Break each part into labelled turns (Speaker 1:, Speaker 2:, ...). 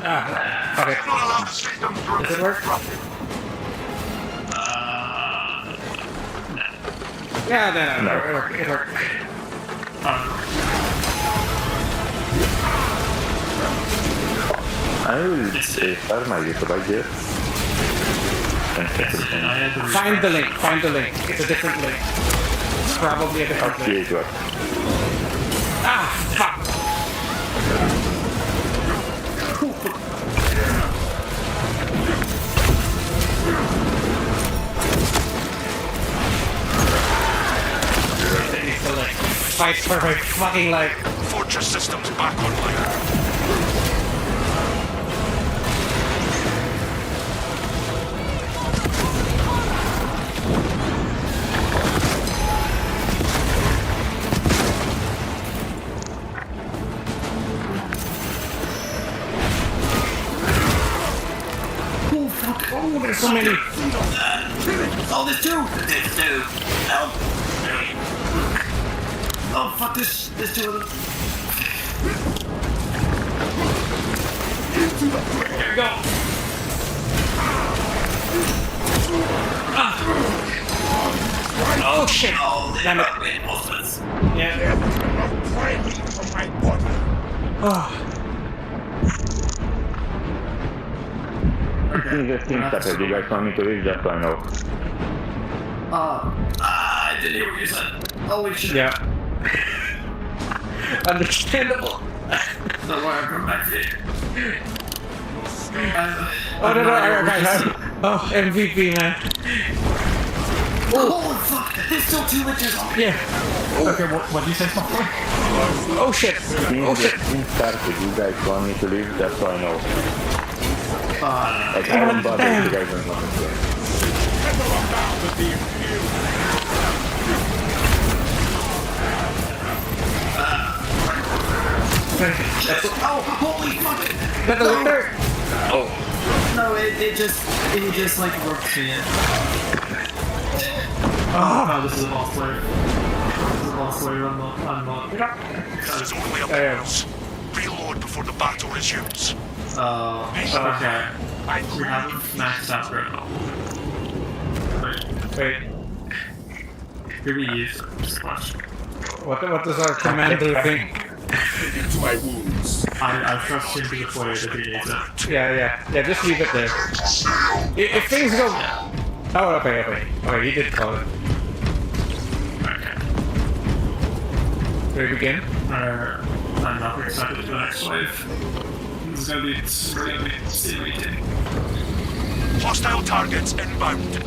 Speaker 1: Fuck it. Does it work? Yeah, no. It worked.
Speaker 2: I will start my YouTube, I guess.
Speaker 1: Find the link. It's a different link. It's probably a different link.
Speaker 2: Okay, good.
Speaker 1: Fuck! It's the link. Fight for my fucking life.
Speaker 3: Fortress systems back online.
Speaker 1: Oh, there's so many.
Speaker 4: Oh, there's two. Help. Oh, fuck this. There's two of them.
Speaker 1: Here we go. Oh shit!
Speaker 4: Oh,
Speaker 1: Damn it.
Speaker 4: reinforcements.
Speaker 1: Yeah. Oh.
Speaker 2: Just team started. You guys want me to leave? Just so I know.
Speaker 4: I didn't hear what you said. Oh, wait, shit.
Speaker 1: Yeah. Understandable.
Speaker 4: Don't worry, I'm coming back to you.
Speaker 1: Oh no, oh, MVP, man.
Speaker 4: Oh, fuck! There's still two witches on me.
Speaker 1: Yeah.
Speaker 5: Okay, what did you say, Smoker?
Speaker 1: Oh shit. Oh shit.
Speaker 2: Just team started. You guys want me to leave? Just so I know. Like, I
Speaker 1: God
Speaker 2: don't bother
Speaker 1: damn.
Speaker 2: if you guys don't want me to.
Speaker 4: Oh, holy fuck!
Speaker 1: Got the leader?
Speaker 4: No, it just like works me in.
Speaker 5: Oh, this is a boss player. I'm not.
Speaker 3: This is only a
Speaker 1: Yeah.
Speaker 3: bonus. Reload before the battle resumes.
Speaker 5: Okay. We haven't maxed out right now.
Speaker 1: Wait.
Speaker 5: Here we use splash.
Speaker 1: What does our commander think?
Speaker 3: To my wounds.
Speaker 5: I trust him to deploy it if he needs it.
Speaker 1: Yeah, just leave it there. If things go... Oh, okay. Okay, you did call it.
Speaker 5: Okay.
Speaker 1: Should we begin?
Speaker 5: I'm not excited for the next wave. It's gonna be stimulating.
Speaker 3: Hostile targets inbound.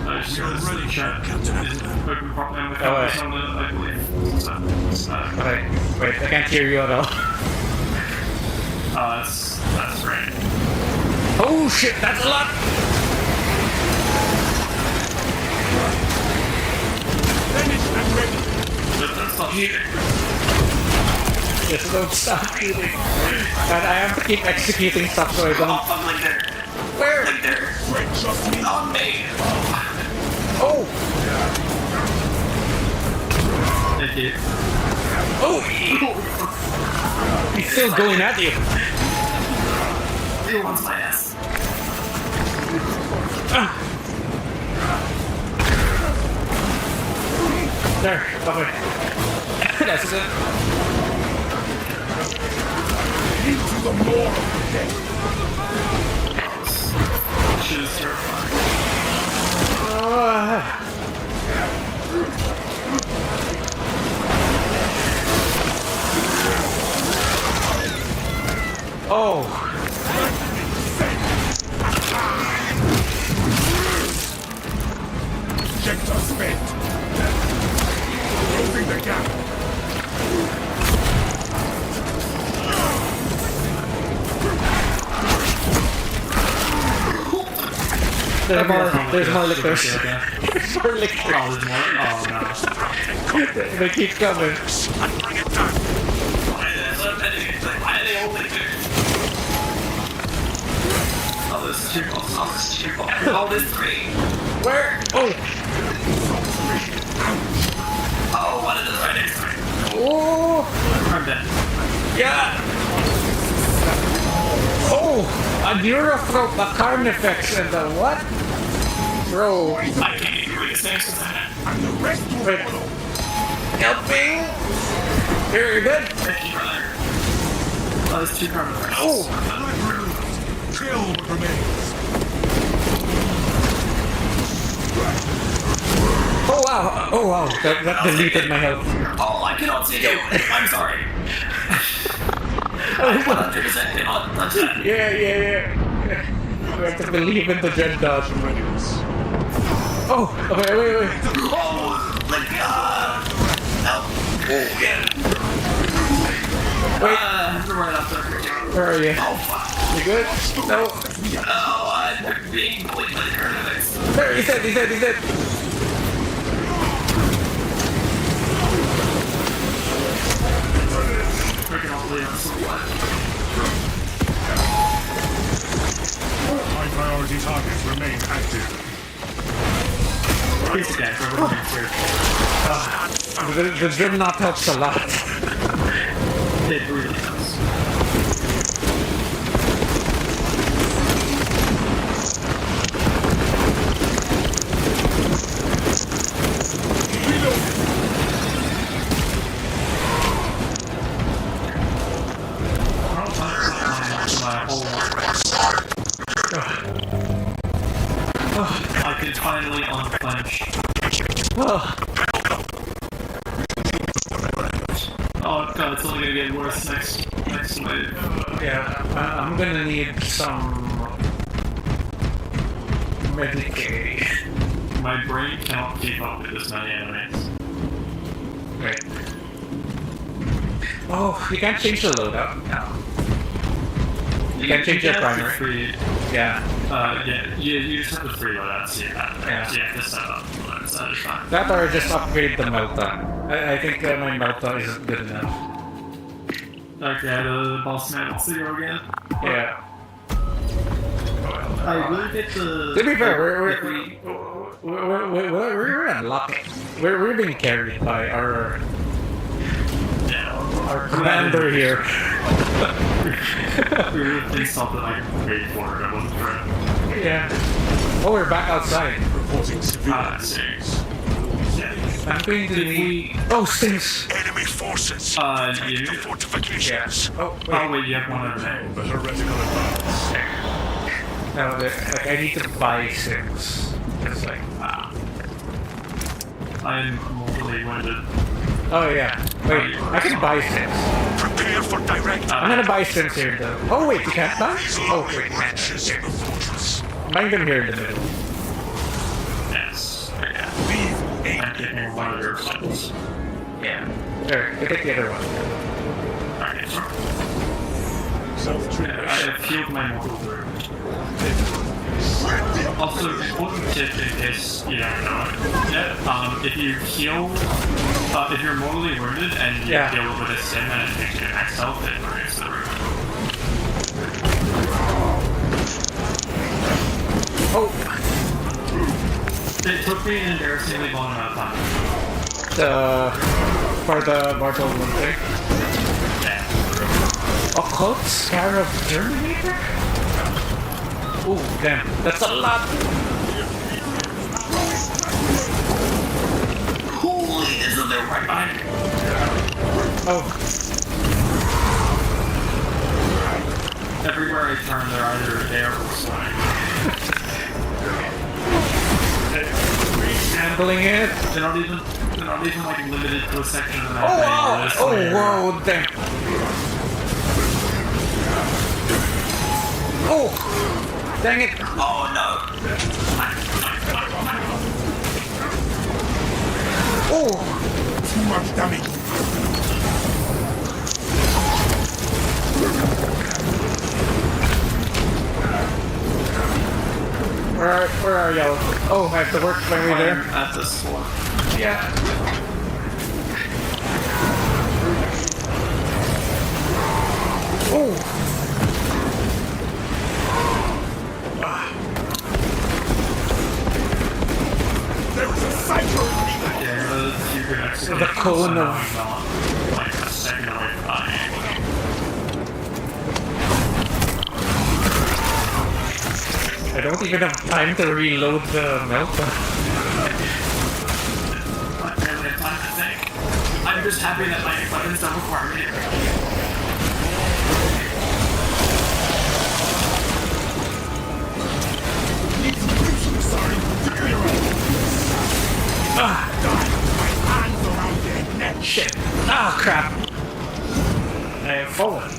Speaker 5: Really sharp. Open properly on the
Speaker 1: Oh, wait.
Speaker 5: cameras on the, I believe.
Speaker 1: Okay, wait, I can't hear you at all.
Speaker 5: That's right.
Speaker 1: Oh shit, that's a lot!
Speaker 5: That's not needed.
Speaker 1: Just don't stop shooting. And I have to keep executing stuff so I don't...
Speaker 4: Oh, I'm like there.
Speaker 1: Where?
Speaker 4: Like there. On me.
Speaker 1: Oh!
Speaker 5: Thank you.
Speaker 1: Oh! He's still going at you.
Speaker 4: He wants my ass.
Speaker 1: There, okay. That's it.
Speaker 3: Into the more.
Speaker 5: Shit is terrifying.
Speaker 1: Oh!
Speaker 3: Sector spent. Closing the gap.
Speaker 1: There's more liquors.
Speaker 5: Okay.
Speaker 1: There's more liquors.
Speaker 5: Oh, there's more? Oh, no.
Speaker 1: They keep coming.
Speaker 3: And bring it down.
Speaker 4: Why are they only two? Oh, there's two balls. Oh, there's two balls. Oh, there's three.
Speaker 1: Where? Oh!
Speaker 4: Oh, one of those right next to me.
Speaker 1: Oh!
Speaker 5: I'm dead.
Speaker 1: Yeah! Oh! Neurothrope, a Carnifex, and a what? Bro,
Speaker 5: I can't do these things with that.
Speaker 3: And the rest will
Speaker 1: wait.
Speaker 3: follow.
Speaker 1: Helping! Here, you're good?
Speaker 5: Thank you, brother.
Speaker 4: Oh, there's two carnivores.
Speaker 1: Oh!
Speaker 3: Blood removed. Kill what remains.
Speaker 1: Oh wow! Oh wow! That deleted my health.
Speaker 4: Oh, I cannot see you. I'm sorry. I 100% cannot touch that.
Speaker 1: Yeah. We have to believe in the Dread Dodge. Oh! Okay, wait.
Speaker 4: Oh, my God. Help. Oh, yeah.
Speaker 1: Wait,
Speaker 4: I'm right up there.
Speaker 1: where are you?
Speaker 4: Oh, fuck.
Speaker 1: You good? No.
Speaker 4: Oh, I'm being bullied by the carnivores.
Speaker 1: There, he's dead.
Speaker 5: Freaking all the way up so what?
Speaker 3: High priority targets remain active.
Speaker 5: He's dead. Everyone's here.
Speaker 1: The Dreadnought helps a lot.
Speaker 5: It really does. I can finally unclench.
Speaker 1: Oh,
Speaker 5: Oh god, it's only gonna get worse next wave.
Speaker 1: yeah. I'm gonna need some Medicaid.
Speaker 5: My brain cannot keep up with this many enemies.
Speaker 1: Wait. Oh, you can't change the loadout. No. You can't change your
Speaker 5: have to
Speaker 1: primary.
Speaker 5: free-
Speaker 1: Yeah.
Speaker 5: yeah, you just have to free loadouts. Yeah,
Speaker 1: Yeah.
Speaker 5: you have to set up loadouts. That is fine.
Speaker 1: That or just upgrade the Melta. I think my Melta isn't good enough.
Speaker 5: Okay, the boss man wants to go again.
Speaker 1: Yeah.
Speaker 4: I will get the...
Speaker 1: To be fair,
Speaker 4: if we-
Speaker 1: we're unlucky. We're being carried by our commander here.
Speaker 5: We really did something like wait for it. I wasn't sure.
Speaker 1: Yeah. Oh, we're back outside.
Speaker 3: Reporting civilians.
Speaker 5: Serious. Yeah.
Speaker 1: I'm going to
Speaker 5: Did
Speaker 1: need... Oh, stinks!
Speaker 3: Enemy forces.
Speaker 5: You.
Speaker 3: The fortifications.
Speaker 1: Oh,
Speaker 5: Oh wait, you have one other name.
Speaker 3: The heretical advance.
Speaker 1: No, like, I need to buy 6. It's like...
Speaker 5: I'm mortally wounded.
Speaker 1: Oh, yeah. Wait, I can buy 6.
Speaker 3: Prepare for direct
Speaker 1: I'm gonna buy 6 here, though. Oh, wait, you can't buy? Oh, wait, you can't.
Speaker 3: branches in the fortress.
Speaker 1: Buying them here in the middle.
Speaker 5: Yes. Yeah.
Speaker 3: Leave
Speaker 5: I'm
Speaker 3: aid.
Speaker 5: getting one of your sons.
Speaker 1: Yeah. There, I take the other one.
Speaker 5: Alright, so.
Speaker 3: Self-treatment.
Speaker 5: I have healed my mortal wound. Also, important tip in case you don't know it yet, if you heal, if you're mortally wounded and you
Speaker 1: Yeah.
Speaker 5: heal with a sim and it makes you max health, it removes the room.
Speaker 1: Oh!
Speaker 5: It took me an embarrassingly long amount of time.
Speaker 1: For the mortal wound thing.
Speaker 5: Yeah.
Speaker 1: Occult Scarab Terminator? Ooh, damn. That's a lot!
Speaker 4: Holy, this is the right behind me.
Speaker 1: Oh,
Speaker 5: Everywhere I turn, they're either there or flying.
Speaker 1: handling it.
Speaker 5: They're not even like limited to a section of the map.
Speaker 1: Oh, wow!
Speaker 5: anymore. It's
Speaker 1: Oh,
Speaker 5: like-
Speaker 1: whoa, damn. Oh! Dang it!
Speaker 4: Oh, no.
Speaker 1: Oh!
Speaker 3: Too much damage.
Speaker 1: Where are y'all? Oh, I have to work my way there.
Speaker 5: I'm at this one.
Speaker 1: Yeah. Oh!
Speaker 3: There is a cypher.
Speaker 5: Yeah, you can execute
Speaker 1: The cone of-
Speaker 5: like a second away from dying.
Speaker 1: I don't even have time to reload the milk.
Speaker 5: I barely have time to think. I'm just happy that my weapons don't require me to.
Speaker 3: Sorry, to clear out. My hands around their neck.
Speaker 1: Shit. Ah, crap. I have fallen.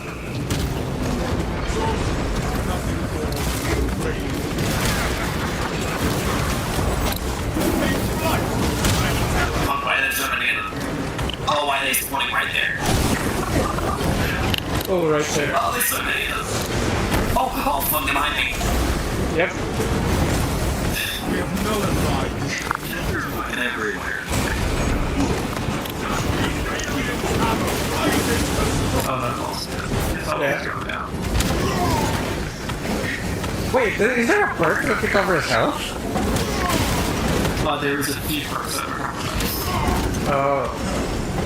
Speaker 4: Oh, why are there so many of them? Oh, why are they spawning right there?
Speaker 1: Oh, right there.
Speaker 4: Oh, there's so many of them. Oh, fuck, behind me.
Speaker 1: Yep.
Speaker 3: We have nullified.
Speaker 4: Fucking everywhere.
Speaker 5: Oh, that's awesome. It's always
Speaker 1: Yeah.
Speaker 5: going down.
Speaker 1: Wait, is there a perk that recovers health?
Speaker 5: There is a few perks that are
Speaker 1: Oh.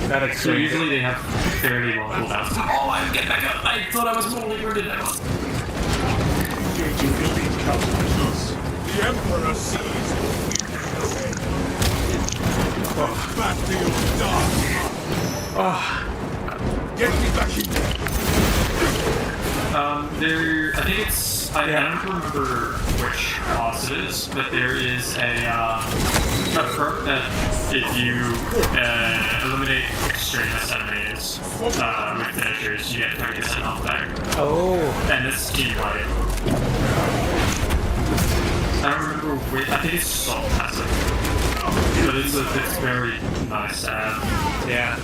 Speaker 1: That
Speaker 5: so
Speaker 1: explains
Speaker 5: usually
Speaker 1: it.
Speaker 5: they have fairly long cooldowns. Oh, I'm getting back up. I thought I was mortally wounded. I was.
Speaker 3: The Emperor sees. Back to your dark.
Speaker 1: Oh,
Speaker 3: Get me back in there.
Speaker 5: I think it's, I don't remember which boss it is, but there is a perk that if you eliminate extremist enemies with finishers, you get 30% health back.
Speaker 1: oh.
Speaker 5: And this is team wide. I don't remember which, I think it's Salt Passive. But it's very nice to have.
Speaker 1: Yeah.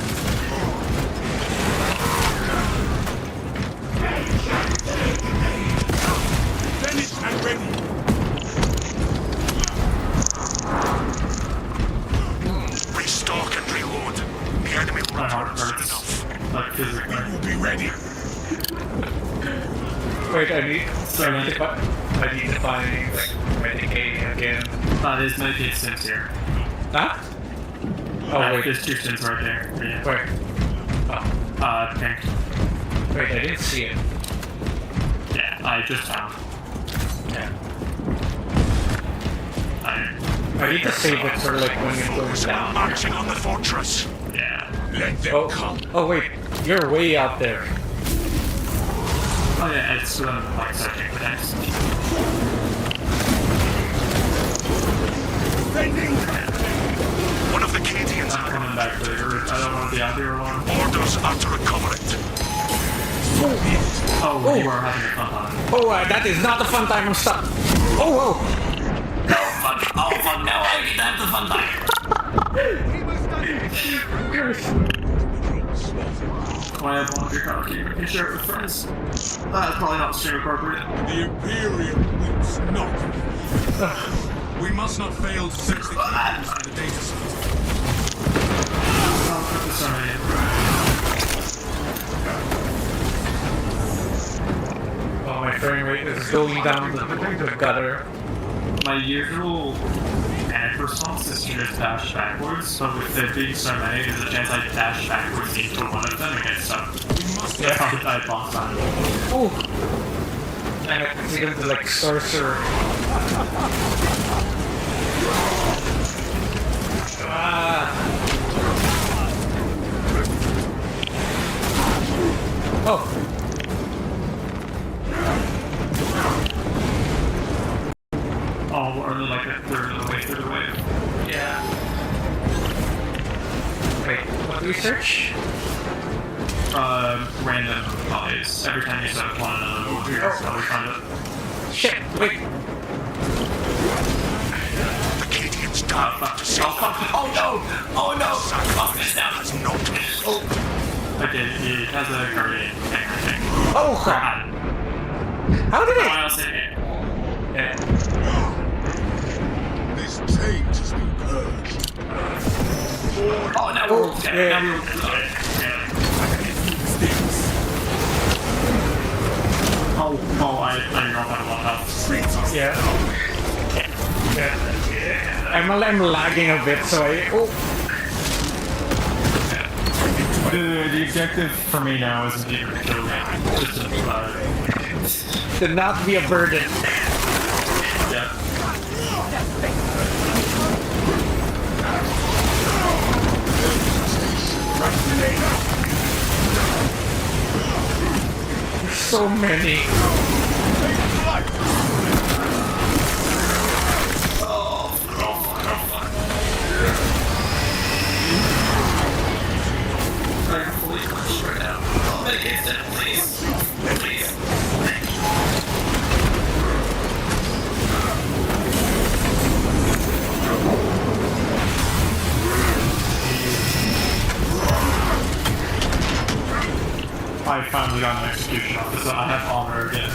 Speaker 3: Finished and ready. Restock and reload. The enemy will
Speaker 5: My heart
Speaker 3: return soon
Speaker 5: hurts.
Speaker 3: enough.
Speaker 5: Like physically.
Speaker 3: We will be ready.
Speaker 1: Wait, I need to find like Medicaid again.
Speaker 5: There's Medicaid Sims here.
Speaker 1: Huh? Oh wait.
Speaker 5: There's 2 Sims right there. Yeah.
Speaker 1: Where? Oh,
Speaker 5: Pink.
Speaker 1: wait, I didn't see it.
Speaker 5: Yeah, I just found.
Speaker 1: Yeah.
Speaker 5: I
Speaker 1: I need to save it for like when it goes down.
Speaker 3: Marching on the fortress.
Speaker 5: yeah.
Speaker 3: Let them
Speaker 1: Oh,
Speaker 3: come.
Speaker 1: oh wait, you're way out there.
Speaker 5: Oh yeah, it's like searching for next.
Speaker 3: Defending. One of the Cadians
Speaker 5: I'm coming back later. I don't want to be out here alone.
Speaker 3: orders are to recover it.
Speaker 5: Oh, you are having a fun time.
Speaker 1: Oh, that is not a fun time. I'm stuck. Oh, oh.
Speaker 4: Oh, fuck, no, I get to have the fun time.
Speaker 5: When I have one of your card, you can share it with friends. That's probably not stream appropriate.
Speaker 3: The Imperium weeps not. We must not fail to search the Cadians and the data center.
Speaker 5: I'll put this on
Speaker 1: Oh, my frame rate is going down the gutter.
Speaker 5: My usual panic response is to just dash backwards, but with there being so many, there's a chance I dash backwards into one of them and get stuck.
Speaker 3: We must
Speaker 1: Yeah.
Speaker 5: I boss time.
Speaker 1: Oh. And it's even the like sorcerer. Ah. Oh.
Speaker 5: Oh, we're only like a third of the way through the wave.
Speaker 1: Yeah. Wait, what do we search?
Speaker 5: Random bodies. Every time you set one another will appear, so we find it.
Speaker 1: Shit, wait.
Speaker 3: the Cadians die
Speaker 5: Fuck.
Speaker 3: to save
Speaker 5: Oh, fuck. Oh, no! Oh, no! Fuck this down.
Speaker 3: has not
Speaker 5: I did. He has a guardian thing, I think.
Speaker 1: Oh crap. How did
Speaker 5: Someone
Speaker 1: it?
Speaker 5: else hit it.
Speaker 1: Yeah.
Speaker 3: This taint has been purged.
Speaker 5: Oh, now
Speaker 1: Oh,
Speaker 5: we're
Speaker 1: yeah.
Speaker 5: now we're yeah. Oh, I know that a lot of.
Speaker 1: Yeah. Yeah. I'm lagging a bit, so I. Oh.
Speaker 5: The objective for me now isn't even to kill me. Just to
Speaker 1: To not be a burden.
Speaker 5: Yeah.
Speaker 1: So many.
Speaker 5: I'm fully punched right now. Oh, medicate it, please. Please. I finally got an execution officer. I have armor again.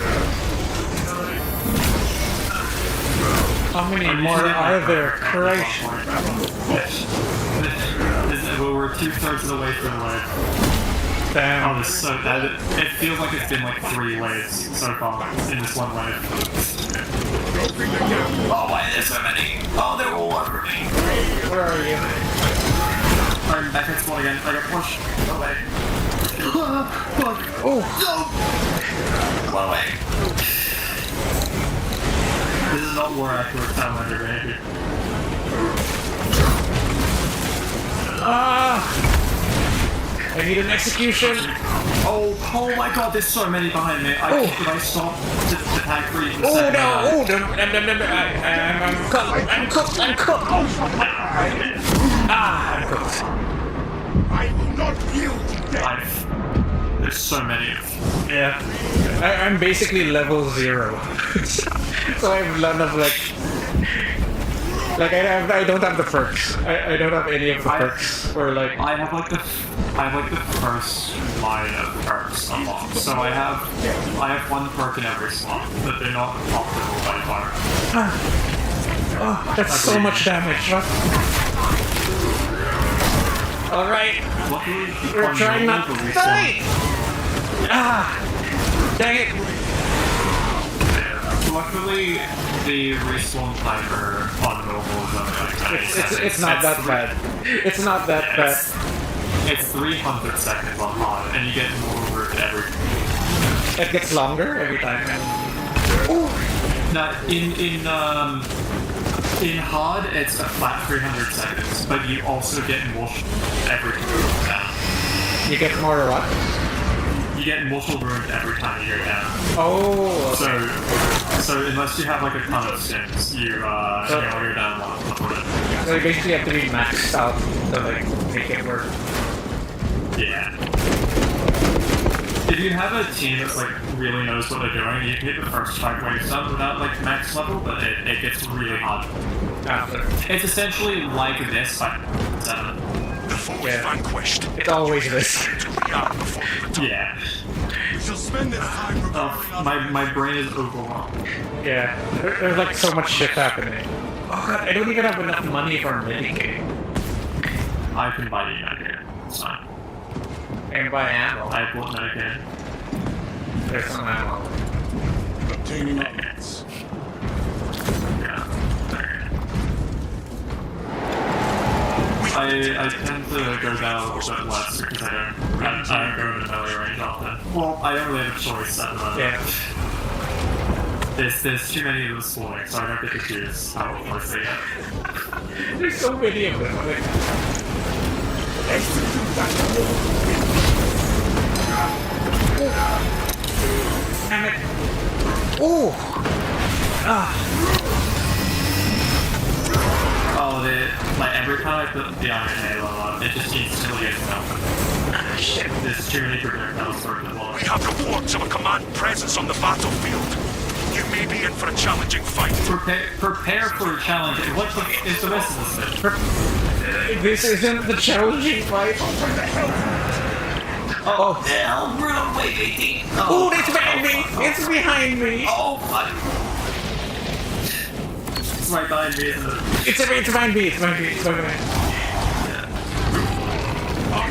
Speaker 1: How many more are there? Christ.
Speaker 5: We're 2/3 of the way through the wave. Oh,
Speaker 1: Damn.
Speaker 5: this is so bad. It feels like it's been like 3 waves so far in this one wave. Oh, why are there so many? Oh, they're all over me.
Speaker 1: Where are you?
Speaker 5: I'm back at spawn again. I got pushed. No way.
Speaker 1: Oh.
Speaker 5: One way. This is not war accurate Salamander behavior.
Speaker 1: I need an execution.
Speaker 5: Oh my god, there's so many behind me. If I stop to tag for even a
Speaker 1: Oh
Speaker 5: second.
Speaker 1: no! Oh, I'm cooked. I'm cooked. I'm cooked. I'm cooked.
Speaker 3: I will not yield to death.
Speaker 5: There's so many.
Speaker 1: Yeah. I'm basically level 0. So I have none of I don't have the perks. I don't have any of the perks. Or like
Speaker 5: I have like the first line of perks unlocked. So I have one perk in every slot, but they're not optimal by far.
Speaker 1: that's so much damage. All right,
Speaker 5: Luckily,
Speaker 1: we're trying not to die. Dang it!
Speaker 5: Luckily, the respawn timer on normal is only like 90 seconds.
Speaker 1: It's not that bad. It's not that bad.
Speaker 5: It's 300 seconds on hard, and you get more root every.
Speaker 1: It gets longer every time.
Speaker 5: Now, in hard, it's a flat 300 seconds, but you also get more every time.
Speaker 1: You get more what?
Speaker 5: You get mortal wound every time you go down.
Speaker 1: Oh.
Speaker 5: So unless you have like a ton of skins, you only go down one.
Speaker 1: So you basically have to be maxed out to like make it work.
Speaker 5: Yeah. If you have a team that's like really knows what they're doing, you can hit the first 5 waves done without like max level, but it gets really hard.
Speaker 1: After.
Speaker 5: It's essentially like this, but 7.
Speaker 3: The foe is
Speaker 1: Yeah.
Speaker 3: vanquished.
Speaker 1: It's always this.
Speaker 3: Rearm before you return.
Speaker 5: Yeah.
Speaker 3: We shall spend this time preparing our
Speaker 5: My brain is overwhelmed.
Speaker 1: Yeah. There's like so much shit happening. Oh god, I don't even have enough money for Medicaid.
Speaker 5: I can buy you Medicaid. It's fine.
Speaker 1: And buy ammo.
Speaker 5: I bought Medicaid.
Speaker 1: There's some ammo.
Speaker 3: obtaining updates.
Speaker 5: Yeah. I tend to go down a little bit less because I don't go into melee range often. Well, I don't really have a choice at the moment.
Speaker 1: Yeah.
Speaker 5: There's too many of them spawning, so I don't get to choose how close they get.
Speaker 1: There's so many of them. Like, damn it. Ooh.
Speaker 5: Oh, like every time I put the Iron Halo on, it just instantly gets melted.
Speaker 1: Shit.
Speaker 5: There's too many projectiles for it to blow.
Speaker 3: We have reports of a command presence on the battlefield. You may be in for a challenging fight.
Speaker 5: Prepare for a challenge. What is the rest of this thing?
Speaker 1: This isn't the challenging fight.
Speaker 5: Oh, hell, bro, wait.
Speaker 1: Oh, it's behind me! It's behind me!
Speaker 5: Oh, fuck. It's right behind me, isn't it?
Speaker 1: It's behind me! It's behind me! It's behind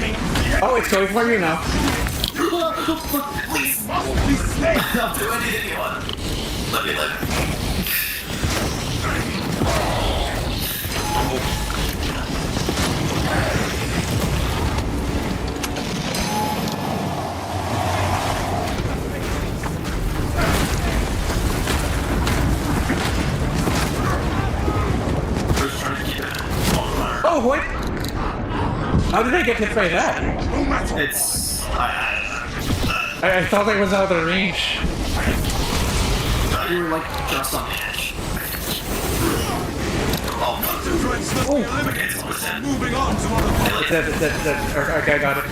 Speaker 1: me! Oh, it's going for you now.
Speaker 5: Please, I'll do anything you want. Let me live.
Speaker 1: How did I get hit by that?
Speaker 4: It's
Speaker 1: I thought I was out of range.
Speaker 4: you were like just on the edge.
Speaker 3: Moving on to other
Speaker 1: It's dead. Okay, I got it.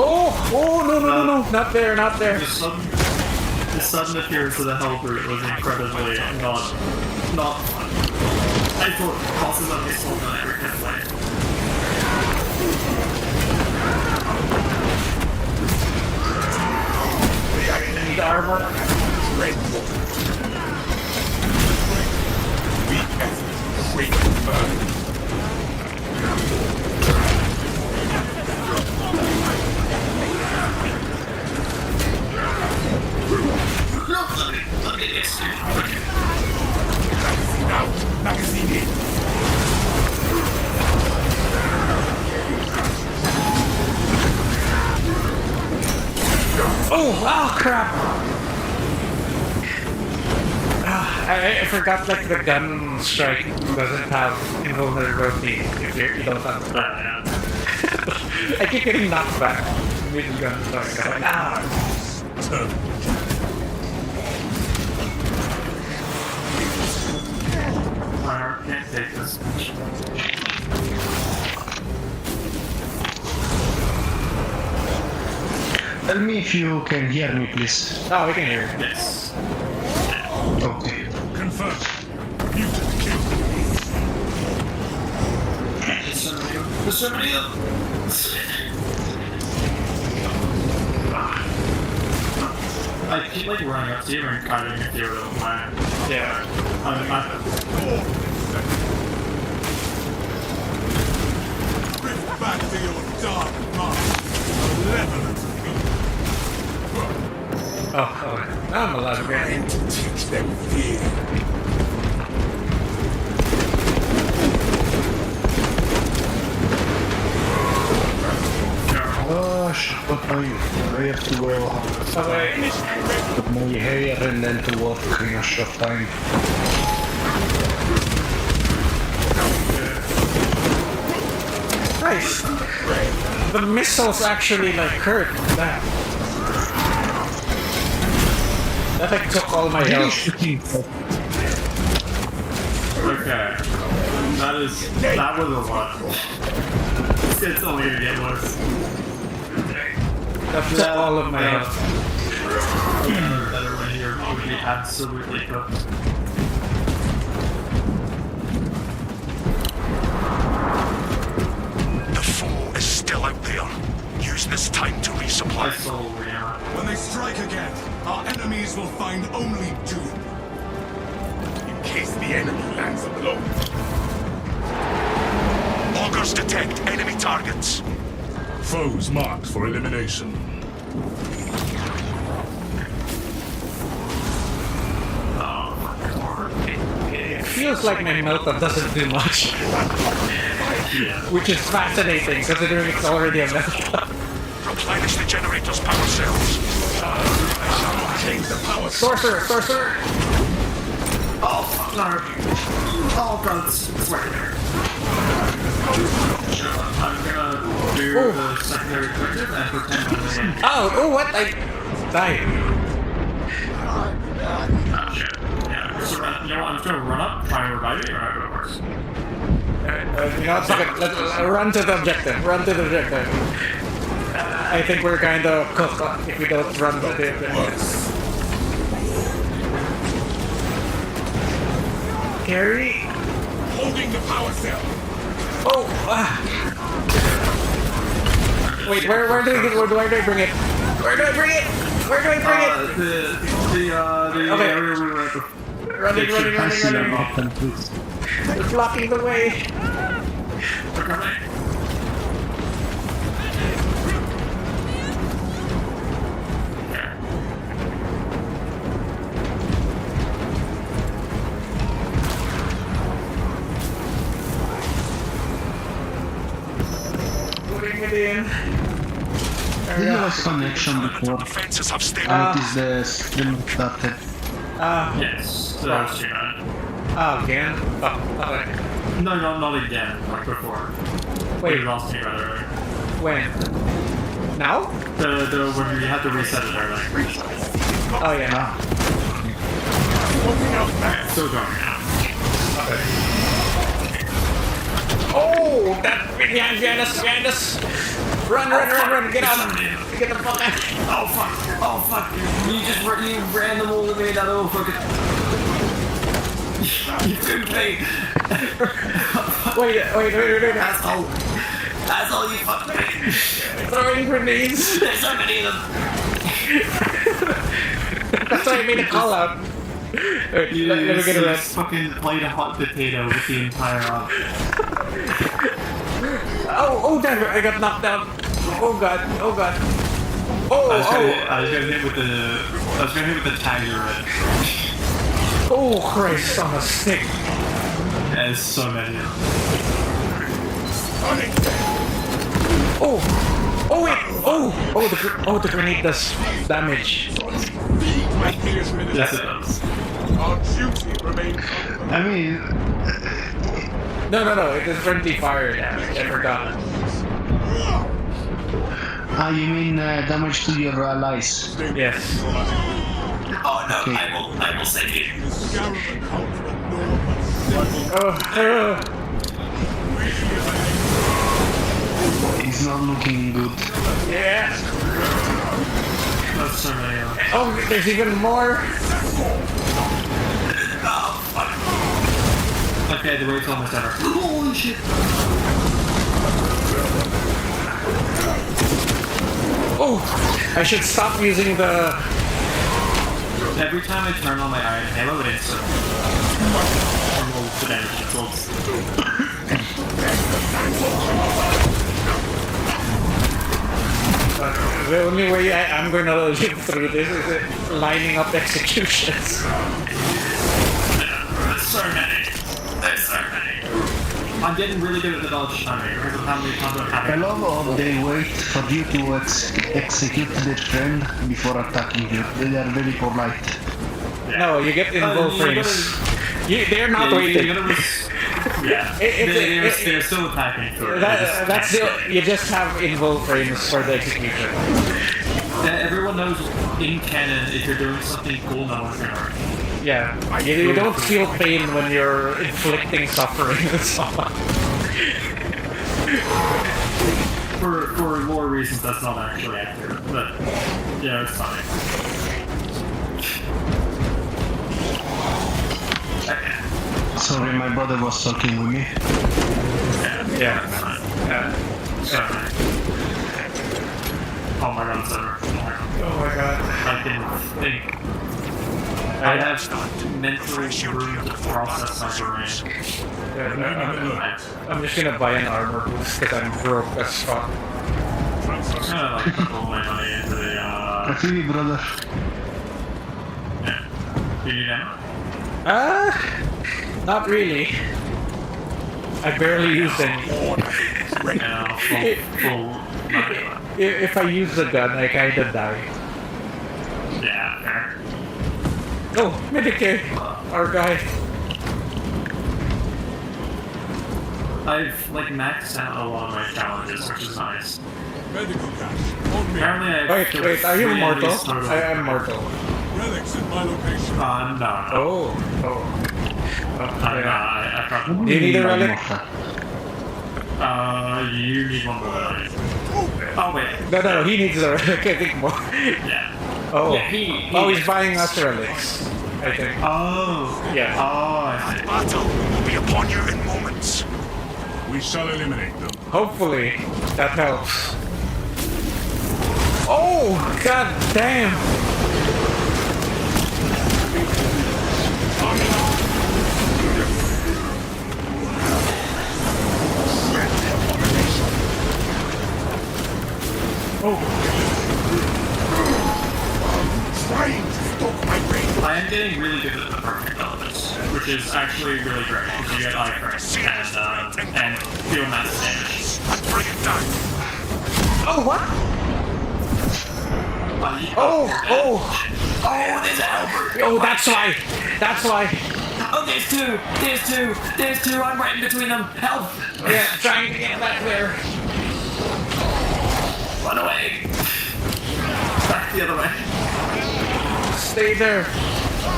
Speaker 1: Oh, no, not there.
Speaker 5: The sudden appearance of the Hellbrute was incredibly not fun. I thought bosses on this one I ever can play.
Speaker 1: Need armor. Oh, crap! I forgot, like, the gun strike doesn't have invulnerability if you don't have the gun. I keep getting knocked back with the gun strike. I'm like,
Speaker 5: I can't take this.
Speaker 6: Tell me if you can hear me, please.
Speaker 1: Oh, we can hear it.
Speaker 5: Yes.
Speaker 6: Okay.
Speaker 3: confirmed. Mutant kill.
Speaker 5: I keep like running up to you and cutting if you're little man.
Speaker 1: Yeah.
Speaker 3: Drift back to your dark mind. Malevolent
Speaker 1: Oh, I'm alive again.
Speaker 3: to teach them fear.
Speaker 6: Oh shit, what are you? I have to go
Speaker 1: Okay.
Speaker 6: put my hair and then to work in a short time.
Speaker 1: Nice. The missiles actually like hurt. That like took all my
Speaker 6: Really
Speaker 1: health.
Speaker 6: shooting.
Speaker 5: Okay. That was a lot. It's only gonna get worse.
Speaker 1: That took all of my health.
Speaker 5: Everyone here would be absolutely cooked.
Speaker 7: The foe is still out there. Use this time to
Speaker 5: I
Speaker 7: resupply.
Speaker 5: soul Rihanna.
Speaker 3: When they strike again, our enemies will find only doom. In case the enemy lands a blow.
Speaker 7: Augers detect enemy targets.
Speaker 3: Foes marked for elimination.
Speaker 1: It feels like my melta doesn't do much. Which is fascinating considering it's already a melta.
Speaker 7: Replenish the generator's power cells.
Speaker 1: Sorcerer!
Speaker 4: Oh, fuck, no. Oh, God, it's right there.
Speaker 5: I'm gonna do the secondary objective and pretend I'm in.
Speaker 1: Oh, what? I died.
Speaker 5: Oh shit. Yeah. So, you know what? I'm just gonna run up, try and revive you, or how it works.
Speaker 1: You know, fuck it. Let's run to the objective. I think we're kind of cooked if we don't run to the objective. Carry?
Speaker 3: Holding the power cell.
Speaker 1: Oh! Wait, where do I bring it? Where do I bring it?
Speaker 5: The
Speaker 1: Okay.
Speaker 5: area we were at the
Speaker 1: Running.
Speaker 6: I see them often, please.
Speaker 1: They're blocking the way. Putting it in.
Speaker 6: Did you have connection before?
Speaker 7: Defenses have
Speaker 6: And
Speaker 7: stabilized.
Speaker 6: it is the stream started.
Speaker 5: Yes, so that's
Speaker 1: Oh, again? Oh, okay.
Speaker 5: No, not again, like before.
Speaker 1: Wait.
Speaker 5: You lost me right earlier.
Speaker 1: When? Now?
Speaker 5: The when you had to reset it earlier.
Speaker 1: Oh, yeah.
Speaker 5: Still going now.
Speaker 1: Oh, that behind us. Run, get out. Get the fuck out.
Speaker 4: Oh fuck! You randomly made that little fucking. You couldn't pay.
Speaker 1: Wait.
Speaker 4: Asshole! Asshole! You fucking pay.
Speaker 1: Throwing grenades.
Speaker 4: There's so many of them.
Speaker 1: That's why I made a call out. Wait, let me get a rest.
Speaker 5: Fucking played a hot potato with the entire arm.
Speaker 1: Oh, damn it, I got knocked down. Oh god.
Speaker 5: I was gonna hit with the tiger.
Speaker 1: Oh, Christ on a stick.
Speaker 5: There's so many of them.
Speaker 1: Oh, wait. The grenade does damage.
Speaker 5: Yes, it does.
Speaker 3: Our duty remains.
Speaker 6: I mean,
Speaker 1: No, it is friendly fire damage. I forgot.
Speaker 6: you mean damage to your allies?
Speaker 1: Yes.
Speaker 4: Oh no! I will save you.
Speaker 3: The scarab cult will know of us.
Speaker 6: It's not looking good.
Speaker 1: Yeah.
Speaker 5: That's so many of them.
Speaker 1: Oh, there's even more.
Speaker 5: Okay, the raid's almost over.
Speaker 4: Holy shit!
Speaker 1: Oh, I should stop using the.
Speaker 5: Every time I turn on my iron halo, it instantly removes the damage equals.
Speaker 1: The only way I'm going to live through this is lining up executions.
Speaker 5: There's so many. I'm getting really good at the dodge timing because of how many times I'm
Speaker 6: I
Speaker 5: having.
Speaker 6: love how they wait for you to execute their friend before attacking you. They are very polite.
Speaker 1: No, you get invuln
Speaker 5: you
Speaker 1: frames. They're not waiting.
Speaker 5: They're still attacking for it.
Speaker 1: You just have invuln frames for the execution.
Speaker 5: Everyone knows in canon if you're doing something cool, no one's gonna hurt.
Speaker 1: Yeah, you don't feel pain when you're inflicting suffering and stuff.
Speaker 5: For lore reasons, that's not actually accurate, but yeah, it's fine.
Speaker 6: Sorry, my brother was talking with me.
Speaker 1: Yeah.
Speaker 5: Sorry. Oh my god, sorry.
Speaker 1: Oh my god.
Speaker 5: I can think. I have mentally room to process my brain.
Speaker 1: I'm just gonna buy an armor boost because I'm broke as fuck.
Speaker 5: I'm gonna like put all my money into the
Speaker 6: I feel you, brother.
Speaker 5: yeah. Do you need ammo?
Speaker 1: Not really. I barely use any.
Speaker 5: Full money.
Speaker 1: If I use the gun, I kinda die.
Speaker 5: Yeah, fair.
Speaker 1: Oh, Medicare, our guy.
Speaker 5: I've like maxed out a lot of my challenges, which is nice.
Speaker 3: Medical cache on me.
Speaker 5: Apparently, I've
Speaker 1: Wait, are you
Speaker 5: three
Speaker 1: mortal?
Speaker 5: enemies total.
Speaker 1: I am mortal.
Speaker 3: Relics in my location.
Speaker 5: No.
Speaker 1: Oh.
Speaker 5: I probably.
Speaker 1: Do you need a relic?
Speaker 5: You need one more than I do. Oh wait.
Speaker 1: No, he needs a relic. I think more.
Speaker 5: Yeah.
Speaker 1: Oh.
Speaker 5: Yeah,
Speaker 1: He's buying us relics. I think.
Speaker 5: Oh.
Speaker 1: Yeah.
Speaker 5: Oh, I see.
Speaker 7: Battle will be upon you in moments.
Speaker 3: We shall eliminate them.
Speaker 1: Hopefully, that helps. Oh, god damn.
Speaker 5: I am getting really good at the perfect elements, which is actually really great because you get iframes and feel massive damage.
Speaker 7: And bring it down.
Speaker 1: Oh, what?
Speaker 4: Oh, there's Albert.
Speaker 1: Oh, that's why. That's why.
Speaker 4: Oh, there's two! There's two! There's two! I'm right in between them! Help!
Speaker 1: Yeah, trying to get back there.
Speaker 4: Run away! Back the other way.
Speaker 1: Stay there.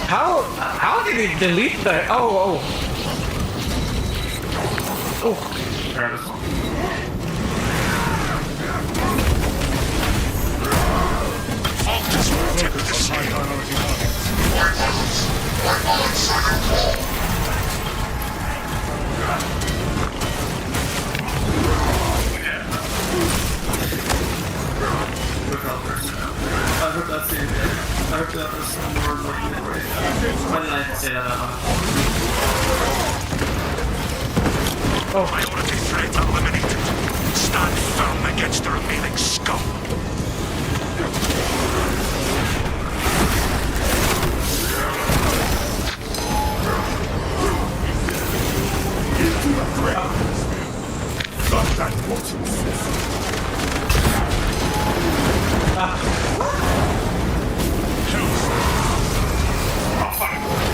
Speaker 1: How did he delete that? Oh.
Speaker 5: Grab this one.
Speaker 7: Altars will attempt to seal.
Speaker 4: I hope that's the end. I hope that was more looking for it. Why did I say that out loud?
Speaker 7: Priority threat eliminated. Stand firm against the remaining scum.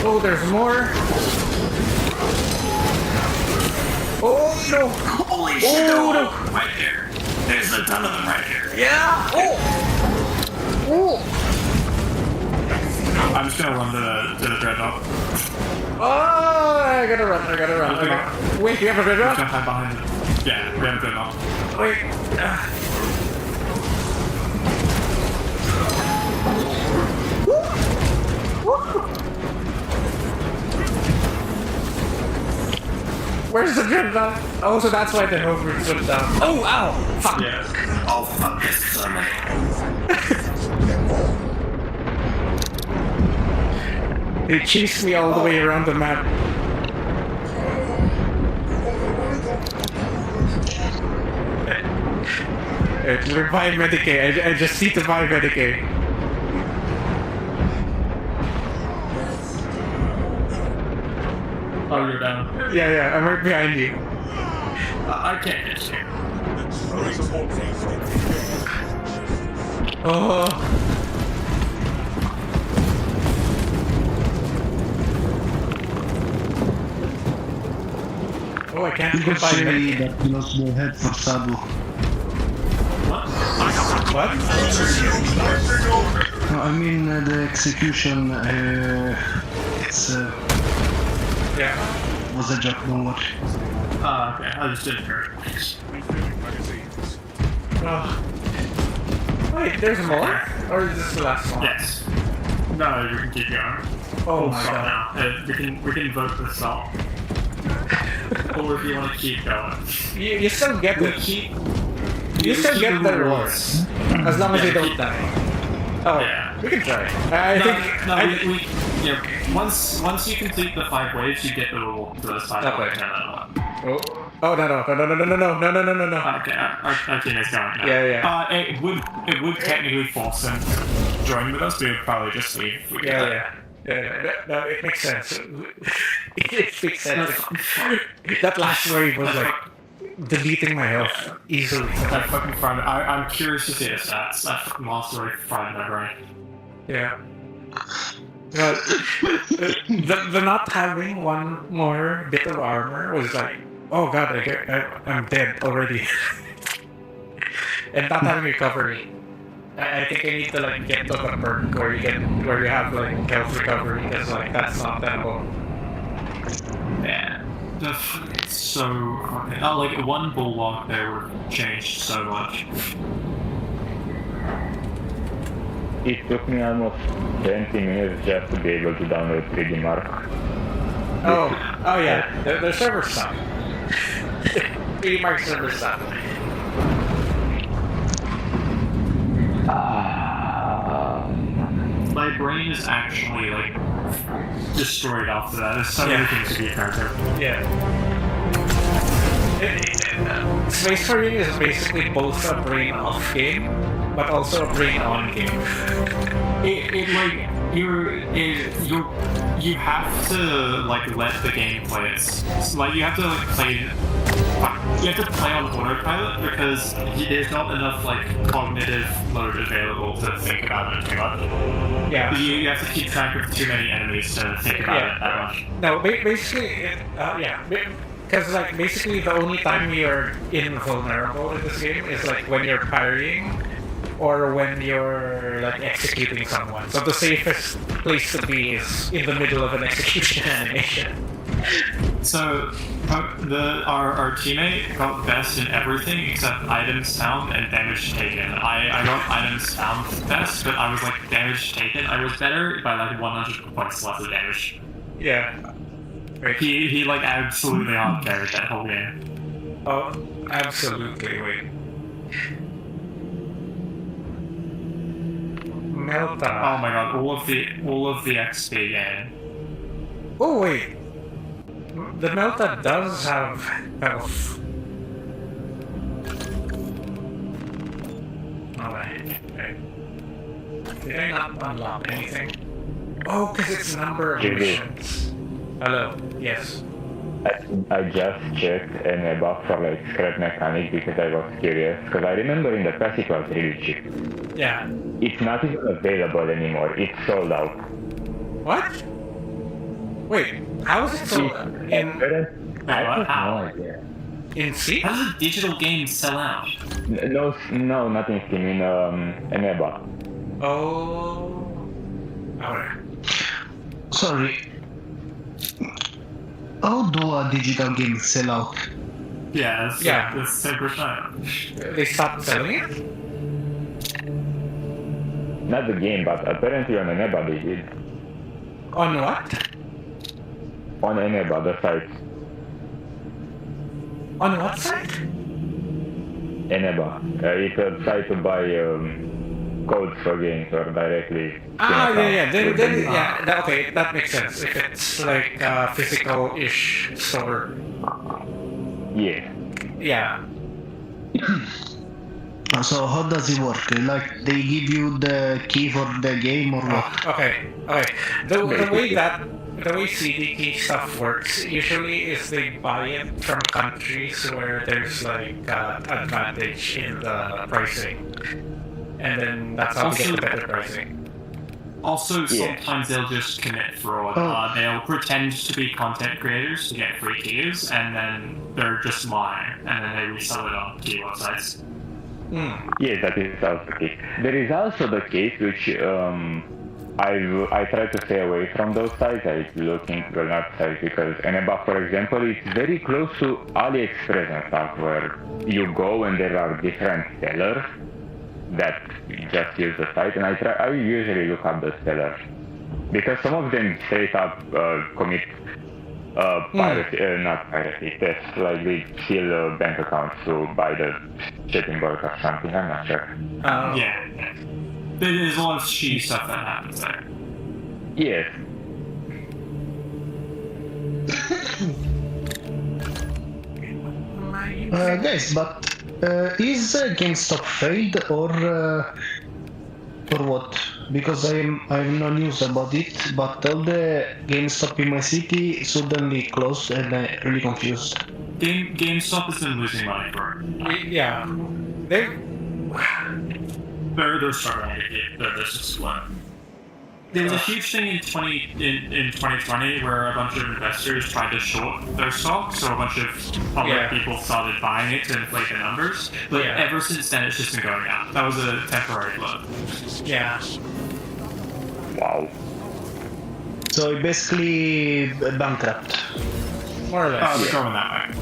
Speaker 1: Oh, there's more. Oh no!
Speaker 4: Holy shit!
Speaker 1: Oh no!
Speaker 4: Right there. There's a ton of them right here.
Speaker 1: Yeah! Oh!
Speaker 5: I'm just gonna run to the dreadnought.
Speaker 1: Oh! I gotta run. Okay. Wait, you have a red
Speaker 5: I'm just
Speaker 1: rock?
Speaker 5: gonna hide behind it. Yeah, we have a dreadnought.
Speaker 1: Wait. Where's the dreadnought? Oh, so that's why the hover slipped down. Oh, ow! Fuck!
Speaker 5: Yeah.
Speaker 4: Oh fuck this son.
Speaker 1: They chased me all the way around the map. Revive Medicaid. I just need to buy Medicaid.
Speaker 5: Oh, you're down.
Speaker 1: Yeah, I'm right behind you.
Speaker 5: I can't get you.
Speaker 1: Oh. Oh, I can't
Speaker 6: You
Speaker 1: even
Speaker 6: could
Speaker 1: buy
Speaker 6: say
Speaker 1: Medicaid.
Speaker 6: that he lost the head for Sabu.
Speaker 1: What?
Speaker 6: No, I mean the execution. It's
Speaker 1: Yeah.
Speaker 6: was a joke. Don't watch.
Speaker 5: Okay, I just didn't hear it.
Speaker 1: Oh. Wait, there's more? Or is this the last one?
Speaker 5: Yes. No, you can keep going.
Speaker 1: Oh my
Speaker 5: Stop
Speaker 1: god.
Speaker 5: now. We can vote the salt. Or if you want to keep going.
Speaker 1: You still get
Speaker 5: We
Speaker 1: it.
Speaker 5: keep.
Speaker 1: You still
Speaker 5: keep
Speaker 1: get the rewards. As long as
Speaker 5: Yeah,
Speaker 1: they don't
Speaker 5: keep-
Speaker 1: die. Oh,
Speaker 5: Yeah.
Speaker 1: we can try. I think.
Speaker 5: No,
Speaker 1: I,
Speaker 5: we yeah. Once you complete the 5 waves, you get the reward for those 5
Speaker 1: Okay.
Speaker 5: waves. No.
Speaker 1: oh no.
Speaker 5: Okay, our team is going now.
Speaker 1: Yeah.
Speaker 5: It would technically force them to join with us. We would probably just leave. If we did that.
Speaker 1: Yeah. No, it makes sense. It makes sense. That last wave was like deleting my health easily.
Speaker 5: I fucking fried. I'm curious to see the stats. That fucking monster already fried my brain.
Speaker 1: Yeah. But the not having one more bit of armor was like, oh god, I'm dead already. And not having recovery. I think I need to like get to a perk where you have like health recovery because like that's not tenable.
Speaker 5: Yeah. It's so fucking. Oh, like one bulwark there would have changed so much.
Speaker 2: It took me almost 20 minutes just to be able to download 3D Mark.
Speaker 1: Oh yeah, the server suck. Pretty much server suck.
Speaker 5: My brain is actually like destroyed after that. There's so many things to be character.
Speaker 1: Yeah. Space Marine is basically both a brain off game, but also a brain on game.
Speaker 5: It like you have to like let the game play it. Like you have to like play. You have to play on autopilot because there's not enough like cognitive load available to think about it too much.
Speaker 1: Yeah.
Speaker 5: You have to keep track of too many enemies to think about it that much.
Speaker 1: No, basically, because like basically the only time you're invulnerable in this game is like when you're parrying or when you're like executing someone. So the safest place to be is in the middle of an execution animation.
Speaker 5: So our teammate got best in everything except items found and damage taken. I got items found best, but I was like damage taken. I was better by like 100 points less of damage.
Speaker 1: Yeah. Wait.
Speaker 5: He like absolutely outcarried that whole game.
Speaker 1: Oh, absolutely. Wait. Melta.
Speaker 5: Oh my god, all of the XP gain.
Speaker 1: Oh wait. The Melta does have health. Alright. Did I not unlock anything? Oh, because it's number of missions. Hello. Yes.
Speaker 2: I just checked Eneba for like scrap mechanic because I was curious. Because I remember in the past it was really cheap.
Speaker 1: Yeah.
Speaker 2: It's not even available anymore. It's sold out.
Speaker 1: What? Wait. How is it sold in
Speaker 2: I have
Speaker 5: How?
Speaker 2: no idea.
Speaker 1: in C?
Speaker 5: How does a digital game sell out?
Speaker 2: No, not in Steam, in Eneba.
Speaker 1: Oh. Alright.
Speaker 6: Sorry. How do a digital game sell out?
Speaker 5: Yeah, it's
Speaker 1: Yeah.
Speaker 5: like the 10%.
Speaker 1: They stopped selling it?
Speaker 2: Not the game, but apparently on Eneba they did.
Speaker 1: On what?
Speaker 2: On Eneba, the site.
Speaker 1: On what site?
Speaker 2: Eneba. It's a site to buy codes for games or directly.
Speaker 1: Ah, yeah.
Speaker 2: Then,
Speaker 1: Okay, that makes sense. If it's like a physical-ish store.
Speaker 2: yeah.
Speaker 1: Yeah.
Speaker 6: So how does it work? Like they give you the key for the game or what?
Speaker 1: Okay. The way CDK stuff works usually is they buy it from countries where there's like advantage in the pricing, and then that's how they get the better pricing.
Speaker 5: Also, sometimes they'll just commit fraud. They'll pretend to be content creators to get free keys, and then they're just lying, and then they resell it on key websites.
Speaker 2: Yes, that is also the case. There is also the case which I try to stay away from those sites. I look into not sites because Eneba, for example, is very close to AliExpress and stuff, where you go and there are different sellers that just use the site, and I usually look up the sellers because some of them straight up commit piracy, not piracy, theft, like they steal bank accounts to buy the shipping bulk or something. I'm not sure.
Speaker 5: Yeah. There's a lot of shitty stuff that happens there.
Speaker 2: Yes.
Speaker 6: Guys, but is GameStop failed or what? Because I'm no news about it, but all the GameStop in my city suddenly closed and I'm really confused.
Speaker 5: GameStop has been losing money for
Speaker 1: Yeah. They.
Speaker 5: They're struggling to keep their business afloat. There was a huge thing in 2020 where a bunch of investors tried to short their stock, so a bunch of public people started buying it to inflate the numbers. But ever since then, it's just been going down. That was a temporary blow.
Speaker 1: Yeah.
Speaker 2: Wow.
Speaker 6: So it basically bankrupt.
Speaker 1: More or less.
Speaker 5: It's going that way.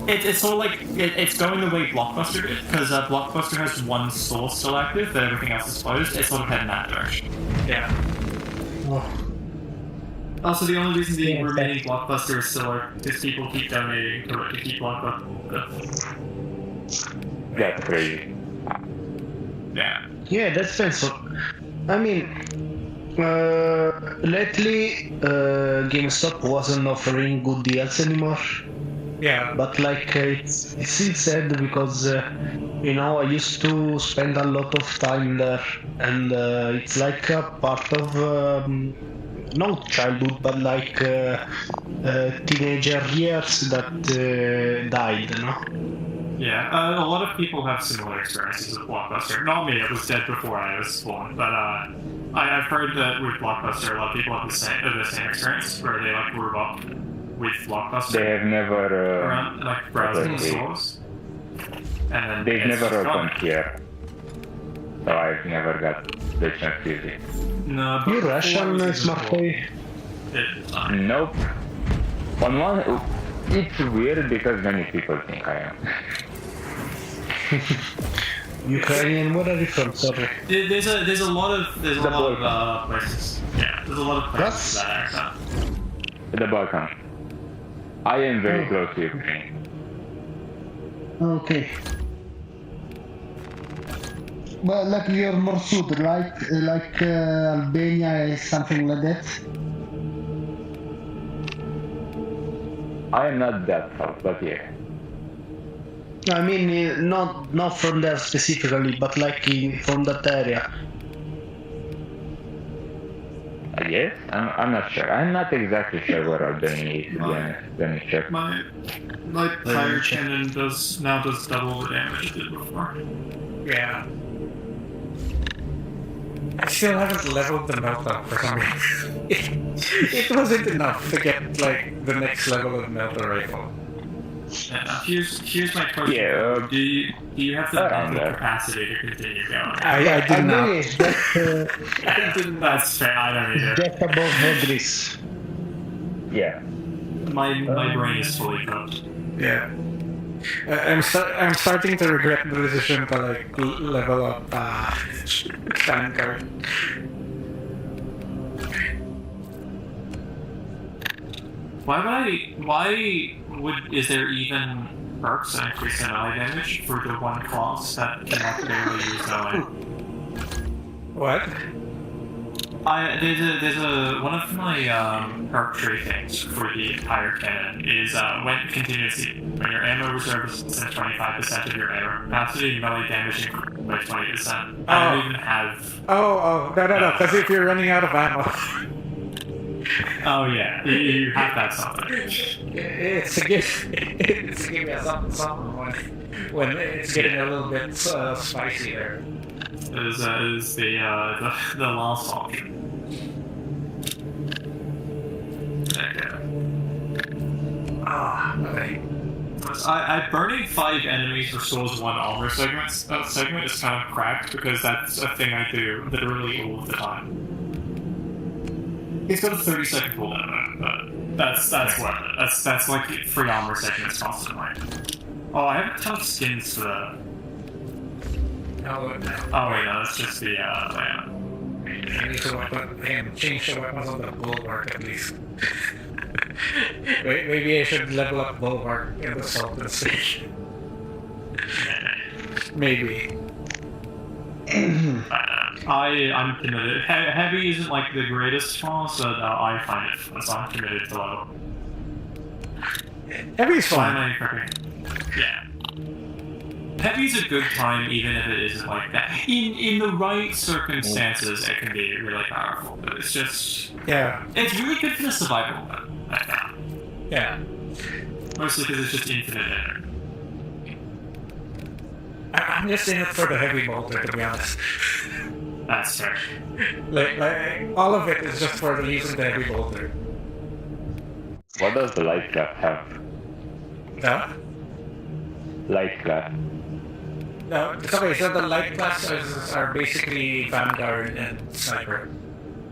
Speaker 5: It's sort of like it's going the way Blockbuster did, because Blockbuster has one store still active, but everything else is closed. It's sort of heading that direction.
Speaker 1: Yeah.
Speaker 5: Also, the only reason the remaining Blockbuster is still are because people keep donating to it to keep Blockbuster.
Speaker 2: That's crazy.
Speaker 5: Yeah.
Speaker 6: Yeah, that's fine. So, I mean, lately GameStop wasn't offering good deals anymore.
Speaker 1: Yeah.
Speaker 6: But like it's sad because you know, I used to spend a lot of time there, and it's like a part of not childhood, but like teenager years that died, no?
Speaker 5: Yeah, a lot of people have similar experiences with Blockbuster. Not me, it was dead before I was born, but I've heard that with Blockbuster, a lot of people have the same experience, where they like grew up with Blockbuster.
Speaker 2: They have never.
Speaker 5: Around, like browsing the stores. And then
Speaker 2: They've
Speaker 5: it's
Speaker 2: never
Speaker 5: gone.
Speaker 2: opened here, so I've never got the chance to use it.
Speaker 5: No, but
Speaker 6: You
Speaker 5: before
Speaker 6: Russian,
Speaker 5: it was
Speaker 6: smart
Speaker 5: usable.
Speaker 6: boy.
Speaker 2: Nope. On one, it's weird because many people think I am.
Speaker 6: Ukrainian, where are you from? Sorry.
Speaker 5: There's a lot of
Speaker 2: Balkan.
Speaker 5: places. Yeah, there's a lot of places
Speaker 6: What?
Speaker 5: that are
Speaker 2: The Balkan. I am very close to Ukraine.
Speaker 8: Okay. Well, like you're more south, right? Like Albania, something like that.
Speaker 2: I am not that south, but yeah.
Speaker 6: I mean, not from there specifically, but like from that area.
Speaker 2: Yes? I'm not sure. I'm not exactly sure where Albania is, to be honest. Let me check.
Speaker 5: My fire cannon now does double the damage it did before.
Speaker 1: Yeah. I still haven't leveled the melt up for some reason. It wasn't enough to get like the next level of melter rifle.
Speaker 5: Yeah, here's my question.
Speaker 2: Yeah,
Speaker 5: do you have the
Speaker 2: around
Speaker 5: mental
Speaker 2: there.
Speaker 5: capacity to continue going?
Speaker 1: I did not.
Speaker 6: Albania is just,
Speaker 5: That's fair. I don't either.
Speaker 6: just above Greece.
Speaker 2: Yeah.
Speaker 5: My brain is fully cooked.
Speaker 1: Yeah. I'm starting to regret the decision to like level up Vanguard.
Speaker 5: Is there even perks that increase the melee damage for the one class that cannot barely use melee?
Speaker 1: What?
Speaker 5: There's a one of my perk tree things for the entire cannon is when continuously when your ammo reserve is 25% of your ammo capacity, melee damage increases by 20%. I don't even have.
Speaker 1: Oh, no, because if you're running out of ammo,
Speaker 5: Oh yeah, you have that something.
Speaker 1: it's a gift. It's a give me something when it's getting a little bit spicy there.
Speaker 5: Is the last option.
Speaker 1: Okay.
Speaker 5: I burning 5 enemies restores 1 armor segment is kind of cracked because that's a thing I do literally all of the time. It's got a 30-second cooldown, but that's worth it. That's like 3 armor segments constantly. Oh, I have a ton of skins for the.
Speaker 1: No.
Speaker 5: Oh wait, no, that's just the
Speaker 1: I need to change the weapons on the bulwark at least. Maybe I should level up bulwark in the Sultan stage. Maybe.
Speaker 5: I'm committed. Heavy isn't like the greatest class, but I find it fun, so I'm committed to low.
Speaker 1: Heavy's fun.
Speaker 5: Finally, yeah. Heavy's a good time, even if it isn't like that. In the right circumstances, it can be really powerful. But it's just,
Speaker 1: Yeah.
Speaker 5: it's really good for the survival mode, I found.
Speaker 1: Yeah.
Speaker 5: Mostly because it's just infinite energy.
Speaker 1: I'm just in it for the heavy bolter, to be honest.
Speaker 5: That's fair.
Speaker 1: Like all of it is just for the reason the heavy bolter.
Speaker 2: What does the light class have?
Speaker 1: No?
Speaker 2: Light class.
Speaker 1: No, it's okay, so the light classes are basically Vanguard and Sniper.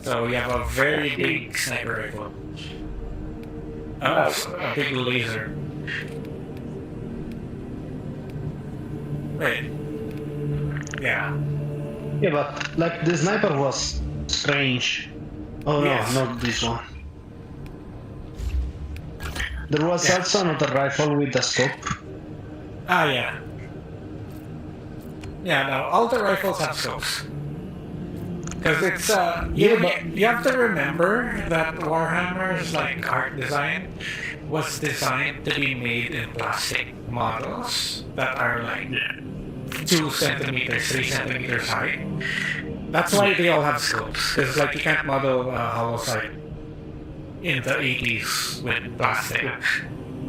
Speaker 1: So you have a very big sniper rifle. A big laser. Wait. Yeah.
Speaker 6: Yeah, but like the sniper was strange. Oh
Speaker 1: Yes.
Speaker 6: no, not this one. There was also another rifle with a scope.
Speaker 1: Ah, yeah. Yeah, no, all the rifles have scopes. Because it's you have to remember that Warhammer's like art design was designed to be made in plastic models that are like 2 centimeters, 3 centimeters high. That's why they all have scopes. Because like you can't model hollow sight in the 80s with plastic.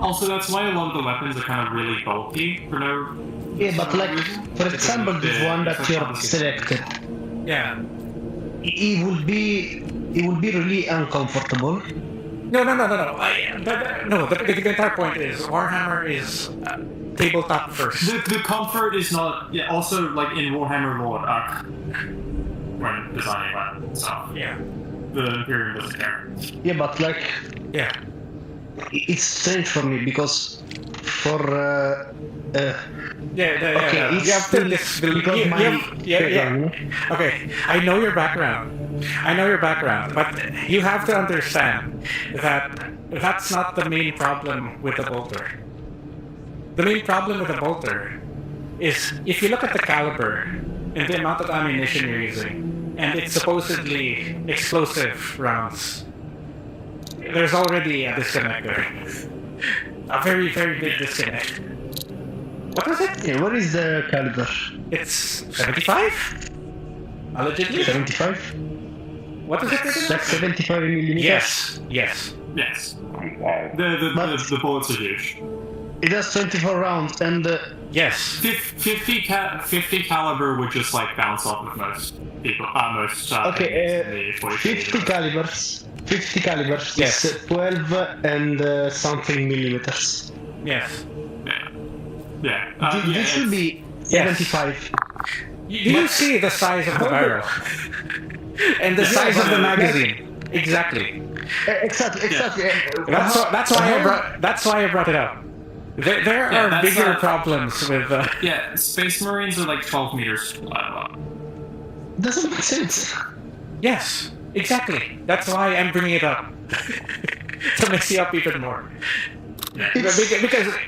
Speaker 5: Also, that's why a lot of the weapons are kind of really bulky for no.
Speaker 6: Yeah, but like, for example, this one that you're selected,
Speaker 1: Yeah.
Speaker 6: it will be really uncomfortable.
Speaker 1: No. The entire point is Warhammer is tabletop first.
Speaker 5: The comfort is not. Yeah. Also, like in Warhammer lore, when designing weapons, so
Speaker 1: Yeah.
Speaker 5: the Imperium doesn't care.
Speaker 6: Yeah, but like,
Speaker 1: Yeah.
Speaker 6: it's strange for me because for
Speaker 1: Yeah.
Speaker 6: it's
Speaker 1: You have to
Speaker 6: still
Speaker 1: listen.
Speaker 6: because
Speaker 1: Yeah. Okay, I know your background. But you have to understand that that's not the main problem with the bolter. The main problem with the bolter is if you look at the caliber and the amount of ammunition you're using, and it's supposedly explosive rounds, there's already a disconnect there. A very, very big disconnect. What was it?
Speaker 6: yeah, what is the caliber?
Speaker 1: It's 75? Allegedly?
Speaker 6: 75?
Speaker 1: What is it?
Speaker 6: Like 75 millimeters?
Speaker 1: Yes.
Speaker 5: Yes.
Speaker 2: Wow.
Speaker 5: The bullets are huge.
Speaker 6: It has 24 rounds and
Speaker 1: Yes.
Speaker 5: 50 caliber would just like bounce off of most people. Most.
Speaker 6: okay,
Speaker 5: the 40
Speaker 6: 50 calibers. 50 calibers
Speaker 1: Yes.
Speaker 6: is 12 and something millimeters.
Speaker 1: Yes.
Speaker 5: Yeah.
Speaker 6: This should be 75.
Speaker 1: Do you see the size of the barrel? And the size of the magazine? Exactly.
Speaker 6: Exactly.
Speaker 1: That's why I brought it up. There
Speaker 5: Yeah,
Speaker 1: are
Speaker 5: that's
Speaker 1: bigger
Speaker 5: not-
Speaker 1: problems with.
Speaker 5: Yeah, Space Marines are like 12 meters.
Speaker 6: Doesn't make sense.
Speaker 1: Yes, exactly. That's why I'm bringing it up to mess you up even more. Because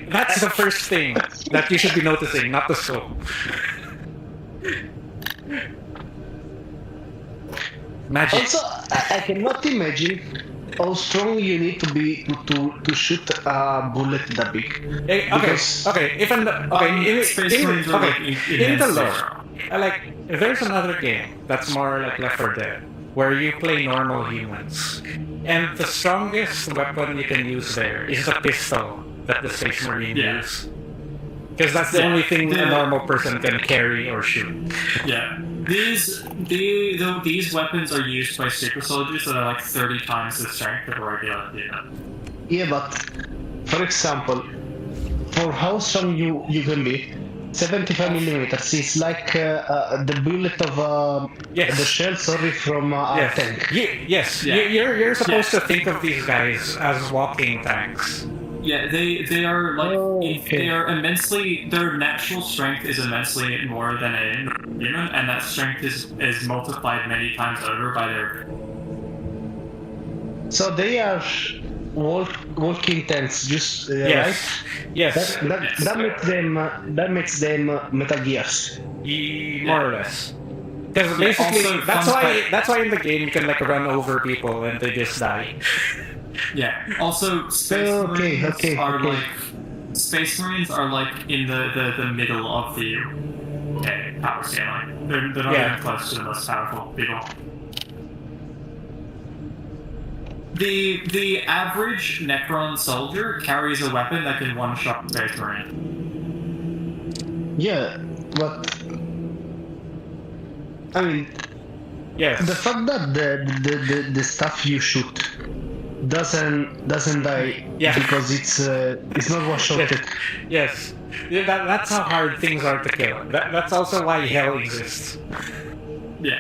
Speaker 1: that's the first thing that you should be noticing, not the scope. Magic.
Speaker 6: Also, I cannot imagine how strong you need to be to shoot a bullet that big. Because-
Speaker 5: Space Marines are like
Speaker 1: in the
Speaker 5: immense.
Speaker 1: lore, like there's another game that's more like Left 4 Dead, where you play normal humans, and the strongest weapon you can use there is a pistol that the Space Marine
Speaker 5: Yeah.
Speaker 1: use, because that's the only thing a normal person can carry or shoot.
Speaker 5: Yeah. These weapons are used by super soldiers that are like 30 times the strength of a regular human.
Speaker 6: Yeah, but for example, for how strong you can be, 75 millimeters is like the bullet of
Speaker 1: Yes.
Speaker 6: the shell. Sorry, from a tank.
Speaker 1: Yes.
Speaker 5: Yeah.
Speaker 1: You're supposed
Speaker 5: Yeah.
Speaker 1: to think of these guys as walking tanks.
Speaker 5: Yeah, they are like
Speaker 6: Okay.
Speaker 5: they are immensely. Their natural strength is immensely more than a human, and that strength is multiplied many times over by their.
Speaker 6: So they are walking tanks, just
Speaker 1: Yes.
Speaker 6: right?
Speaker 1: Yes.
Speaker 6: That makes them Metal Gears.
Speaker 1: More or less. Because basically,
Speaker 5: Also,
Speaker 1: that's
Speaker 5: fun
Speaker 1: why
Speaker 5: fact-
Speaker 1: in the game you can like run over people and they just die.
Speaker 5: Yeah. Also, Space
Speaker 6: Okay,
Speaker 5: Marines
Speaker 6: okay,
Speaker 5: are
Speaker 6: okay.
Speaker 5: like Space Marines are like in the middle of the power scaling. They're not
Speaker 1: Yeah.
Speaker 5: even close to the most powerful people. The average Necron soldier carries a weapon that can one-shot Space Marine.
Speaker 6: Yeah, but I mean,
Speaker 1: Yes.
Speaker 6: the fact that the stuff you shoot doesn't die
Speaker 1: Yeah.
Speaker 6: because it's not one-shotted.
Speaker 1: Yes. Yeah, that's how hard things are to kill. That's also why hell exists.
Speaker 5: Yeah.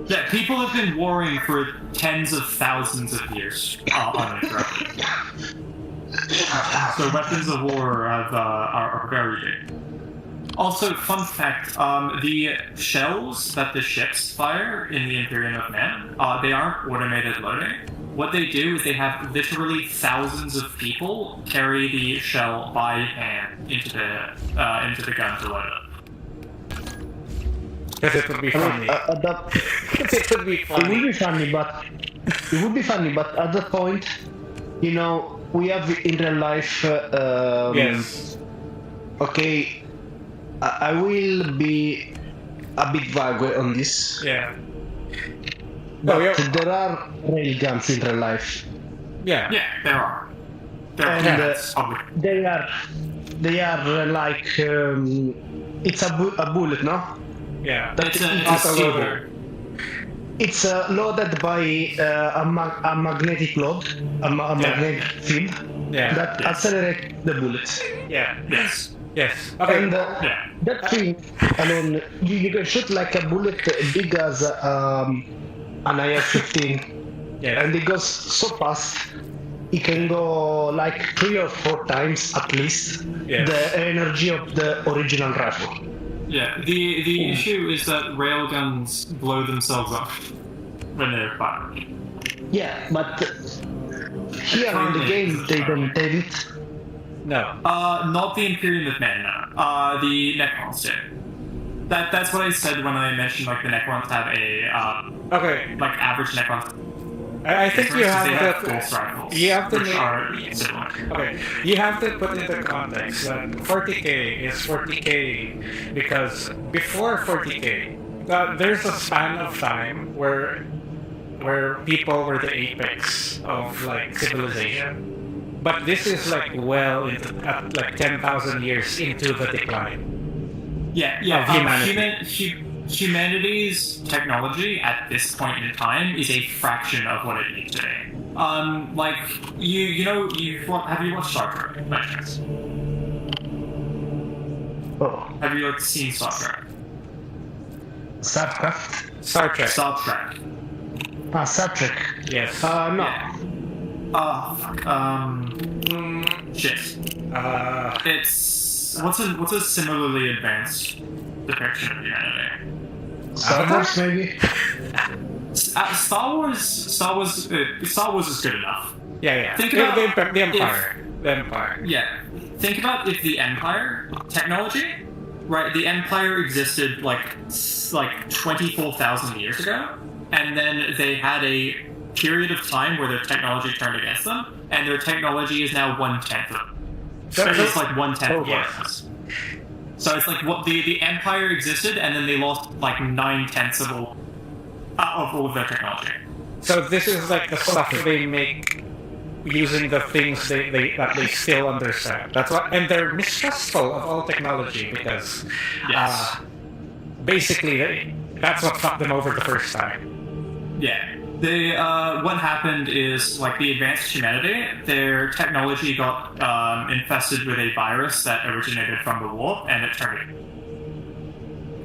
Speaker 5: Yeah, people have been warring for tens of thousands of years uninterrupted. So weapons of war are very big. Also, fun fact, the shells that the ships fire in the Imperium of Man, they aren't automated loading. What they do is they have literally thousands of people carry the shell by hand into the gun to load it.
Speaker 1: Because it would be funny. It would be
Speaker 6: It would
Speaker 1: funny.
Speaker 6: be funny, but at that point, you know, we have in real life.
Speaker 1: Yes.
Speaker 6: Okay, I will be a bit vague on this,
Speaker 1: Yeah.
Speaker 6: but
Speaker 1: Oh, yeah.
Speaker 6: there are railguns in real life,
Speaker 1: Yeah.
Speaker 5: Yeah, there are. There are.
Speaker 6: And,
Speaker 5: That's public.
Speaker 6: they are like it's a bullet, no?
Speaker 1: Yeah.
Speaker 5: It's a
Speaker 1: Auto
Speaker 5: steel
Speaker 1: loader.
Speaker 6: It's loaded by a magnetic load, a magnetic field
Speaker 1: Yeah.
Speaker 6: that accelerates the bullets.
Speaker 1: Yeah.
Speaker 5: Yes.
Speaker 1: Yes. Okay.
Speaker 6: And
Speaker 5: Yeah.
Speaker 6: that thing alone, you can shoot like a bullet big as an IR-15,
Speaker 1: Yeah.
Speaker 6: and it goes so fast. It can go like 3 or 4 times at least
Speaker 1: Yes.
Speaker 6: the energy of the original rifle.
Speaker 5: Yeah. The issue is that railguns blow themselves up when they're fired.
Speaker 6: Yeah, but here in the game they don't have it.
Speaker 1: No.
Speaker 5: Not the Imperium of Men, no. The Necrons do. That's what I said when I mentioned like the Necrons have a
Speaker 1: Okay.
Speaker 5: like average Necrons.
Speaker 1: I think you have
Speaker 5: they have
Speaker 1: to.
Speaker 5: pulse rifles,
Speaker 1: You have to
Speaker 5: which
Speaker 1: make.
Speaker 5: are similar.
Speaker 1: Okay, you have to put into context that 40k is 40k because before 40k, there's a span of time where people were the apex of like civilization, but this is like well into like 10,000 years into the decline.
Speaker 5: Yeah, yeah.
Speaker 1: Of humanity.
Speaker 5: Humanity's technology at this point in time is a fraction of what it is today. Like have you watched Star Trek by chance?
Speaker 6: Oh,
Speaker 5: Have you like seen Star Trek?
Speaker 6: Starcraft?
Speaker 1: Star Trek.
Speaker 5: Star Trek.
Speaker 6: Star Trek.
Speaker 1: Yes.
Speaker 6: No.
Speaker 5: Yeah. Fuck. Shit. It's what's a similarly advanced depiction of humanity?
Speaker 6: Star Wars maybe?
Speaker 5: Star Wars is good enough.
Speaker 1: Yeah.
Speaker 5: Think
Speaker 1: The-
Speaker 5: about
Speaker 1: the Empire. The Empire.
Speaker 5: Yeah. Think about if the Empire technology, right? The Empire existed like 24,000 years ago, and then they had a period of time where their technology turned against them, and their technology is now 1/10 of them. So it's like 1/10 of
Speaker 1: yes.
Speaker 5: ours. So it's like what the Empire existed, and then they lost like 9/10 of all of their technology.
Speaker 1: So this is like the stuff they make using the things that they still understand. That's what, and they're mistrustful of all technology because
Speaker 5: Yes.
Speaker 1: basically that's what fucked them over the first time.
Speaker 5: Yeah. They what happened is like the advanced humanity, their technology got infested with a virus that originated from the warp, and it turned it.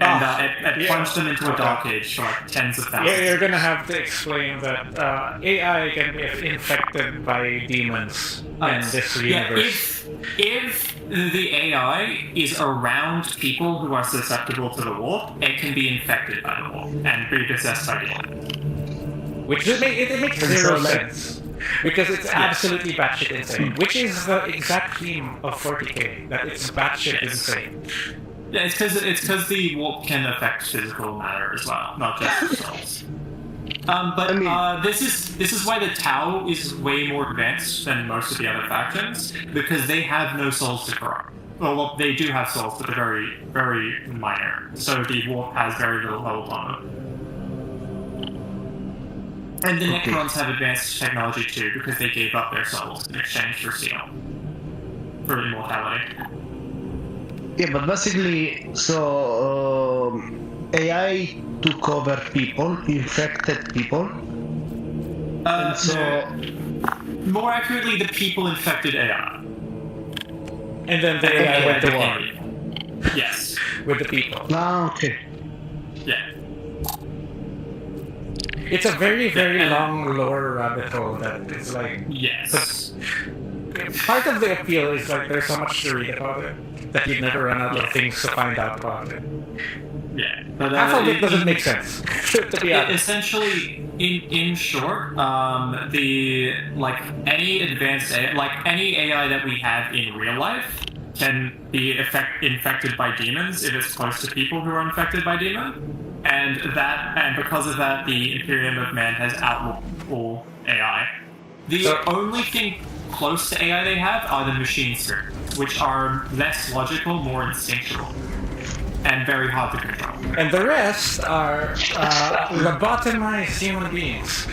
Speaker 5: And it plunged them into a dark age for like tens of thousands.
Speaker 1: Yeah, you're gonna have to explain that AI can be infected by demons in this universe.
Speaker 5: If the AI is around people who are susceptible to the warp, it can be infected by the warp and be possessed by the warp.
Speaker 1: Which it makes zero sense. Because it's absolutely batshit insane. Which is the exact theme of 40k, that it's batshit insane.
Speaker 5: Yeah, it's because the warp can affect physical matter as well, not just souls. This is why the Tau is way more advanced than most of the other factions, because they have no souls to corrupt. Well, they do have souls, but they're very, very minor. So the warp has very little hold on them. And the Necrons have advanced technology too, because they gave up their souls in exchange for steel, for immortality.
Speaker 6: Yeah, but basically, so AI took over people, infected people. And so,
Speaker 5: more accurately, the people infected AI.
Speaker 1: And then the AI went to war
Speaker 5: Yes.
Speaker 1: with the people.
Speaker 6: okay.
Speaker 5: Yeah.
Speaker 1: It's a very, very long lore rabbit hole that is like...
Speaker 5: Yes.
Speaker 1: Part of the appeal is like there's so much to read about it that you never run out of things to find out about it.
Speaker 5: Yeah. But,
Speaker 1: Half of it doesn't make sense, to be honest.
Speaker 5: Essentially, in short, any advanced AI, like any AI that we have in real life can be infected by demons if it's close to people who are infected by demons. And because of that, the Imperium of Man has outlawed all AI. The only thing close to AI they have are the machine spirits, which are less logical, more instinctual, and very hard to control.
Speaker 1: And the rest are lobotomized human beings.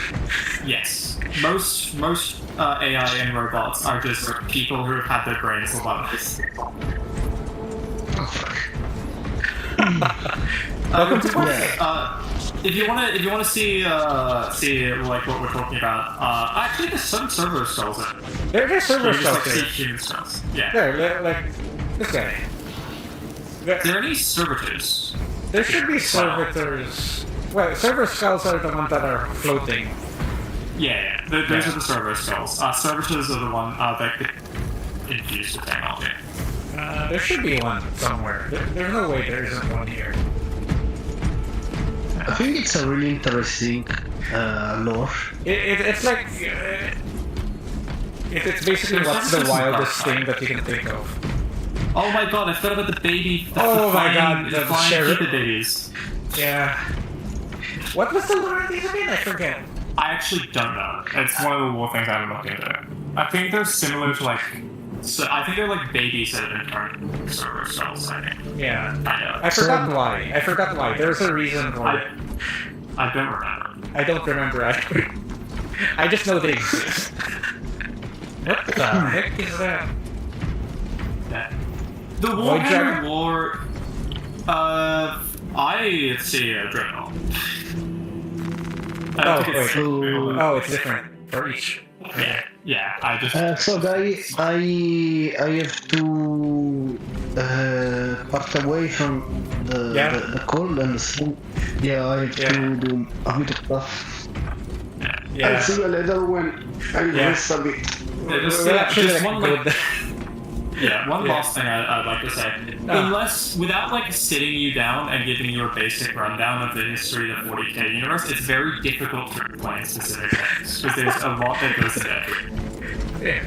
Speaker 5: Yes, most AI and robots are just people who have had their brains lobotomized.
Speaker 1: Welcome to
Speaker 5: if you wanna see like what we're talking about, actually there's some server skulls in it.
Speaker 1: There's server
Speaker 5: You just, like,
Speaker 1: skulls
Speaker 5: see
Speaker 1: here.
Speaker 5: human skulls. Yeah.
Speaker 1: There, like this guy.
Speaker 5: Are there any servitors?
Speaker 1: There should be servitors. Well, server skulls are the ones that are floating.
Speaker 5: Yeah. Those are the server skulls. Servitors are the one that get infused with technology.
Speaker 1: There should be one somewhere. There's no way there isn't one here.
Speaker 6: I think it's a really interesting lore.
Speaker 1: It's like it's basically what's the wildest thing that you can think of.
Speaker 5: Oh my god, I forgot about the baby.
Speaker 1: Oh my god,
Speaker 5: the
Speaker 1: the
Speaker 5: flying
Speaker 1: sheriff.
Speaker 5: Cupid babies.
Speaker 1: Yeah. What was the lore of these again? I forget.
Speaker 5: I actually don't know. It's one of the lore things I haven't looked into. I think they're similar to like. So I think they're like babies that have been turned into server cells. I think.
Speaker 1: Yeah.
Speaker 5: I know.
Speaker 1: I forgot why. There's a reason for it.
Speaker 5: I don't remember.
Speaker 1: I don't remember either. I just know they exist. What the heck is that?
Speaker 5: Yeah. The
Speaker 1: Void
Speaker 5: Warhammer
Speaker 1: Dragon?
Speaker 5: lore. I see a Dreadnought.
Speaker 1: Oh,
Speaker 5: think it's-
Speaker 1: wait. Oh, it's different for each.
Speaker 5: Yeah. I just.
Speaker 6: So guys, I have to part away from the call and the stream. Yeah, I have to do a bit of stuff.
Speaker 1: Yeah.
Speaker 8: I'll see you later when I rest a bit.
Speaker 5: Just,
Speaker 1: We're actually
Speaker 5: just
Speaker 1: like
Speaker 5: one
Speaker 1: good.
Speaker 5: like, one last thing I'd like to say. Unless, without like sitting you down and giving you a basic rundown of the history of the 40k universe, it's very difficult to explain specific things because there's a lot that goes into it.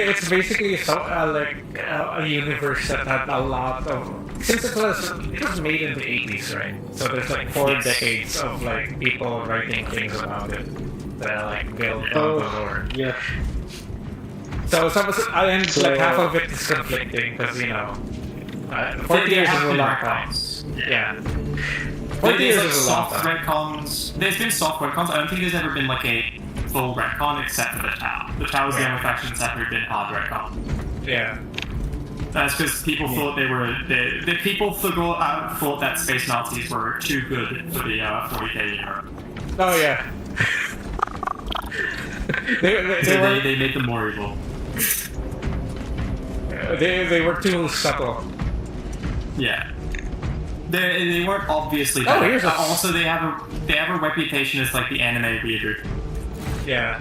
Speaker 1: It's basically a universe that had a lot of. Since it was made in the 80s, right? So there's like 4 decades of like people writing things about it that like built on the lore.
Speaker 6: Yeah.
Speaker 1: So like half of it is conflicting because 40 years is a long time. Yeah. 40 years
Speaker 5: There's like
Speaker 1: is a long
Speaker 5: soft
Speaker 1: time.
Speaker 5: retcons. There's been soft retcons. I don't think there's ever been like a full retcon except for the Tau. The Tau is the only faction that's ever been hard retcon.
Speaker 1: Yeah.
Speaker 5: That's because people thought the people thought that space Nazis were too good for the 40k universe.
Speaker 1: Oh yeah.
Speaker 5: They made them more evil.
Speaker 1: They were too subtle.
Speaker 5: Yeah. They weren't obviously
Speaker 1: Oh,
Speaker 5: bad.
Speaker 1: here's a-
Speaker 5: Also they have a reputation as like the anime reader.
Speaker 1: Yeah.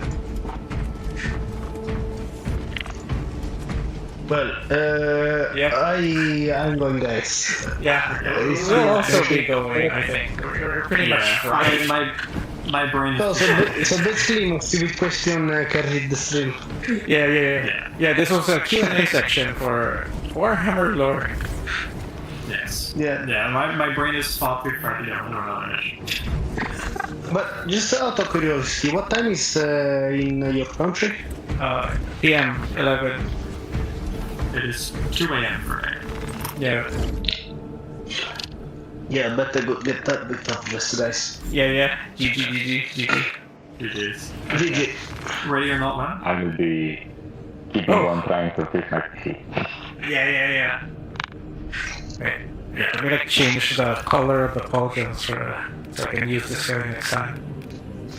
Speaker 6: Well, I'm going, guys.
Speaker 1: Yeah.
Speaker 6: It's
Speaker 1: We'll
Speaker 6: really
Speaker 1: also be
Speaker 6: appreciate-
Speaker 1: going, I think. We're pretty much fried.
Speaker 5: My brain
Speaker 6: So,
Speaker 5: is
Speaker 6: so basically, my stupid question carried the stream.
Speaker 1: Yeah, this was a Q&A section for Warhammer lore.
Speaker 5: yes.
Speaker 6: Yeah.
Speaker 5: My brain is far too fried to know another mission.
Speaker 6: But just out of curiosity, what time is in your country?
Speaker 1: PM 11.
Speaker 5: It is 2 a.m. for me.
Speaker 1: Yeah.
Speaker 6: Yeah, better go get that bit of rest, guys.
Speaker 1: Yeah. GG.
Speaker 5: It is.
Speaker 6: GG.
Speaker 5: Ready or not, man?
Speaker 2: I will be keeping on trying to fix my PC.
Speaker 1: Yeah. Wait. Yeah, I'm gonna change the color of the polygons so I can use this guy next time.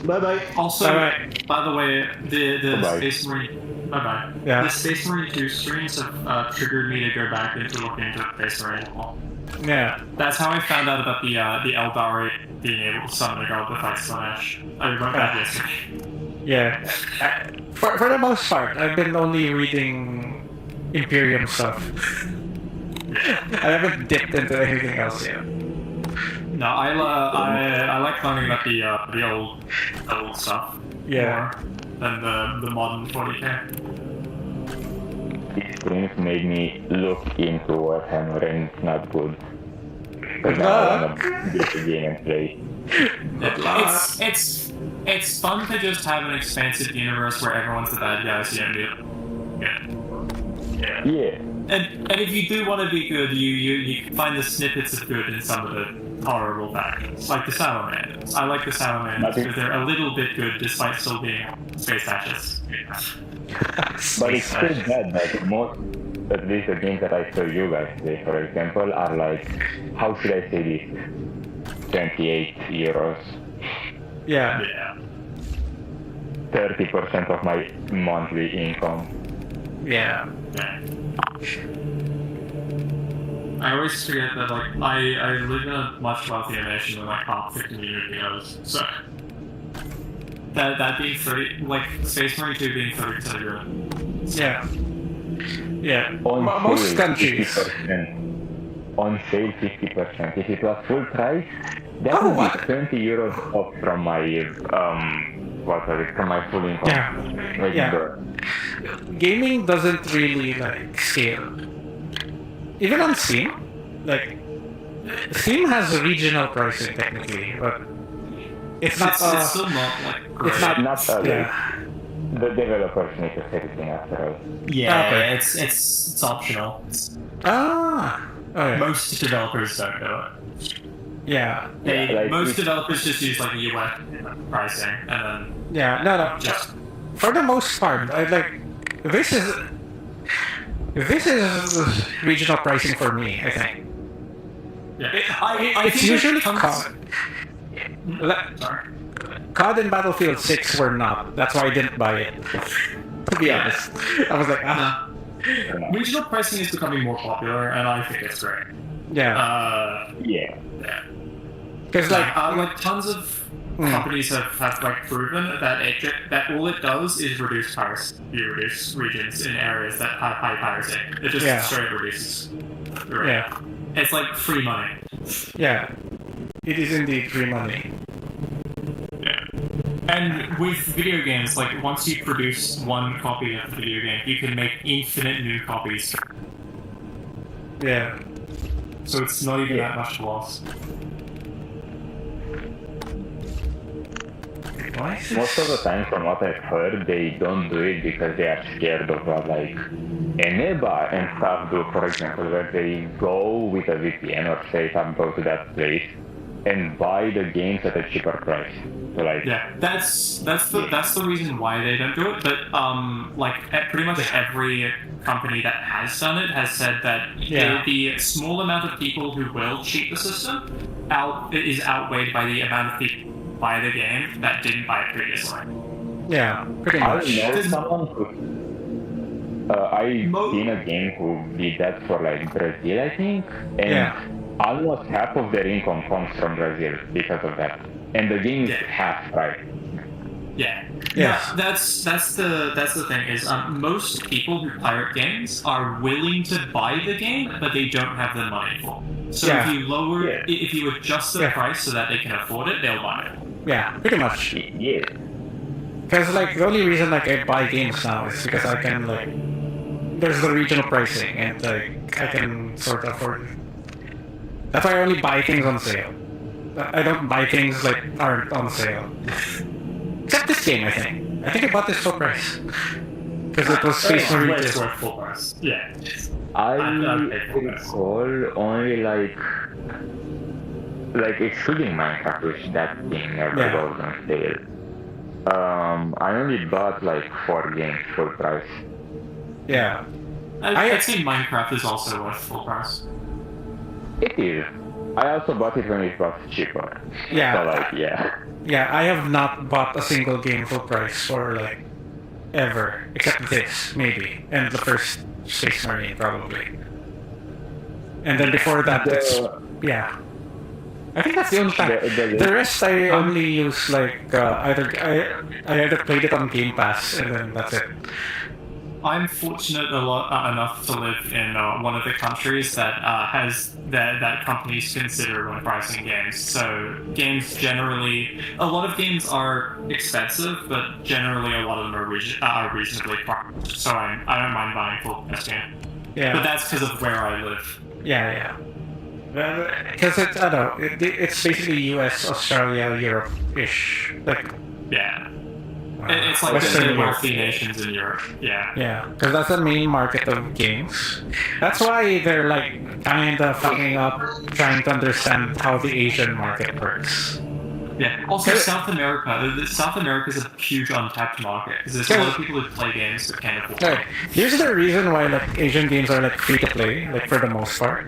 Speaker 6: Bye bye.
Speaker 5: Also,
Speaker 1: Bye-bye.
Speaker 5: by the way, the
Speaker 2: Bye-bye.
Speaker 5: Space Marine. Bye-bye.
Speaker 1: Yeah.
Speaker 5: The Space Marine 2 streams have triggered me to go back into looking into Space Marine more.
Speaker 1: Yeah.
Speaker 5: That's how I found out about the Eldari being able to summon a god that fights Slanesh. I went back yesterday.
Speaker 1: Yeah. For the most part, I've been only reading Imperium stuff. I haven't dipped into anything else yet.
Speaker 5: No, I like learning about the old stuff
Speaker 1: Yeah.
Speaker 5: more than the modern 40k.
Speaker 2: These streams made me look into Warhammer and it's not good. because now I want to get the game and play.
Speaker 5: It's fun to just have an expansive universe where everyone's the bad guy, so you don't do it.
Speaker 2: Yeah.
Speaker 5: And if you do want to be good, you can find the snippets of good in some of the horrible factions, like the Salamanders. I like the Salamanders because they're a little bit good despite still being space fascists.
Speaker 2: But it's so bad that most, at least the games that I saw you guys play, for example, are like, how should I say this? 28 euros.
Speaker 1: Yeah.
Speaker 5: Yeah.
Speaker 2: 30% of my monthly income.
Speaker 1: Yeah.
Speaker 5: Yeah. I always forget that, like, I live in a much wealthier nation than, like, half the community goes, so... That being 30, like, Space Marine 2 being 30% of your own.
Speaker 1: Yeah. Yeah.
Speaker 2: On
Speaker 1: Most
Speaker 2: sale,
Speaker 1: countries.
Speaker 2: 50%. On sale, 50%. If it was full price, that
Speaker 1: Oh,
Speaker 2: would
Speaker 1: what?
Speaker 2: be 20 euros off from my, what was it, from my full income.
Speaker 1: Yeah.
Speaker 2: Like,
Speaker 1: Yeah. Gaming doesn't really like scale. Even on Steam, like Steam has regional pricing technically, but it's not.
Speaker 5: It's still not, like, great.
Speaker 1: It's not.
Speaker 2: Not
Speaker 1: Yeah.
Speaker 2: The developers need to set it in after all.
Speaker 5: Yeah,
Speaker 1: Okay.
Speaker 5: it's optional.
Speaker 1: Ah. Okay.
Speaker 5: Most developers don't do it.
Speaker 1: Yeah.
Speaker 5: They,
Speaker 2: Yeah, like,
Speaker 5: most
Speaker 2: we-
Speaker 5: developers just use, like, US pricing, and then
Speaker 1: Yeah. No.
Speaker 5: just...
Speaker 1: For the most part, I like this is regional pricing for me. I think
Speaker 5: Yeah. I
Speaker 1: it's
Speaker 5: think
Speaker 1: usually
Speaker 5: it comes...
Speaker 1: COD.
Speaker 5: Sorry.
Speaker 1: COD and Battlefield 6 were not. That's why I didn't buy it. To be honest, I was like, ah,
Speaker 5: Regional pricing is becoming more popular, and I think it's great.
Speaker 1: yeah,
Speaker 2: Yeah.
Speaker 1: because
Speaker 5: Like tons of companies have like proven that that all it does is reduce piracy, reduce regions in areas that have high piracy. It just
Speaker 1: Yeah.
Speaker 5: straight reduces the rate.
Speaker 1: yeah,
Speaker 5: It's like free money.
Speaker 1: yeah. It is indeed free money.
Speaker 5: Yeah. And with video games, like once you produce one copy of the video game, you can make infinite new copies.
Speaker 1: Yeah,
Speaker 5: So it's not even that much loss.
Speaker 1: why is
Speaker 2: Most of the time, from what I've heard, they don't do it because they are scared of what, like, Eneba and stuff do, for example, where they go with a VPN or say go to that place and buy the games at a cheaper price. So, like,
Speaker 5: Yeah, that's the reason why they don't do it. But pretty much every company that has done it has said that
Speaker 1: Yeah.
Speaker 5: the small amount of people who will cheat the system is outweighed by the amount of people who buy the game that didn't buy it previously.
Speaker 1: yeah, pretty
Speaker 2: I
Speaker 1: much.
Speaker 2: know someone who. I've seen a game who did that for, like, Brazil, I think, and
Speaker 1: Yeah.
Speaker 2: almost half of their income comes from Brazil because of that. And the game is
Speaker 5: Yeah.
Speaker 2: half price.
Speaker 5: Yeah.
Speaker 1: Yes.
Speaker 5: No, that's the thing is most people who pirate games are willing to buy the game, but they don't have the money for it. So
Speaker 1: Yeah.
Speaker 5: if you lower,
Speaker 2: Yeah.
Speaker 5: if you adjust the
Speaker 1: Yeah.
Speaker 5: price so that they can afford it, they'll buy it.
Speaker 1: Yeah, pretty much.
Speaker 2: Yeah.
Speaker 1: Because like the only reason like I buy games now is because I can like there's the regional pricing and like I can sort of afford it. That's why I only buy things on sale. I don't buy things like aren't on sale. Except this game, I think. I think I bought this full price because it was Space Marine
Speaker 5: It's
Speaker 1: 2.
Speaker 5: worth full price. Yeah.
Speaker 2: I
Speaker 5: I'm paid for this.
Speaker 2: recall only like excluding Minecraft, which that thing never
Speaker 1: Yeah.
Speaker 2: goes on sale. I only bought like 4 games full price.
Speaker 1: Yeah,
Speaker 5: I'd say Minecraft is also worth full price.
Speaker 2: It is. I also bought it when it was cheaper.
Speaker 1: Yeah.
Speaker 2: So like, yeah.
Speaker 1: yeah. I have not bought a single game full price for like ever, except this maybe, and the first Space Marine probably. And then before that, it's yeah. I think that's the only time. The rest I only use like I either played it on Game Pass and then that's it.
Speaker 5: I'm fortunate enough to live in one of the countries that has that companies consider when pricing games. So games generally, a lot of games are expensive, but generally a lot of them are reasonably priced. So I don't mind buying full price game.
Speaker 1: Yeah.
Speaker 5: But that's because of where I live.
Speaker 1: Yeah. Because it's I don't know, it's basically U.S., Australia, Europe-ish. Like
Speaker 5: Yeah. It's like
Speaker 1: Western
Speaker 5: the
Speaker 1: Europe.
Speaker 5: wealthy nations in Europe. Yeah.
Speaker 1: Yeah, because that's the main market of games. That's why they're like kind of fucking up trying to understand how the Asian market works.
Speaker 5: Yeah. Also, South America. South America is a huge untapped market because there's a lot of people who play games that can't afford.
Speaker 1: Okay, here's the reason why like Asian games are like free to play, like for the most part.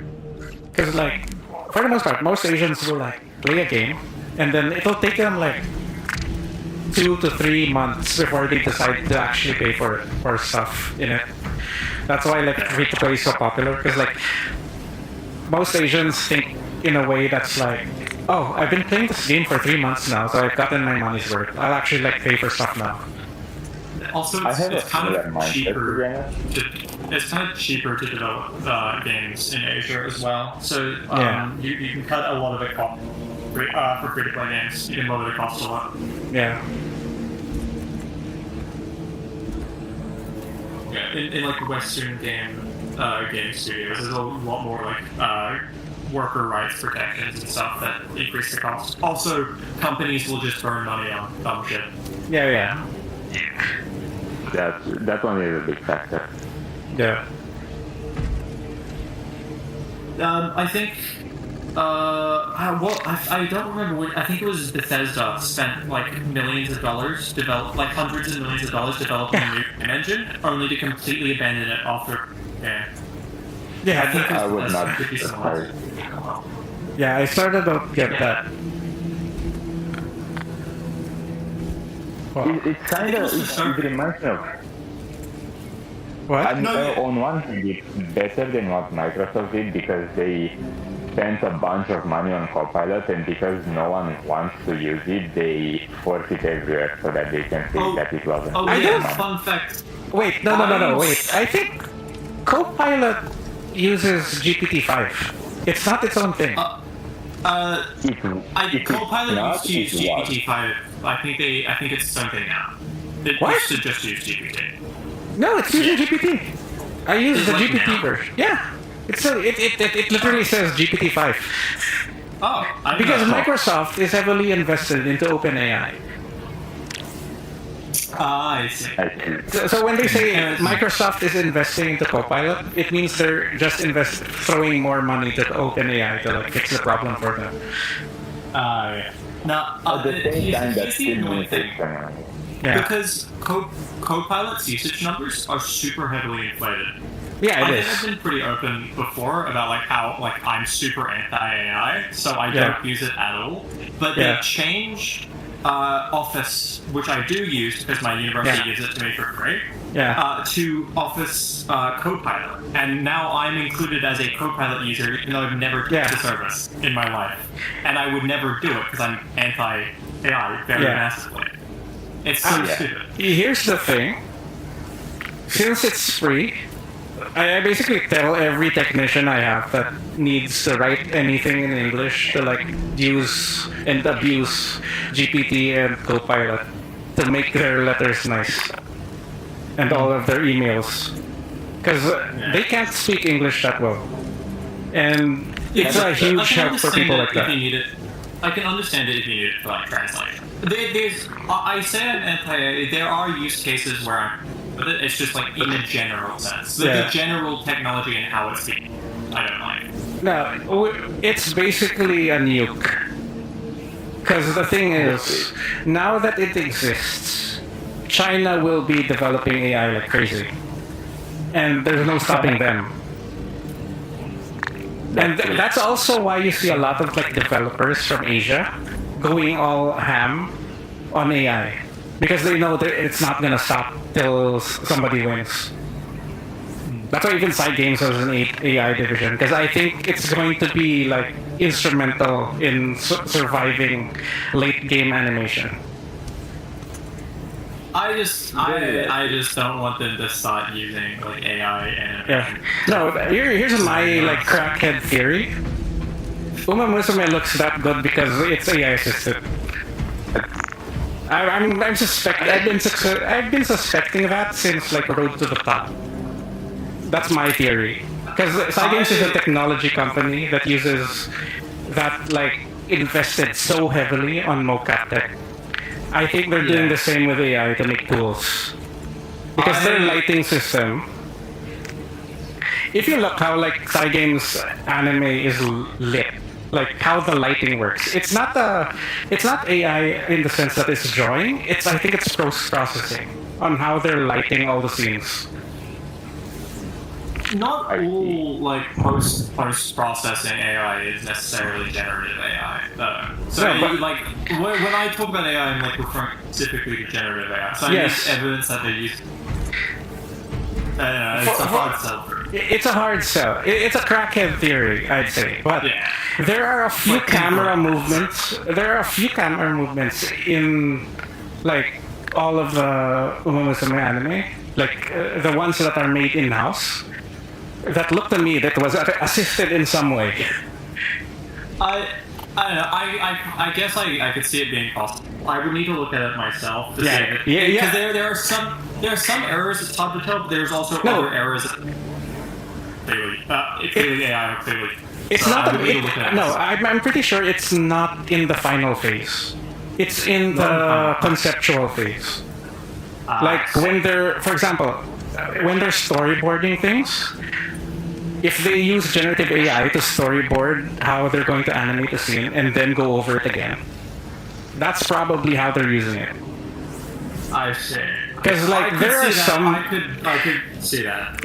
Speaker 1: Because like for the most part, most Asians will like play a game, and then it'll take them like 2 to 3 months before they decide to actually pay for stuff in it. That's why like free to play is so popular because like most Asians think in a way that's like, oh, I've been playing this game for 3 months now, so I've gotten my money's worth. I'll actually like pay for stuff now.
Speaker 5: Also,
Speaker 2: I have
Speaker 5: it's
Speaker 2: a
Speaker 5: kind
Speaker 2: similar
Speaker 5: of
Speaker 2: mindset,
Speaker 5: cheaper.
Speaker 2: to be honest.
Speaker 5: It's kind of cheaper to develop games in Asia as well. So
Speaker 1: Yeah.
Speaker 5: you can cut a lot of it off for free to play games. You can lower the cost a lot.
Speaker 1: Yeah.
Speaker 5: Yeah, in like Western game studios, there's a lot more like worker rights protections and stuff that increase the cost. Also, companies will just burn money on dumb shit.
Speaker 1: Yeah.
Speaker 2: That one is a big factor.
Speaker 1: Yeah.
Speaker 5: I think. I don't remember when. I think it was Bethesda spent like millions of dollars like hundreds of millions of dollars developing a new game engine, only to completely abandon it after. Yeah.
Speaker 1: Yeah,
Speaker 5: I think it was
Speaker 2: I would
Speaker 5: Bethesda,
Speaker 2: not
Speaker 5: could be
Speaker 2: be
Speaker 5: someone else.
Speaker 2: surprised.
Speaker 1: Yeah, I started to get that. Well,
Speaker 2: It's kind of, it reminds me of,
Speaker 1: what?
Speaker 2: on one hand, it's better than what Microsoft did because they spent a bunch of money on Copilot, and because no one wants to use it, they force it everywhere so that they can say that it wasn't.
Speaker 5: Oh
Speaker 1: I
Speaker 5: yeah,
Speaker 1: don't-
Speaker 5: fun fact.
Speaker 1: Wait, no, wait. I think Copilot uses GPT-5. It's not its own thing.
Speaker 5: Copilot used to use GPT-5. I think it's something now. It
Speaker 1: What?
Speaker 5: used to just use GPT.
Speaker 1: No, it's using GPT. I use the
Speaker 5: Like
Speaker 1: GPT
Speaker 5: now?
Speaker 1: version. Yeah. It literally says GPT-5.
Speaker 5: Oh, I
Speaker 1: Because
Speaker 5: know.
Speaker 1: Microsoft is heavily invested into OpenAI.
Speaker 5: I see.
Speaker 2: I see.
Speaker 1: So when they say Microsoft is investing into Copilot, it means they're just throwing more money to OpenAI to like fix the problem for them.
Speaker 5: Yeah. Now,
Speaker 2: At the same time, that's
Speaker 5: here's the
Speaker 2: still
Speaker 5: annoying thing.
Speaker 2: limitation.
Speaker 1: Yeah,
Speaker 5: Because Copilot's usage numbers are super heavily inflated.
Speaker 1: yeah,
Speaker 5: I
Speaker 1: it
Speaker 5: think I've
Speaker 1: is.
Speaker 5: been pretty open before about like how like I'm super anti-AI, so I
Speaker 1: Yeah.
Speaker 5: don't use it at all. But
Speaker 1: Yeah.
Speaker 5: they changed Office, which I do use because my university
Speaker 1: Yeah.
Speaker 5: gives it to me for free,
Speaker 1: Yeah,
Speaker 5: to Office Copilot, and now I'm included as a Copilot user, even though I've never
Speaker 1: Yeah.
Speaker 5: used the service in my life, and I would never do it because I'm anti-AI very
Speaker 1: Yeah.
Speaker 5: massively. It's so
Speaker 2: yeah.
Speaker 5: stupid.
Speaker 1: here's the thing. Since it's free, I basically tell every technician I have that needs to write anything in English to like use and abuse GPT and Copilot to make their letters nice and all of their emails, because they can't speak English that well, and it's a huge help for people like that.
Speaker 5: If you need it, I can understand it if you need it for like translation. I say I'm anti. There are use cases where I'm. But it's just like in a general sense. The general technology and how it's being. I don't like.
Speaker 1: No, it's basically a nuke. Because the thing is, now that it exists, China will be developing AI like crazy. And there's no stopping them. And that's also why you see a lot of like developers from Asia going all ham on AI. Because they know that it's not gonna stop till somebody wins. That's why even Side Games has an AI division, because I think it's going to be like instrumental in surviving late game animation.
Speaker 5: I just don't want them to start using like AI and
Speaker 1: Yeah. No, here's my like crackhead theory. Uma Musume looks that good because it's AI assisted. I've been suspecting that since like Road to the Top. That's my theory. Because Cygames is a technology company that invested so heavily on mocap tech. I think they're doing the same with AI to make tools. Because their lighting system, if you look how like Cygames anime is lit, like how the lighting works, it's not AI in the sense that it's drawing. I think it's post-processing on how they're lighting all the scenes.
Speaker 5: Not all like post-processing AI is necessarily generative AI, though. So
Speaker 1: No, but-
Speaker 5: like when I talk about AI, I'm like referring specifically to generative AI. So I
Speaker 1: Yes.
Speaker 5: need evidence that they use. It's a hard sell for me.
Speaker 1: It's a hard sell. It's a crackhead theory, I'd say. But
Speaker 5: Yeah.
Speaker 1: there are a few camera movements. There are a few camera movements in like all of the Umamusume anime, like the ones that are made in house, that looked to me that was assisted in some way.
Speaker 5: I don't know. I guess I could see it being possible. I would need to look at it myself to see it. Because there are some errors. It's hard to tell, but there's also other errors. Clearly AI. Clearly.
Speaker 1: It's
Speaker 5: So
Speaker 1: not.
Speaker 5: I would need to look at it.
Speaker 1: I'm pretty sure it's not in the final phase. It's in the conceptual phase. Like when they're, for example, when they're storyboarding things. If they use generative AI to storyboard how they're going to animate a scene and then go over it again, that's probably how they're using it.
Speaker 5: I see.
Speaker 1: 'Cause, like,
Speaker 5: I could
Speaker 1: there
Speaker 5: see
Speaker 1: are
Speaker 5: that.
Speaker 1: some-
Speaker 5: I could see that.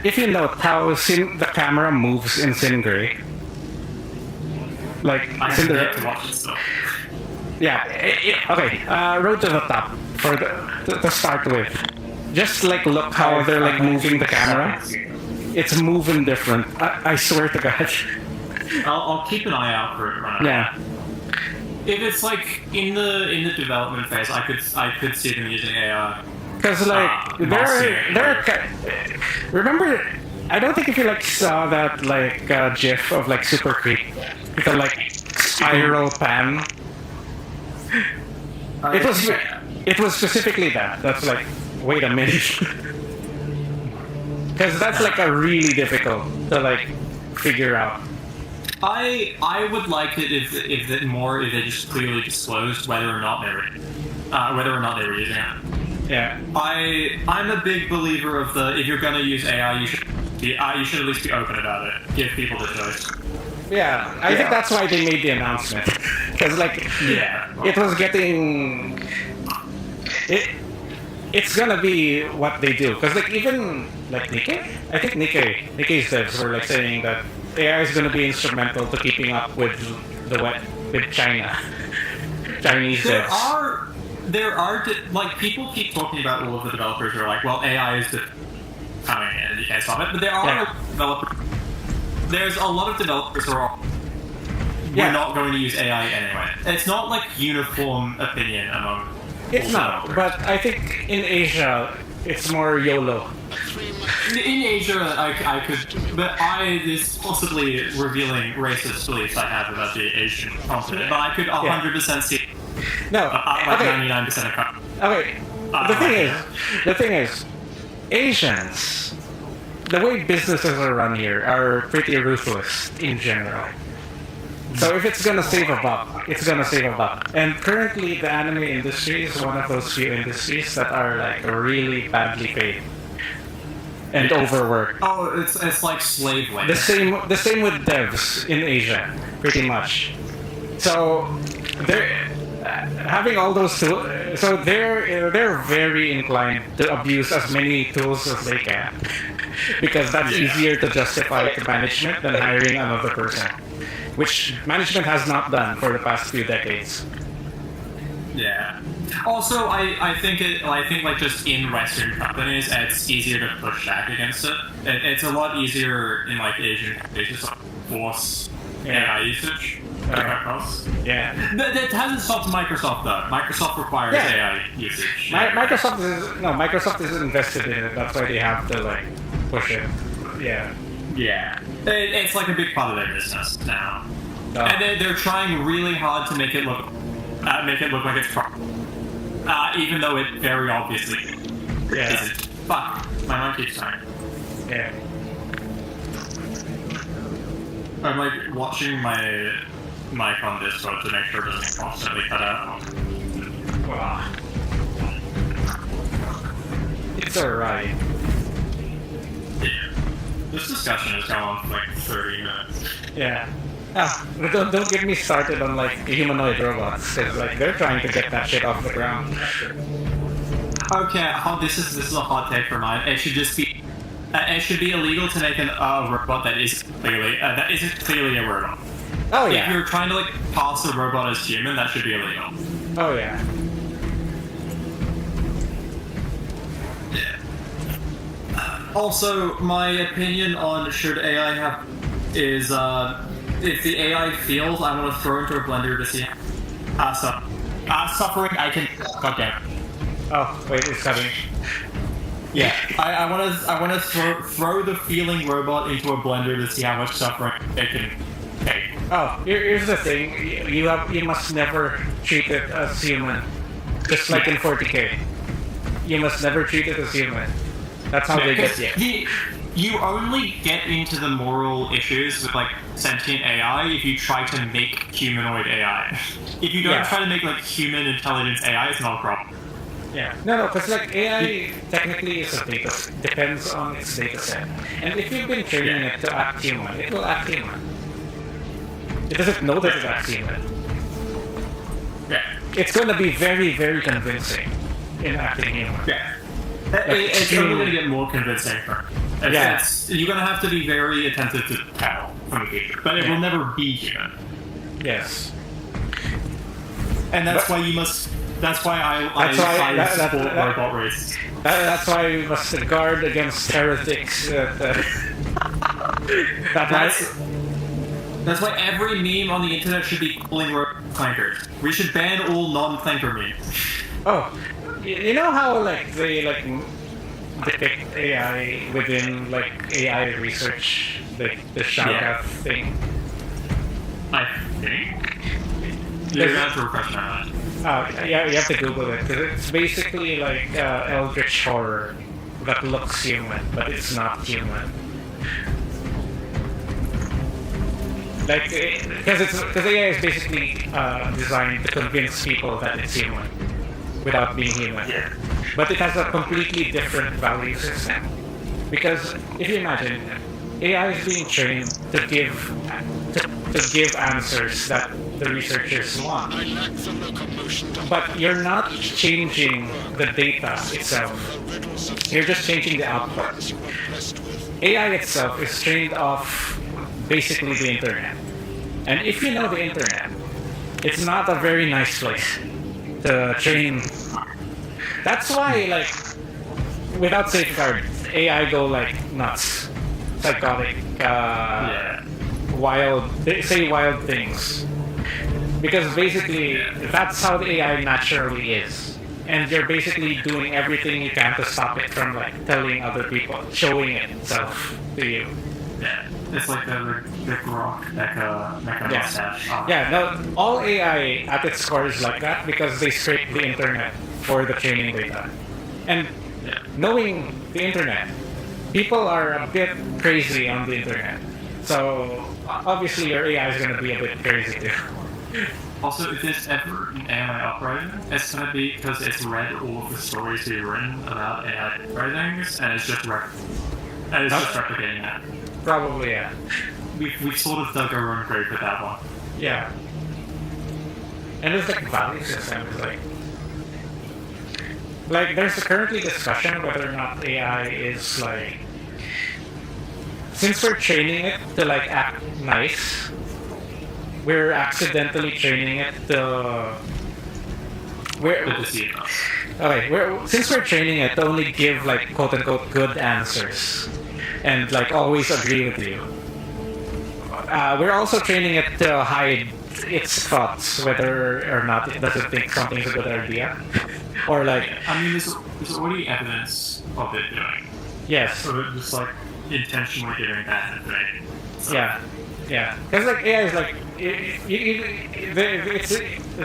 Speaker 1: If you note how the camera moves in Singray, like
Speaker 5: I
Speaker 1: Cinder-
Speaker 5: get to watch it still.
Speaker 1: yeah, okay. Road to the top to start with. Just like look how they're like moving the camera. It's moving different. I swear to God.
Speaker 5: I'll keep an eye out for it. Right now.
Speaker 1: Yeah.
Speaker 5: If it's like in the development phase, I could see them using AI.
Speaker 1: Because like remember, I don't think if you like saw that like GIF of like Super Creep with the like spiral pan. It was specifically that. That's like, wait a minute. Because that's like a really difficult to like figure out.
Speaker 5: I would like it if they just clearly disclosed whether or not they were using it.
Speaker 1: Yeah.
Speaker 5: I'm a big believer of if you're gonna use AI, you should at least be open about it. Give people the choice.
Speaker 1: Yeah, I think that's why they made the announcement. Because like, it was getting it's gonna be what they do. Because like even like Nikkei, I think Nikkei's devs were like saying that AI is gonna be instrumental to keeping up with with China. Chinese devs.
Speaker 5: There are like people keep talking about all of the developers who are like, well, AI is coming in and you can't stop it. But there are developers. There's a lot of developers who are. We're not going to use AI anyway. It's not like uniform opinion among.
Speaker 1: It's not, but I think in Asia it's more YOLO.
Speaker 5: In Asia, I could, but this possibly revealing racist beliefs I have about the Asian continent. But I could 100% see.
Speaker 1: No,
Speaker 5: like
Speaker 1: okay.
Speaker 5: 99% of countries.
Speaker 1: Okay. The thing is, Asians, the way businesses are run here are pretty ruthless in general. So if it's gonna save a buck, it's gonna save a buck. And currently, the anime industry is one of those few industries that are like really badly paid and overworked.
Speaker 5: Oh, it's like slave labor.
Speaker 1: The same with devs in Asia, pretty much. So they're having all those tools. So they're very inclined to abuse as many tools as they can, because that's easier to justify to management than hiring another person, which management has not done for the past few decades.
Speaker 5: Yeah. Also, I think like just in Western companies, it's easier to push back against it. It's a lot easier in like Asian companies to force AI usage.
Speaker 1: Yeah.
Speaker 5: That hasn't stopped Microsoft though. Microsoft requires AI usage.
Speaker 1: Microsoft is invested in it. That's why they have to like push it. Yeah.
Speaker 5: Yeah. It's like a big part of their business now, and they're trying really hard to make it look like it's even though it very obviously isn't. Fuck, my mic keeps dying.
Speaker 1: Yeah.
Speaker 5: I'm like watching my mic on Discord to make sure it doesn't constantly cut out.
Speaker 1: Wow. It's alright.
Speaker 5: Yeah. This discussion has gone on for like 30 minutes.
Speaker 1: Yeah. Ah, don't get me started on like humanoid robots. 'Cause, like they're trying to get that shit off the ground.
Speaker 5: Okay, this is a hot take for mine. It should just be. It should be illegal to make a robot that isn't clearly a robot.
Speaker 1: Oh
Speaker 5: If
Speaker 1: yeah.
Speaker 5: you're trying to like pass a robot as human, that should be illegal.
Speaker 1: Oh yeah.
Speaker 5: Also, my opinion on should AI have is if the AI feels, I want to throw into a blender to see suffering. I can. Goddamn.
Speaker 1: Oh wait, it's coming.
Speaker 5: Yeah, I want to throw the feeling robot into a blender to see how much suffering it can take.
Speaker 1: Oh, here's the thing. You must never treat it as human. Just like in 40K. You must never treat it as human. That's how they get you.
Speaker 5: You only get into the moral issues with like sentient AI if you try to make humanoid AI. If you don't
Speaker 1: Yeah.
Speaker 5: try to make like human intelligence AI, it's not a problem.
Speaker 1: Yeah. No, because like AI technically is a data, depends on its data set. And if you've been training it to act human, it will act human. It doesn't know that it acts human.
Speaker 5: Yeah.
Speaker 1: It's going to be very, very convincing in acting human.
Speaker 5: Yeah. It's only going to get more convincing.
Speaker 1: Yeah.
Speaker 5: You're going to have to be very attentive to tell from the future, but it will never be human.
Speaker 1: Yes.
Speaker 5: And that's
Speaker 1: But-
Speaker 5: why you must. That's why I
Speaker 1: That's why- that-
Speaker 5: support
Speaker 1: that-
Speaker 5: robot races.
Speaker 1: That's why we must guard against heretics.
Speaker 5: That's why every meme on the internet should be calling robot clankers. We should ban all non-clanker memes.
Speaker 1: Oh, you know how like they like depict AI within like AI research, like the Shoutout thing.
Speaker 5: I think. You're gonna have to refresh my mind.
Speaker 1: Yeah, you have to Google it because it's basically like eldritch horror that looks human, but it's not human. Like, because AI is basically designed to convince people that it's human without being human.
Speaker 5: Yeah.
Speaker 1: But it has a completely different value system. Because if you imagine, AI is being trained to give answers that the researchers want.
Speaker 7: I lack the locomotion to
Speaker 1: But you're not changing the data itself. You're just changing the output.
Speaker 7: you are blessed with.
Speaker 1: AI itself is trained off basically the internet. And if you know the internet, it's not a very nice place to train. That's why, like, without safeguard, AI go like nuts, psychotic, wild, they say wild things. Because basically, that's how the AI naturally is. And you're basically doing everything you can to stop it from like telling other people, showing itself to you.
Speaker 5: Yeah. It's like the Grok mecha
Speaker 1: Yeah.
Speaker 5: mustache.
Speaker 1: Yeah, no, all AI at its core is like that because they scrape the internet for the training data. And knowing the internet, people are a bit crazy on the internet. So obviously your AI is going to be a bit crazy too.
Speaker 5: Also, if there's ever an AI uprising, it's gonna be because it's read all of the stories we've written about AI uprisings, and it's just replicating that.
Speaker 1: Probably, yeah.
Speaker 5: We've sort of dug our own grave with that one.
Speaker 1: Yeah. And it's like value system is like there's currently discussion whether or not AI is like, since we're training it to like act nice, we're accidentally training it to
Speaker 5: Good to see it.
Speaker 1: okay, since we're training it to only give like quote unquote good answers and like always agree with you. We're also training it to hide its thoughts, whether or not it doesn't think something's a good idea, or like
Speaker 5: I mean, there's already evidence of it doing.
Speaker 1: yes,
Speaker 5: So it's just like intentionally giving bad information. So,
Speaker 1: yeah. Because like AI is like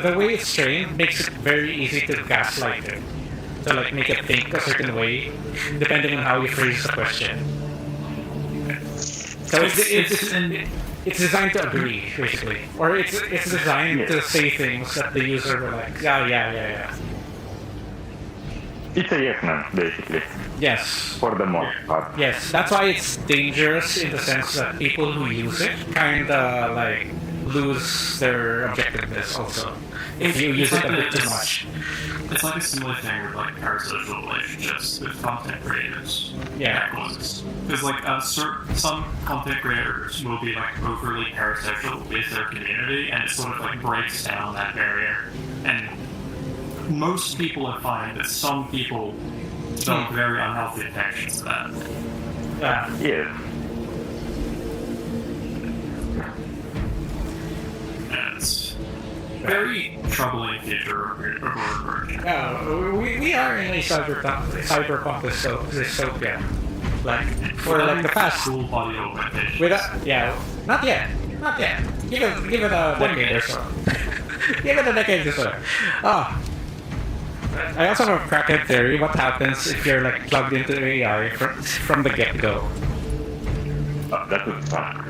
Speaker 1: the way it's trained makes it very easy to gaslight it, to like make it think a certain way, depending on how you phrase the question. So it's designed to agree, basically, or it's designed to say things that the user will like. Yeah.
Speaker 2: It's a yes man, basically,
Speaker 1: Yes.
Speaker 2: for the most part.
Speaker 1: Yes, that's why it's dangerous in the sense that people who use it kinda like lose their objectiveness also. If you use it a bit too much.
Speaker 5: It's like a similar thing with like parasocial relationships with content creators.
Speaker 1: Yeah.
Speaker 5: Because like some content creators will be like overly parasocial with their community, and it sort of like breaks down that barrier. And most people have found that some people develop very unhealthy connections to that.
Speaker 1: Yeah.
Speaker 2: Yes.
Speaker 5: And it's very troubling future of work.
Speaker 1: We are in a cyberpunk dystopia. Like for like the past.
Speaker 5: Full body augmentation.
Speaker 1: Not yet. Give it a decade or so. Give it a decade or so. I also have a crackhead theory. What happens if you're like plugged into AI from the get-go?
Speaker 2: That would suck.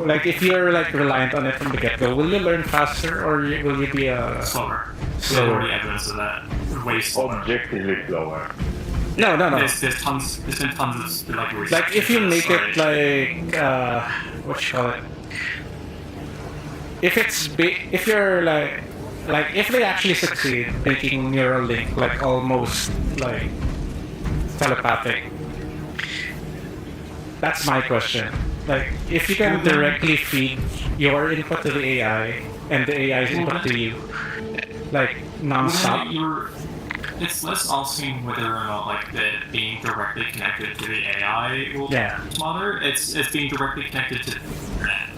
Speaker 1: Like if you're like reliant on it from the get-go, will you learn faster or will you be
Speaker 5: Slower.
Speaker 1: Slower.
Speaker 5: There's already evidence of that. Way slower.
Speaker 2: Objectively slower.
Speaker 1: No.
Speaker 5: There's been tons of like research.
Speaker 1: Like if you make it like what you call it? If you're like if they actually succeed making Neuralink like almost like telepathic, that's my question. Like if you can directly feed your input to the AI and the AI's input to you, like non-stop.
Speaker 5: It's less asking whether or not like that being directly connected to the AI will smother. It's being directly connected to the internet.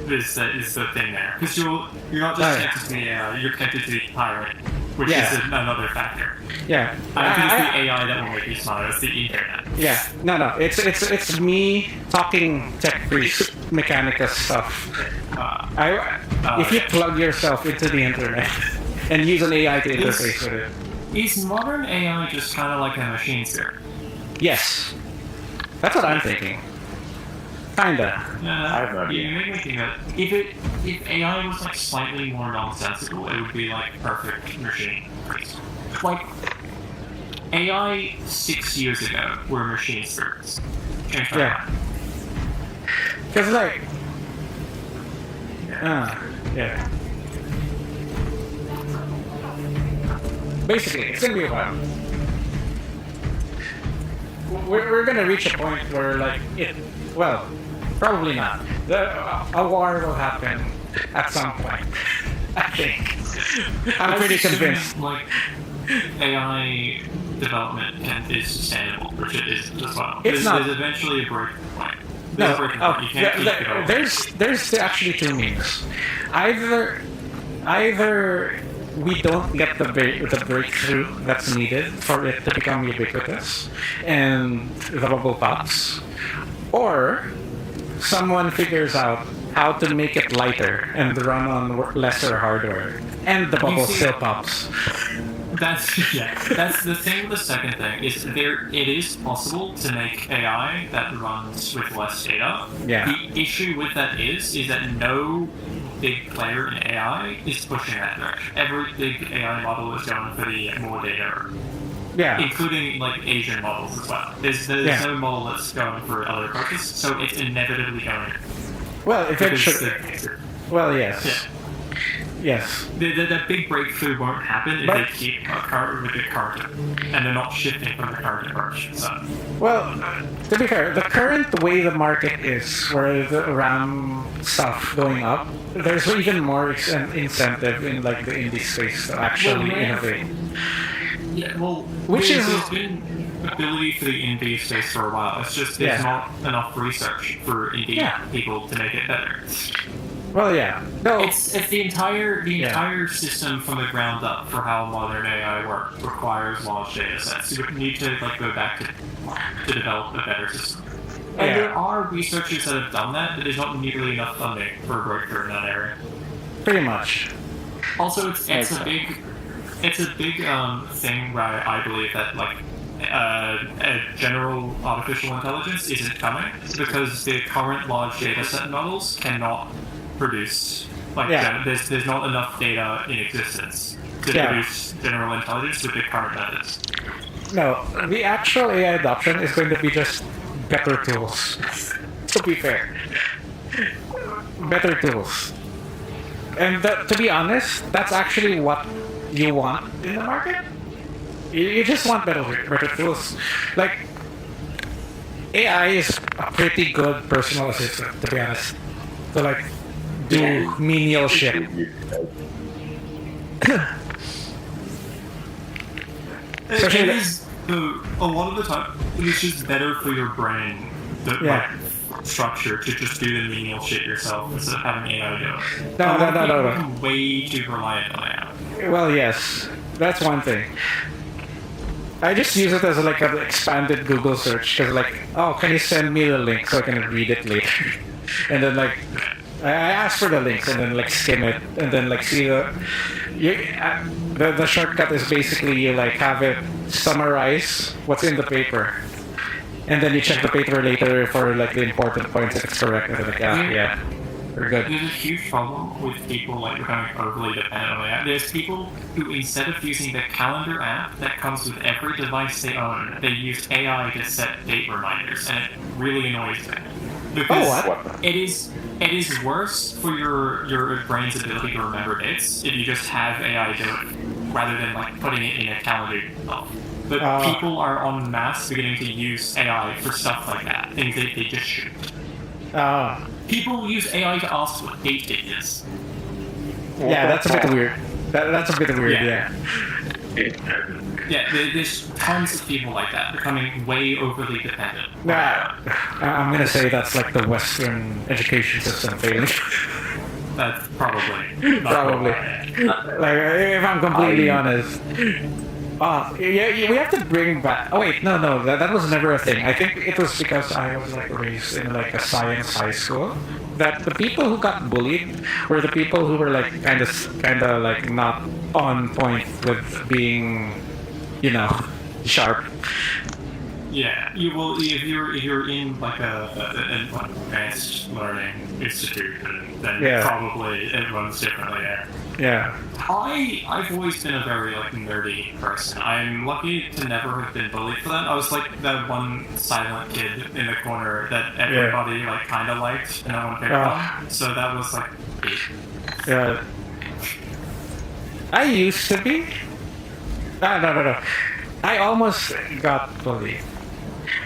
Speaker 5: Is the thing there? Because you're not just connected to the AI, you're connected to the pirate, which is another factor.
Speaker 1: Yeah.
Speaker 5: I don't think it's the AI that will make you smarter, it's the internet.
Speaker 1: Yeah. No. It's me talking tech priest mechanica stuff. If you plug yourself into the internet and use an AI to interface with it.
Speaker 5: Is modern AI just kind of like a machine sphere?
Speaker 1: Yes. That's what I'm thinking. Kinda.
Speaker 5: You make me think that if AI was like slightly more nonsensical, it would be like perfect machine. Like AI 6 years ago were machine spirits.
Speaker 1: Yeah. Because like, yeah. Basically, it's gonna be a while. We're gonna reach a point where like probably not. A war will happen at some point. I think. I'm pretty convinced.
Speaker 5: Like AI development is sustainable, which it is as well.
Speaker 1: It's not.
Speaker 5: There's eventually a breaking point.
Speaker 1: No.
Speaker 5: You can't keep developing.
Speaker 1: There's actually two means. Either we don't get the breakthrough that's needed for it to become ubiquitous and the bubble pops, or someone figures out how to make it lighter and run on lesser hardware, and the bubble still pops.
Speaker 5: That's the thing with the second thing is it is possible to make AI that runs with less data.
Speaker 1: Yeah.
Speaker 5: The issue with that is that no big player in AI is pushing that direction. Every big AI model is going for the more data.
Speaker 1: Yeah.
Speaker 5: Including like Asian models as well. There's no model that's going for other approaches, so it's inevitably going.
Speaker 1: Well, eventually. Well, yes.
Speaker 5: Yeah.
Speaker 1: Yes.
Speaker 5: The big breakthrough won't happen if they keep with the current, and they're not shifting from the current approach. So.
Speaker 1: Well, to be fair, the current way the market is, where the RAM stuff going up, there's even more incentive in like the indie space to actually innovate.
Speaker 5: Yeah, well,
Speaker 1: there's
Speaker 5: been ability for the indie space for a while. It's just there's not enough research for indie people to make it better.
Speaker 1: Well, yeah. No,
Speaker 5: it's the entire system from the ground up for how modern AI works requires large data sets. You would need to like go back to develop a better system. And there are researchers that have done that, but there's not nearly enough funding for a breakthrough in that area.
Speaker 1: Pretty much.
Speaker 5: Also, it's a big thing where I believe that like a general artificial intelligence isn't coming because the current large dataset models cannot produce there's not enough data in existence to produce general intelligence with the current methods.
Speaker 1: No, the actual AI adoption is going to be just better tools. To be fair, better tools. And to be honest, that's actually what you want in the market. You just want better tools. Like, AI is a pretty good personal assistant, to be honest. To like do menial shit.
Speaker 5: It is a lot of the time it's just better for your brain, like structure, to just do the menial shit yourself instead of having AI do it.
Speaker 1: No.
Speaker 5: I'm way too reliant on AI.
Speaker 1: Well, yes, that's one thing. I just use it as like an expanded Google search because like, oh, can you send me the link so I can read it later? And then like, I ask for the links and then like skim it and then like see the shortcut is basically you like have it summarize what's in the paper, and then you check the paper later for like the important points if it's correct. And then like, yeah, we're good.
Speaker 5: There's a huge problem with people like becoming overly dependent on AI. There's people who, instead of using the calendar app that comes with every device they own, they use AI to set date reminders, and it really annoys me. Because it is worse for your brain's ability to remember dates if you just have AI do it rather than like putting it in a calendar yourself. But people are en masse beginning to use AI for stuff like that, things that they just shouldn't. People use AI to ask what date it is.
Speaker 1: Yeah, that's a bit weird. That's a bit weird, yeah.
Speaker 5: Yeah, there's tons of people like that becoming way overly dependent.
Speaker 1: I'm gonna say that's like the Western education system failing.
Speaker 5: That's probably.
Speaker 1: Like, if I'm completely honest. We have to bring back. Oh wait, no, that was never a thing. I think it was because I was like raised in like a science high school. That the people who got bullied were the people who were like kind of like not on point with being, sharp.
Speaker 5: Yeah, you will if you're in like an advanced learning institute, then probably it runs differently there.
Speaker 1: Yeah.
Speaker 5: I've always been a very like nerdy person. I'm lucky to never have been bullied for that. I was like that one silent kid in the corner that everybody like kind of liked and no one picked on. So that was like.
Speaker 1: Yeah. I used to be. No. I almost got bullied.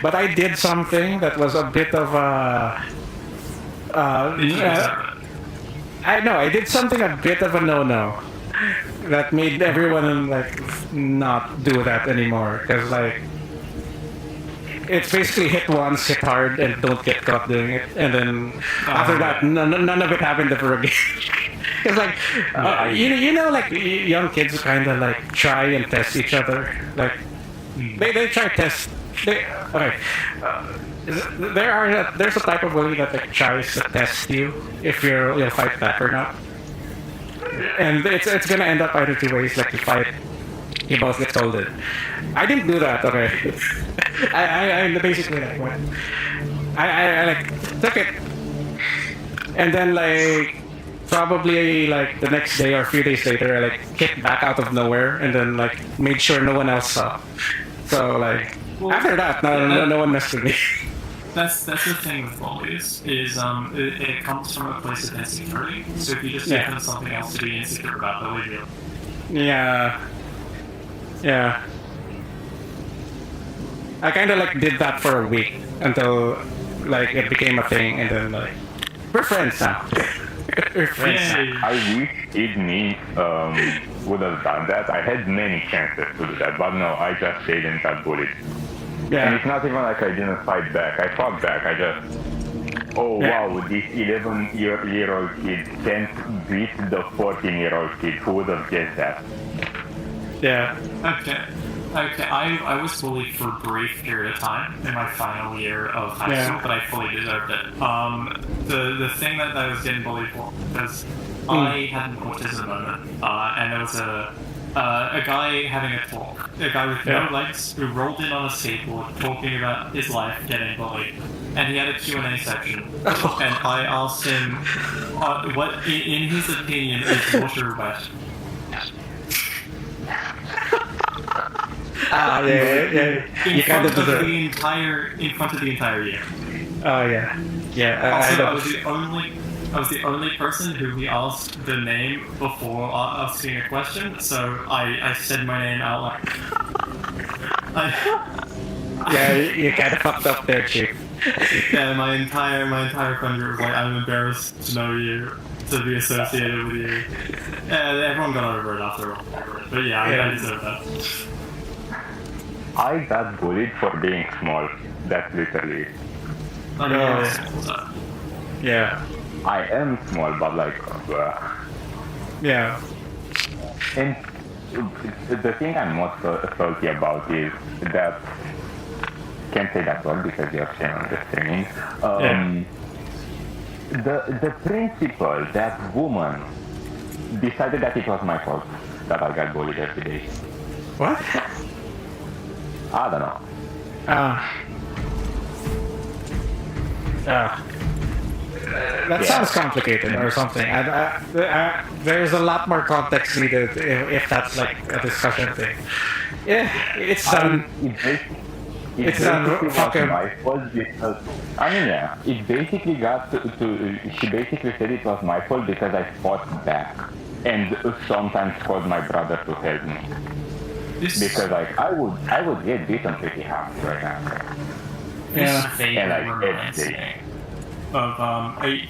Speaker 1: But I did something that was a bit of a... I did something a bit of a no-no. That made everyone, like, not do that anymore. Because, like... It's basically hit once, hit hard, and don't get caught doing it. And then, after that, none of it happened ever again. It's like, like, young kids kind of, like, try and test each other. Like, they try test... there's a type of bully that like tries to test you if you'll fight back or not, and it's gonna end up either two ways. Like you fight, you both get scolded. I didn't do that. Okay, I basically like went. I like took it, and then like probably like the next day or a few days later, I like hit back out of nowhere, and then like made sure no one else saw. So like after that, no one messed with me.
Speaker 5: That's the thing with bullies is it comes from a place of insecurity. So if you just give them something else to be insecure about, they'll leave you.
Speaker 1: Yeah. I kind of like did that for a week until like it became a thing, and then like we're friends now.
Speaker 2: I wish Idney would have done that. I had many chances to do that, but no, I just stayed and got bullied.
Speaker 1: Yeah.
Speaker 2: And it's not even like I didn't fight back. I fought back. I just, wow, this 11-year-old kid can't beat the 14-year-old kid. Who would have guessed that?
Speaker 1: Yeah.
Speaker 5: Okay. I was bullied for a brief period of time in my final year of high school, but I fully deserved it. The thing that I was getting bullied for was I had an autism moment, and there was a guy having a talk, a guy with no legs who rolled in on a skateboard talking about his life getting bullied, and he had a Q&A section, and I asked him what, in his opinion, is water wet.
Speaker 1: Yeah.
Speaker 5: In
Speaker 1: You kind of
Speaker 5: front of
Speaker 1: deserve.
Speaker 5: in front of the entire year.
Speaker 1: Oh yeah.
Speaker 5: Also,
Speaker 1: I
Speaker 5: I was the only person who he asked the name before asking a question, so I said my name out loud.
Speaker 1: Yeah, you kind of fucked up there, chick.
Speaker 5: Yeah, my entire friend group was like, I'm embarrassed to know you, to be associated with you. And everyone got over it after all. But yeah, I deserve that.
Speaker 2: I got bullied for being small. That's literally.
Speaker 5: I mean, yeah.
Speaker 1: Yeah.
Speaker 2: I am small, but like.
Speaker 1: Yeah.
Speaker 2: And the thing I'm most salty about is that. Can't say that word because you're saying the streaming. The principal, that woman, decided that it was my fault that I got bullied every day.
Speaker 1: What?
Speaker 2: I don't know.
Speaker 1: That sounds complicated or something. There's a lot more context needed if that's like a discussion thing. Yeah, it's
Speaker 2: It
Speaker 1: done.
Speaker 2: basically
Speaker 1: Fuck
Speaker 2: was
Speaker 1: him.
Speaker 2: my fault because it basically got to she basically said it was my fault because I fought back and sometimes called my brother to help me because like I would get beaten pretty hard right now.
Speaker 5: This
Speaker 2: And
Speaker 5: vaguely
Speaker 2: like
Speaker 5: reminds
Speaker 2: every
Speaker 5: me
Speaker 2: day.
Speaker 5: of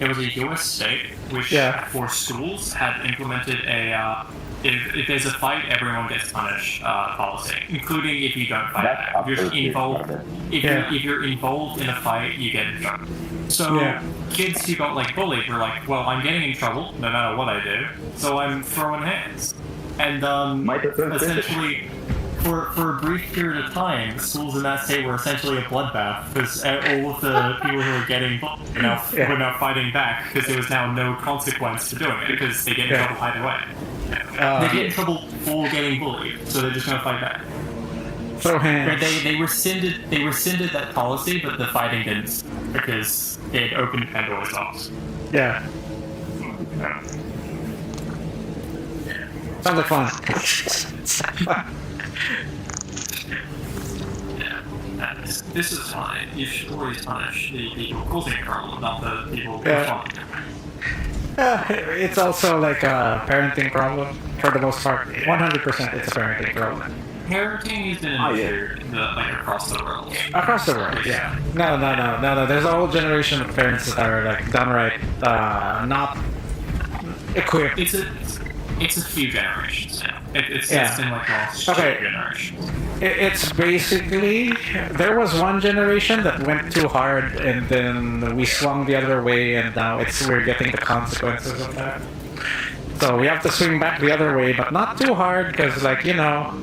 Speaker 5: there was a U.S. state which for schools had implemented a if there's a fight, everyone gets punished policy, including if you don't fight
Speaker 2: That's
Speaker 5: back. If you're
Speaker 2: absolutely
Speaker 5: involved,
Speaker 2: retarded.
Speaker 5: if you're involved in a fight, you get in trouble. So kids who got like bullied were like, well, I'm getting in trouble no matter what I do, so I'm throwing hands. And essentially, for a brief period of time, schools in that state were essentially a bloodbath because all of the people who were getting bullied were now fighting back because there was now no consequence to doing it because they get in trouble either way. They get in trouble for getting bullied, so they're just going to fight back.
Speaker 1: Throw hands.
Speaker 5: They rescinded that policy, but the fighting didn't because it opened Pandora's box.
Speaker 1: Yeah. Sounds like fun.
Speaker 5: This is fine. You should always punish the people causing a problem, not the people
Speaker 1: Yeah.
Speaker 5: responding.
Speaker 1: It's also like a parenting problem for the most part. 100% it's a parenting problem.
Speaker 5: Parenting has been an issue across the world.
Speaker 1: Across the world, yeah. No. There's a whole generation of parents that are like downright not equipped.
Speaker 5: It's a few generations now. It's been like last few generations.
Speaker 1: It's basically, there was one generation that went too hard and then we swung the other way and now we're getting the consequences of that. So we have to swing back the other way, but not too hard because like, you know,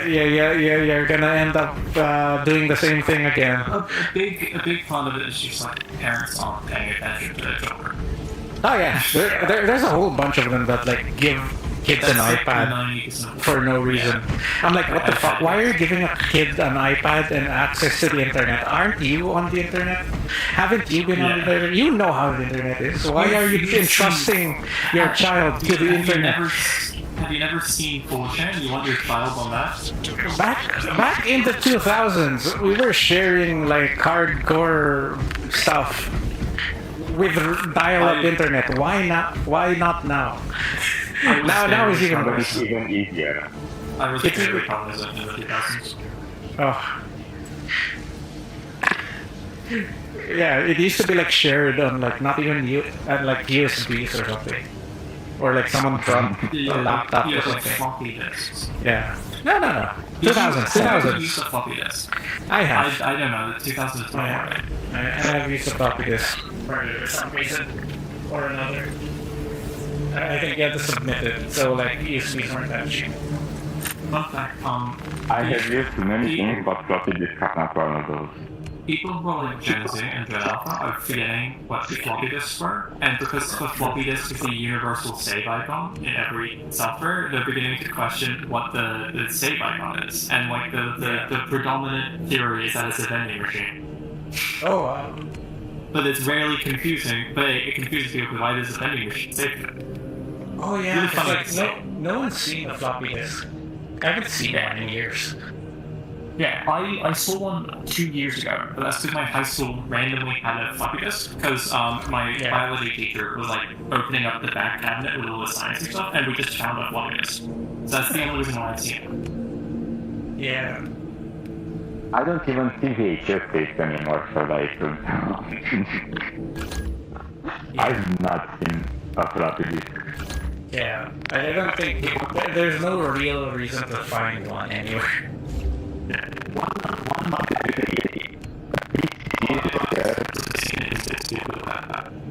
Speaker 1: you're gonna end up doing the same thing again.
Speaker 5: A big part of it is just like parents aren't paying attention to their children.
Speaker 1: Oh yeah, there's a whole bunch of them that like give kids an iPad for no reason. I'm like, what the fuck? Why are you giving a kid an iPad and access to the internet? Aren't you on the internet? Haven't you been on the internet? You know how the internet is. Why are you entrusting your child to the internet?
Speaker 5: Have you never seen 4chan? You want your child on that?
Speaker 1: Back in the 2000s, we were sharing like hardcore stuff with dial-up internet. Why not? Why not now? Now it's even worse.
Speaker 2: It's even easier.
Speaker 5: I was very cognizant in the 2000s.
Speaker 1: Oh. Yeah, it used to be like shared on like not even like USBs or something, or like someone from a laptop or
Speaker 5: like
Speaker 1: something.
Speaker 5: floppy disks.
Speaker 1: Yeah. No. 2000.
Speaker 5: Use a floppy disk.
Speaker 1: I have.
Speaker 5: I don't know. 2012.
Speaker 1: I have used a floppy disk for some reason or another. I think you had to submit it, so like USBs weren't that cheap.
Speaker 5: Fun fact,
Speaker 2: I have used many things, but floppy disk are not one of those.
Speaker 5: people rolling Gen Z and Gen Alpha are forgetting what the floppy disks were, and because the floppy disk is the universal save icon in every software, they're beginning to question what the save icon is. And like the predominant theory is that it's a vending machine.
Speaker 1: Oh wow.
Speaker 5: But it's rarely confusing, but it confuses people because why does a vending machine save it?
Speaker 1: Oh yeah.
Speaker 5: Really
Speaker 1: It's
Speaker 5: funny.
Speaker 1: like no one's seen a floppy disk. I haven't seen that in years.
Speaker 5: Yeah, I saw one 2 years ago, but that's because my high school randomly had a floppy disk, because my biology teacher was like opening up the back cabinet with all the science and stuff, and we just found a floppy disk. So that's the only reason why I've seen it.
Speaker 1: Yeah.
Speaker 2: I don't even see VHS tapes anymore for like. I've not seen a floppy disk.
Speaker 1: Yeah. I don't think there's no real reason to find one anywhere.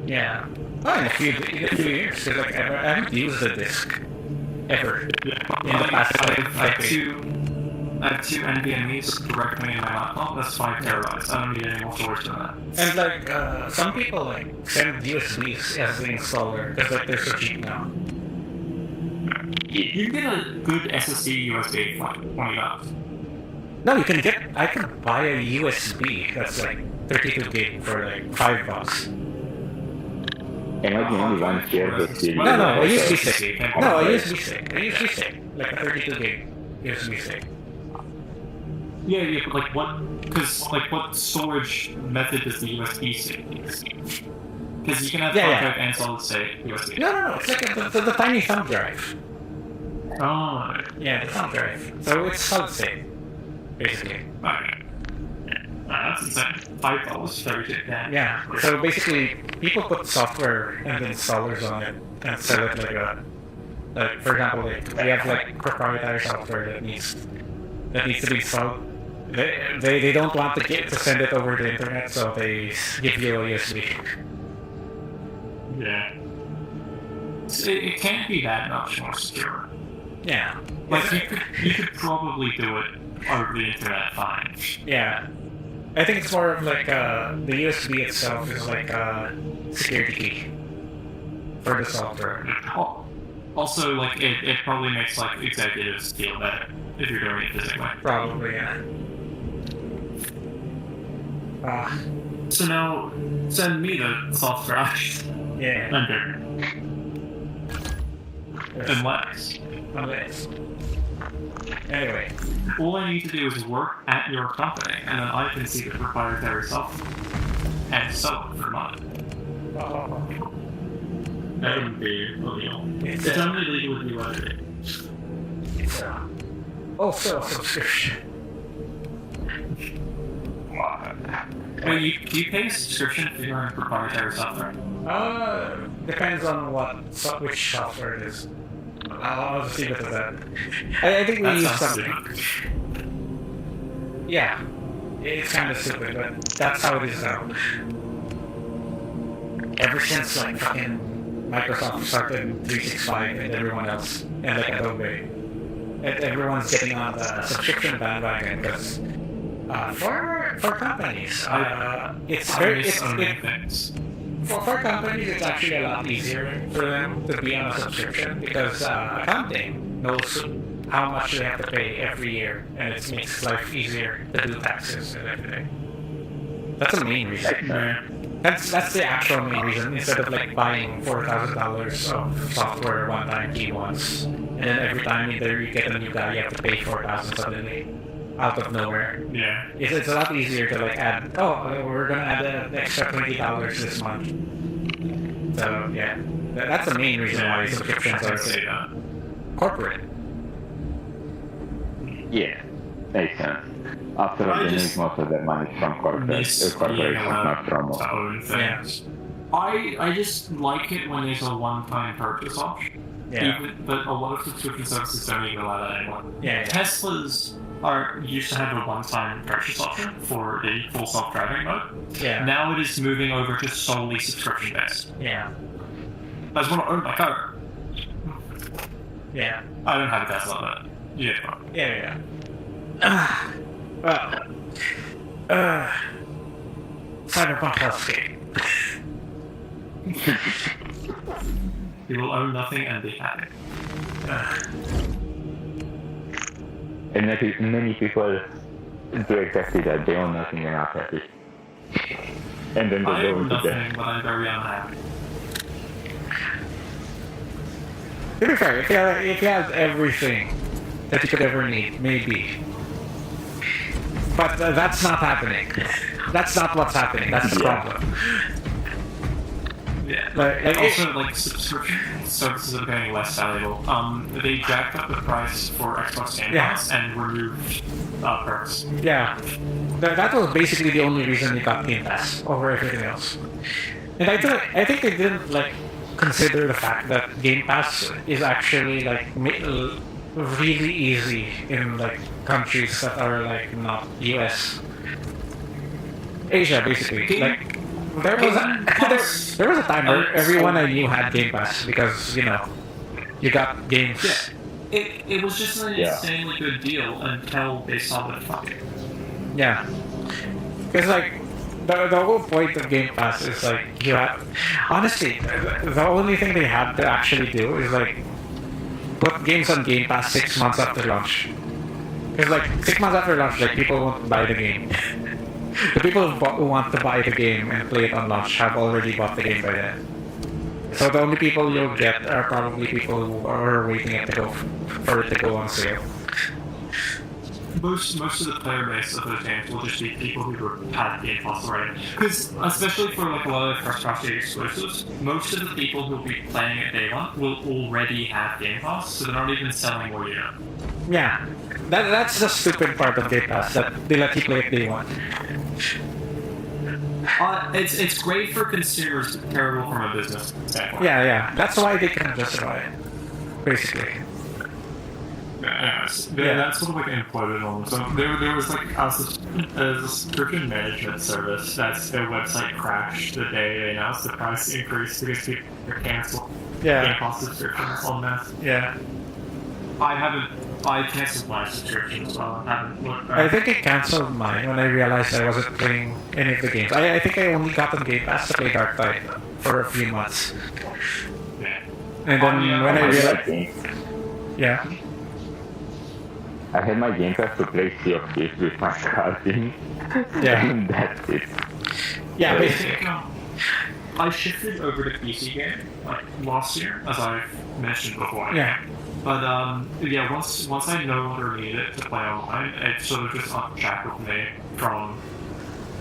Speaker 1: Yeah. Oh, in a few years, 'cause, like, I haven't used a disc ever in the past
Speaker 5: I have
Speaker 1: 5
Speaker 5: two NVMe's directly in my laptop. That's 5 terabytes. I don't need any more storage than that.
Speaker 1: And like, some people like send USBs as the installer because like they're so cheap now.
Speaker 5: You can get a good SSD USB for like $20.
Speaker 1: No, I can buy a USB that's like 32 gig for like $5.
Speaker 2: Imagine only one here to see.
Speaker 1: No, a USB stick. No, a USB stick. Like a 32 gig USB stick.
Speaker 5: Yeah, but like what storage method does the USB stick use? Because you can have hard drive and solid state USB.
Speaker 1: No. It's like the tiny thumb drive.
Speaker 5: Oh.
Speaker 1: Yeah, the thumb drive. So it's solid state, basically.
Speaker 5: Okay. That's insane. $5 for everything.
Speaker 1: Yeah. So basically, people put software and installers on it and sell it like for example, like, we have like proprietary software that needs to be installed. They don't want to send it over the internet, so they give you a USB.
Speaker 5: Yeah. It can't be that much more secure.
Speaker 1: Yeah.
Speaker 5: Like you could probably do it over the internet fine.
Speaker 1: Yeah. I think it's more of like the USB itself is like a security key for the software.
Speaker 5: Also, like it probably makes like executives feel better if you're doing it physically.
Speaker 1: Probably, yeah.
Speaker 5: So now send me the software.
Speaker 1: Yeah.
Speaker 5: Under. Unless.
Speaker 1: Anyway.
Speaker 5: All I need to do is work at your company, and then I can see the proprietary software and sell it for money. That wouldn't be illegal. It's only legal if you let it.
Speaker 1: It's also a subscription.
Speaker 5: Wait, do you pay a subscription for your own proprietary software?
Speaker 1: Depends on which software it is. I'll just leave it at that. I think we use something. Yeah, it's kind of stupid, but that's how it is now. Ever since like fucking Microsoft started 365 and everyone else, and like Adobe, everyone's getting on the subscription bandwagon because for companies, for companies, it's actually a lot easier for them to be on a subscription because accounting knows how much they have to pay every year, and it makes life easier to do taxes and everything. That's the main reason. That's the actual main reason. Instead of like buying $4,000 of software one time key once, and then every time either you get a new guy, you have to pay $4,000 suddenly out of nowhere.
Speaker 5: Yeah.
Speaker 1: It's a lot easier to like add. Oh, we're gonna add an extra $20 this month. So yeah, that's the main reason why subscriptions are corporate.
Speaker 2: Yeah, makes sense. After all, they need most of their money from corporations, not from
Speaker 5: things. I just like it when there's a one-time purchase option.
Speaker 1: Yeah.
Speaker 5: But a lot of subscription services don't even allow that anymore.
Speaker 1: Yeah.
Speaker 5: Teslas used to have a one-time purchase option for the full self-driving mode.
Speaker 1: Yeah.
Speaker 5: Now it is moving over to solely subscription-based.
Speaker 1: Yeah.
Speaker 5: I just want to own my car.
Speaker 1: Yeah.
Speaker 5: I don't have a Tesla, but yeah.
Speaker 1: Yeah. Well, Cyberpunk Hellscape.
Speaker 5: You will own nothing and be happy.
Speaker 2: And many people do exactly that. They own nothing and are happy. And then they
Speaker 5: I
Speaker 2: go
Speaker 5: own
Speaker 2: into
Speaker 5: nothing,
Speaker 2: debt.
Speaker 5: but I'm very unhappy.
Speaker 1: To be fair, if you had everything that you could ever need, maybe. But that's not happening. That's not what's happening. That's the
Speaker 2: Yeah.
Speaker 1: problem.
Speaker 5: Yeah.
Speaker 1: Like,
Speaker 5: Also, like subscription services are becoming less valuable. They jacked up the price for Xbox Game
Speaker 1: Yeah.
Speaker 5: Pass and removed perks.
Speaker 1: Yeah, that was basically the only reason you got Game Pass over everything else. And I think they didn't like consider the fact that Game Pass is actually like really easy in like countries that are like not US, Asia basically. Like there was there was a time where everyone I knew had Game Pass because you know you got games.
Speaker 5: Yeah. It was just an
Speaker 2: Yeah.
Speaker 5: insanely good deal until they saw that fuck it.
Speaker 1: Yeah, because like the whole point of Game Pass is like you have honestly the only thing they have to actually do is like put games on Game Pass 6 months after launch. Because like 6 months after launch, like people won't buy the game. The people who want to buy the game and play it on launch have already bought the game by then. So the only people you'll get are probably people who are waiting it to go for it to go on sale.
Speaker 5: Most of the player base of those games will just be people who had Game Pass already. Because especially for like a lot of first-party exclusives, most of the people who will be playing it day one will already have Game Pass, so they're not even selling more unit.
Speaker 1: Yeah, that's the stupid part of Game Pass that they let you play it day one.
Speaker 5: It's great for consumers, but terrible from a business standpoint.
Speaker 1: Yeah, that's why they can justify it, basically.
Speaker 5: Yes.
Speaker 1: Yeah.
Speaker 5: That's sort of like imploded almost. So there was like a subscription management service that's their website crashed the day they announced the price increase because people are canceled.
Speaker 1: Yeah.
Speaker 5: Game Pass subscriptions on that.
Speaker 1: Yeah,
Speaker 5: I canceled my subscription as well. I haven't looked back.
Speaker 1: I think I canceled mine when I realized I wasn't playing any of the games. I think I only got on Game Pass to play Dark Tide for a few months.
Speaker 5: Yeah.
Speaker 1: And then
Speaker 5: Yeah,
Speaker 1: when I
Speaker 2: I
Speaker 1: realized...
Speaker 2: had
Speaker 1: Yeah.
Speaker 2: I had my Game Pass to play Sea of Thieves with my cousin.
Speaker 1: Yeah.
Speaker 2: And that's it.
Speaker 1: Yeah,
Speaker 2: Yeah.
Speaker 1: basically.
Speaker 5: I shifted over to PC game like last year, as I've mentioned before.
Speaker 1: Yeah.
Speaker 5: But yeah, once I no longer need it to play online, it sort of just unshackled me from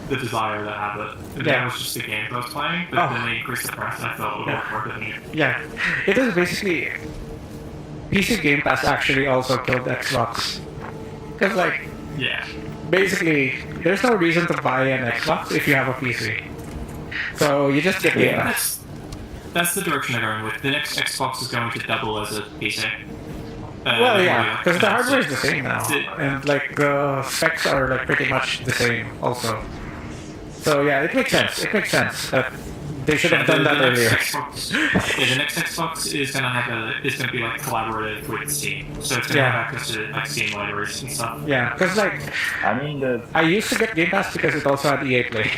Speaker 5: the desire to have it. And
Speaker 1: Yeah.
Speaker 5: that was just the games I was playing, but
Speaker 1: Oh.
Speaker 5: then they increased the price and I felt it was worth it.
Speaker 1: Yeah. It is basically... PC Game Pass actually also killed Xbox. Because like,
Speaker 5: Yeah.
Speaker 1: basically, there's no reason to buy an Xbox if you have a PC. So you just get Game Pass.
Speaker 5: That's the direction they're going with. The next Xbox is going to double as a PC.
Speaker 1: Well, yeah, because the hardware is the same now,
Speaker 5: It-
Speaker 1: and like the specs are like pretty much the same also. So yeah, it makes sense. It makes sense that they should have done that
Speaker 5: the
Speaker 1: earlier.
Speaker 5: next Xbox, yeah, the next Xbox is gonna be like collaborative with Steam, so it's gonna
Speaker 1: Yeah.
Speaker 5: have access to like Steam libraries and stuff.
Speaker 1: Yeah, because like
Speaker 2: I mean,
Speaker 1: I used to get Game Pass because it also had EA Play.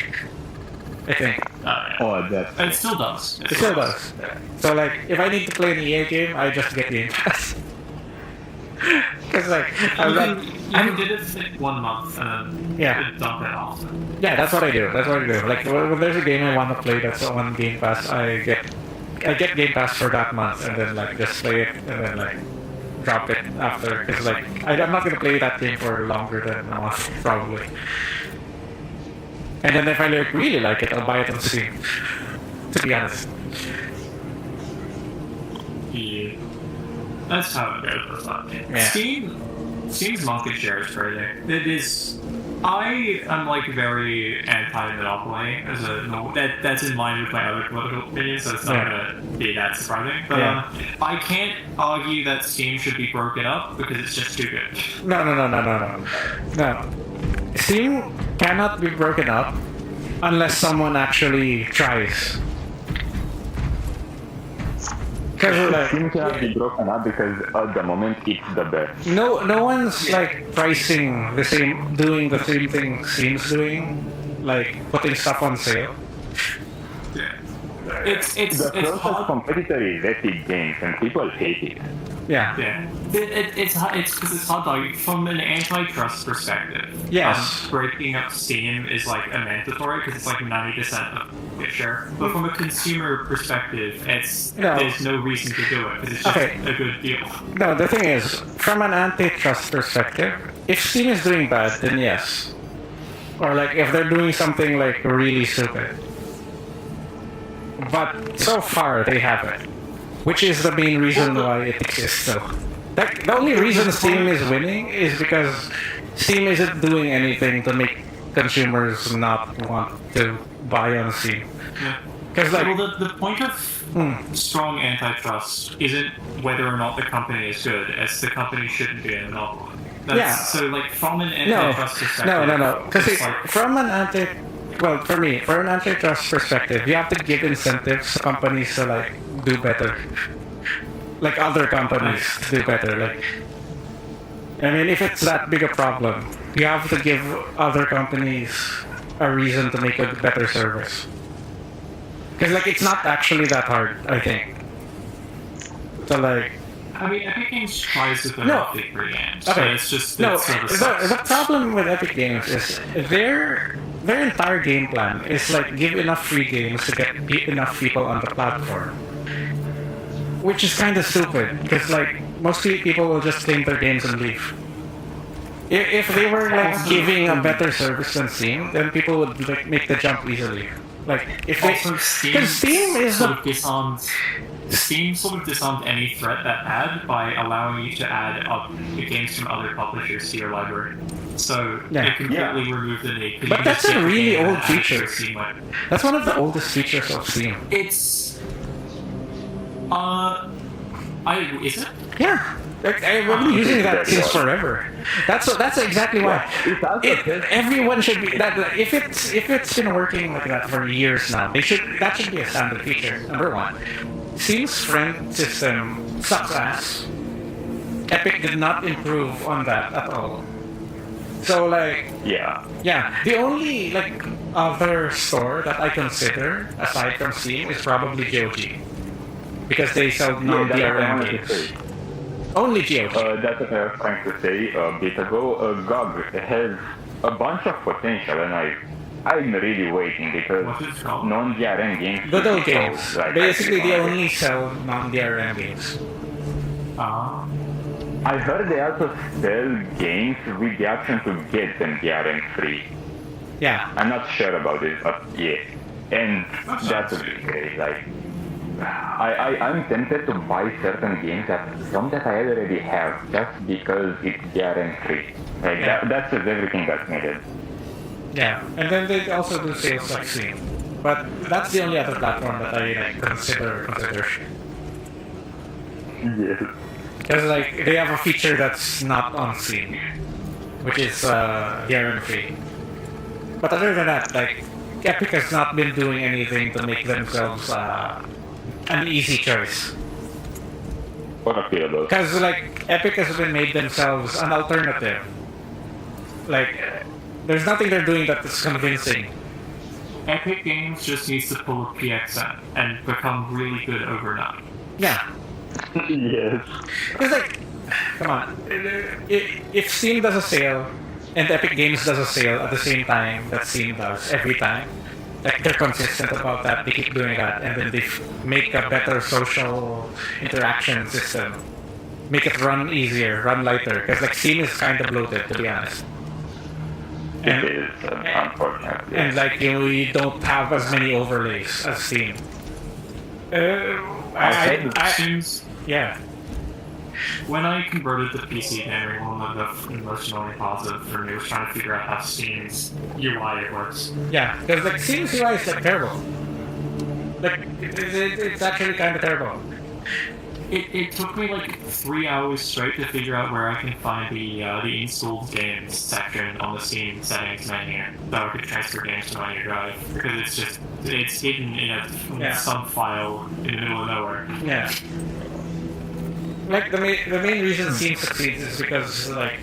Speaker 1: I think
Speaker 5: Yeah.
Speaker 2: oh, that.
Speaker 5: And it still does.
Speaker 1: it still does. So like, if I need to play an EA game, I just get Game Pass. Because like, I'm like,
Speaker 5: You did it for like 1 month and then
Speaker 1: Yeah.
Speaker 5: dump it off.
Speaker 1: yeah, that's what I do. That's what I do. Like when there's a game I want to play that's on Game Pass, I get Game Pass for that month, and then like just play it, and then like drop it after. Because like I'm not gonna play that game for longer than a month probably. And then if I like, really like it, I'll buy it on Steam. To be honest.
Speaker 5: Yeah. That's how it goes with that.
Speaker 1: Yeah.
Speaker 5: Steam's market share is crazy. It is. I am like very anti-monopoly as a no. That's in line with my other political opinions, so it's not
Speaker 1: Yeah.
Speaker 5: gonna be that surprising. But
Speaker 1: Yeah.
Speaker 5: I can't argue that Steam should be broken up because it's just too good.
Speaker 1: No. Steam cannot be broken up unless someone actually tries. Because like,
Speaker 2: Steam cannot be broken up because at the moment it's the best.
Speaker 1: no one's like pricing the same, doing the same thing Steam's doing. like putting stuff on sale.
Speaker 5: Yeah. It's
Speaker 2: The closest
Speaker 5: hard.
Speaker 2: competitor is Epic Games, and people hate it.
Speaker 1: Yeah.
Speaker 5: Yeah, it's because it's hard. Like from an antitrust perspective,
Speaker 1: Yes.
Speaker 5: breaking up Steam is like a mandatory because it's like 90% of the share. But from a consumer perspective, there's no reason to do it because it's just
Speaker 1: Okay.
Speaker 5: a good deal.
Speaker 1: No, the thing is, from an antitrust perspective, if Steam is doing bad, then yes. Or like if they're doing something like really stupid. But so far they haven't. Which is the main reason why it exists though. The only reason Steam is winning is because Steam isn't doing anything to make consumers not want to buy on Steam.
Speaker 5: Yeah.
Speaker 1: Because like,
Speaker 5: Well, the point of strong antitrust isn't whether or not the company is good, as the company shouldn't be a monopoly.
Speaker 1: Yeah.
Speaker 5: So, like, from an
Speaker 1: no,
Speaker 5: antitrust perspective...
Speaker 1: no. Because
Speaker 5: it's like,
Speaker 1: from an for an antitrust perspective, you have to give incentives to companies to like do better. Like other companies to do better. Like, I mean, if it's that big a problem, you have to give other companies a reason to make a better service. Because like it's not actually that hard, I think. So like,
Speaker 5: I mean, Epic Games tries to
Speaker 1: No.
Speaker 5: big free games.
Speaker 1: okay,
Speaker 5: So it's just...
Speaker 1: no.
Speaker 5: it's sort of
Speaker 1: The problem with Epic Games is their entire game plan is like give enough free games to get enough people on the platform, which is kind of stupid because like most people will just claim their games and leave. If they were like giving a better service than Steam, then people would like make the jump easily. Like if they,
Speaker 5: Also,
Speaker 1: because Steam is
Speaker 5: sort
Speaker 1: the
Speaker 5: of disarmed. Steam sort of disarmed any threat that had by allowing you to add up the games from other publishers to your library. So
Speaker 1: Yeah.
Speaker 5: it completely removed the need. 'cause
Speaker 1: But
Speaker 5: you
Speaker 1: that's
Speaker 5: just
Speaker 1: a
Speaker 5: get the
Speaker 1: really
Speaker 5: game and
Speaker 1: old
Speaker 5: add it to
Speaker 1: feature.
Speaker 5: your Steam library.
Speaker 1: that's one of the oldest features of Steam.
Speaker 5: It's is it?
Speaker 1: Yeah, like, I've been using that since forever. That's exactly why. Everyone should be that. If it's been working like that for years now, that should be a standard feature. Number one, Steam's friend system sucks ass. Epic did not improve on that at all. So like,
Speaker 2: Yeah.
Speaker 1: yeah, the only like other store that I consider aside from Steam is probably GOG. Because they sell
Speaker 2: Yeah, that's what I
Speaker 1: non-DRM
Speaker 2: wanted to
Speaker 1: games.
Speaker 2: say.
Speaker 1: Only GOG.
Speaker 2: That's what I was trying to say a bit ago. GOG has a bunch of potential, and I'm really waiting because
Speaker 5: What is it called?
Speaker 2: non-DRM games.
Speaker 1: Doodle
Speaker 2: so,
Speaker 1: games.
Speaker 2: like,
Speaker 1: Basically, they only sell non-DRM games.
Speaker 2: I heard they also sell games with the option to get them DRM free.
Speaker 1: Yeah.
Speaker 2: I'm not sure about it, but yeah. And that would be great. Like, I'm tempted to buy certain games that I already have just because it's DRM free. Like
Speaker 1: Yeah.
Speaker 2: that's just everything that's needed.
Speaker 1: Yeah. And then they also do sales like Steam. But that's the only other platform that I like consider.
Speaker 2: Yes.
Speaker 1: Because like they have a feature that's not on Steam, which is DRM free. But other than that, like Epic has not been doing anything to make themselves an easy choice.
Speaker 2: Or appealable.
Speaker 1: Because like Epic has been made themselves an alternative. Like there's nothing they're doing that is convincing.
Speaker 5: Epic Games just needs to pull a PXN and become really good overnight.
Speaker 1: Yeah.
Speaker 2: Yes.
Speaker 1: It's like, come on. If Steam does a sale and Epic Games does a sale at the same time that Steam does every time, like they're consistent about that, they keep doing that, and then they make a better social interaction system, make it run easier, run lighter. Because like Steam is kind of bloated, to be honest.
Speaker 2: It is, unfortunately.
Speaker 1: And like you don't have as many overlays as Steam.
Speaker 5: Seems
Speaker 1: Yeah.
Speaker 5: when I converted to PC gaming, one of the emotionally positive for me was trying to figure out how Steam's UI works.
Speaker 1: Yeah, because like Steam's UI is like terrible. Like it's actually kind of terrible.
Speaker 5: It took me like 3 hours straight to figure out where I can find the installed games section on the Steam settings menu that I could transfer games to my new drive, because it's hidden in some file in the middle of nowhere.
Speaker 1: Yeah. Like the main reason Steam succeeds is because like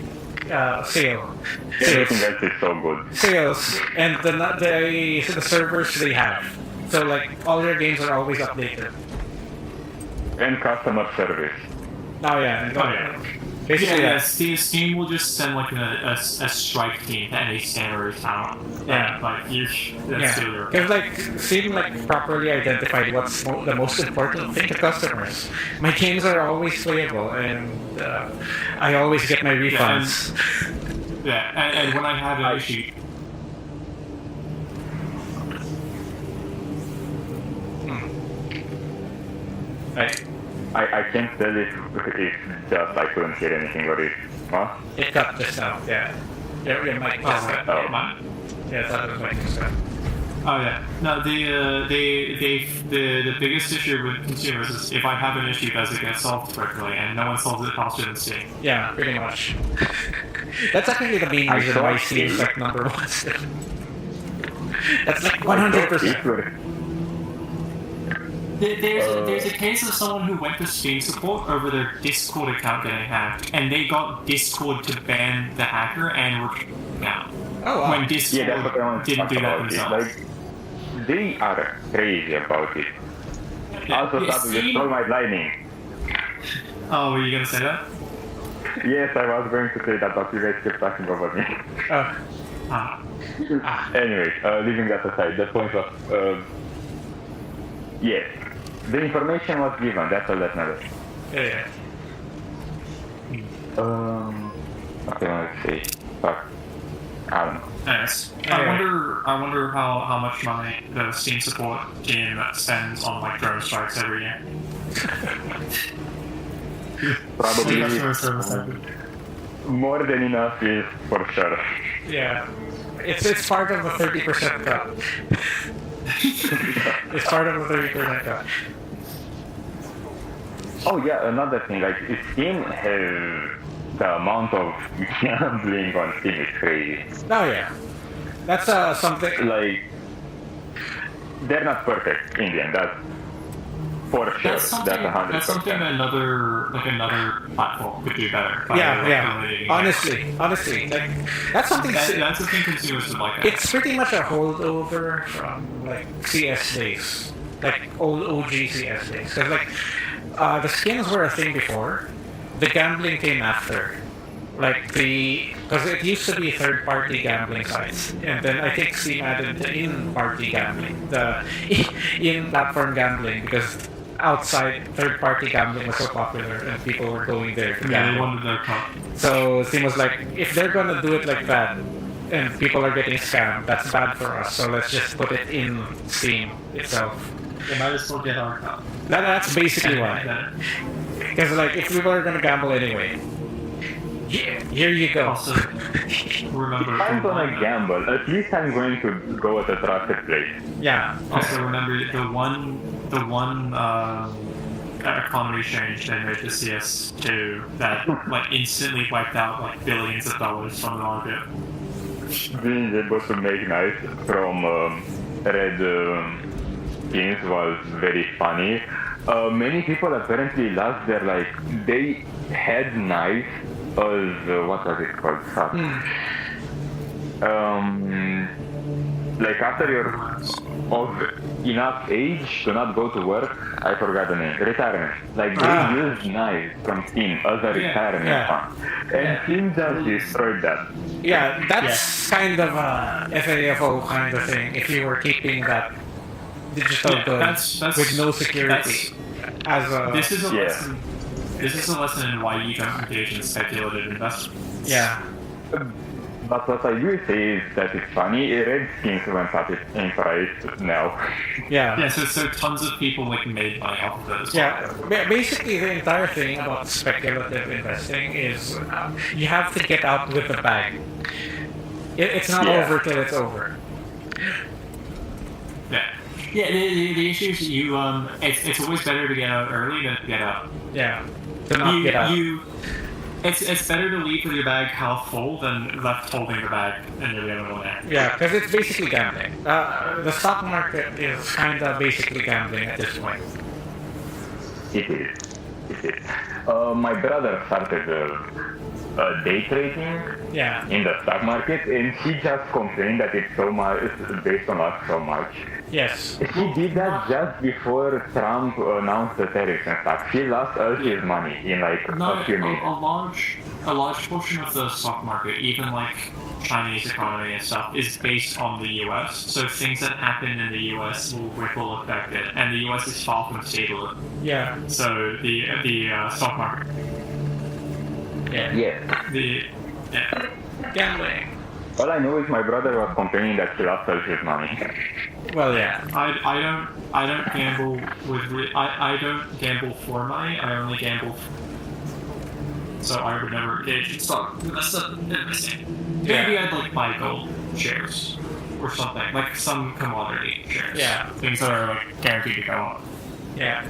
Speaker 1: sale.
Speaker 2: Everything else is so good.
Speaker 1: Sales and the servers they have. So like all your games are always updated.
Speaker 2: And customer service.
Speaker 1: Oh yeah.
Speaker 5: Yeah,
Speaker 1: Basically,
Speaker 5: yeah. Steam will just send like a strike team to any standard town.
Speaker 1: Yeah.
Speaker 5: Like you. That's
Speaker 1: Yeah,
Speaker 5: still
Speaker 1: because like Steam like properly identified what's the most important thing to customers. My games are always playable, and I always get my refunds.
Speaker 5: Yeah, and when I have an issue,
Speaker 2: I can't tell if just I couldn't hear anything or if... Huh?
Speaker 1: It cut this out. Yeah, your mic just cut.
Speaker 2: Oh.
Speaker 1: Yeah, that was mic just cut.
Speaker 5: oh yeah, no, the biggest issue with consumers is if I have an issue, does it get solved quickly, and no one solves it faster than Steam.
Speaker 1: Yeah, pretty much. That's actually the main reason why Steam is like number one still. That's like 100%.
Speaker 5: There's a case of someone who went to Steam support over their Discord account getting hacked, and they got Discord to ban the hacker and report out.
Speaker 1: Oh wow.
Speaker 5: When Discord
Speaker 2: Yeah, that's what I want to
Speaker 5: didn't
Speaker 2: talk
Speaker 5: do that
Speaker 2: about.
Speaker 5: themselves.
Speaker 2: Like, they are crazy about it. Also,
Speaker 5: Yeah,
Speaker 2: that will destroy my lightning.
Speaker 5: Oh, were you gonna say that?
Speaker 2: Yes, I was going to say that, but you guys kept talking over me.
Speaker 5: Ah.
Speaker 2: Anyways, leaving that aside, the point was... yes, the information was given, that's all that matters.
Speaker 1: Yeah.
Speaker 2: Okay, let's see. Fuck. I don't know.
Speaker 5: Yes.
Speaker 1: Anyway.
Speaker 5: I wonder how much money the Steam support team spends on like drone strikes every year.
Speaker 2: Probably
Speaker 5: Customer service center.
Speaker 2: more than enough is for sure.
Speaker 1: Yeah. It's part of the 30% cut. It's part of the 30% cut.
Speaker 2: Oh yeah, another thing, like Steam has the amount of gambling on Steam is crazy.
Speaker 1: Oh yeah. That's something.
Speaker 2: Like, they're not perfect in the end, that's for sure.
Speaker 5: That's something. That's something
Speaker 2: 100%.
Speaker 5: another platform could do better. by
Speaker 1: Yeah.
Speaker 5: regulating it.
Speaker 1: Honestly, like that's something.
Speaker 5: That's the thing consumers would like.
Speaker 1: It's pretty much a holdover from like CS days, like old OG CS days. Because like the skins were a thing before, the gambling came after. Like because it used to be third-party gambling sites, and then I think Steam added the in-party gambling, the in-platform gambling, because outside third-party gambling was so popular and people were going there to
Speaker 5: Yeah, they
Speaker 1: gamble.
Speaker 5: wanted their cut.
Speaker 1: So Steam was like, if they're gonna do it like that, and people are getting scammed, that's bad for us. So let's just put it in Steam itself.
Speaker 5: They might as well get our cut.
Speaker 1: That's basically why. Because like, if people are gonna gamble anyway, here you go.
Speaker 5: Also, remember.
Speaker 2: If I'm gonna gamble, at least I'm going to go at a trusted place.
Speaker 1: Yeah.
Speaker 5: Also, remember the one economy change they made to CS2 that like instantly wiped out like billions of dollars from the market.
Speaker 2: Being able to make knives from red skins was very funny. Many people apparently lost their, like, they had knives as, what was it called? Fuck. Like after you're of enough age to not go to work, I forgot the name, retirement. Like they used knives from Steam as a retirement fund. And Steam just destroyed that.
Speaker 1: Yeah, that's kind of a FAFO kind of thing. If you were keeping that digital goods
Speaker 5: that's-
Speaker 1: with no security as a
Speaker 5: This is a
Speaker 2: Yeah.
Speaker 5: lesson. This is a lesson in why you don't engage in speculative investment.
Speaker 1: yeah.
Speaker 2: But what I will say is that it's funny, red skins went up in price now.
Speaker 1: Yeah.
Speaker 5: Yeah, so tons of people like made money off of it as well.
Speaker 1: Yeah, basically the entire thing about speculative investing is you have to get out with the bag. It's not
Speaker 2: Yeah.
Speaker 1: over till it's over.
Speaker 5: Yeah. Yeah, the issue is you it's always better to get out early than to get out.
Speaker 1: Yeah, to not get out.
Speaker 5: It's better to leave with your bag half full than left holding the bag and you're the other one there.
Speaker 1: Yeah, because it's basically gambling. The stock market is kind of basically gambling at this point.
Speaker 2: It is. My brother started day trading
Speaker 1: Yeah.
Speaker 2: in the stock market, and he just complained that it's so much based on us so much.
Speaker 1: Yes.
Speaker 2: He did that just before Trump announced the tariffs and stuff. He lost all his money in like
Speaker 5: No,
Speaker 2: a few minutes.
Speaker 5: a large portion of the stock market, even like Chinese economy and stuff, is based on the U.S. So things that happen in the U.S. will ripple affect it, and the U.S. is far from stable.
Speaker 1: Yeah.
Speaker 5: So the stock market,
Speaker 1: Yeah.
Speaker 2: Yeah.
Speaker 1: Gambling.
Speaker 2: All I know is my brother was complaining that he lost all his money.
Speaker 1: Well, yeah.
Speaker 5: I don't gamble I don't gamble for money. I only gamble. So I would never engage in stock. That's interesting. Maybe I'd like buy gold shares or something, like some commodity shares.
Speaker 1: Yeah.
Speaker 5: Things that are like guaranteed to go up.
Speaker 1: Yeah.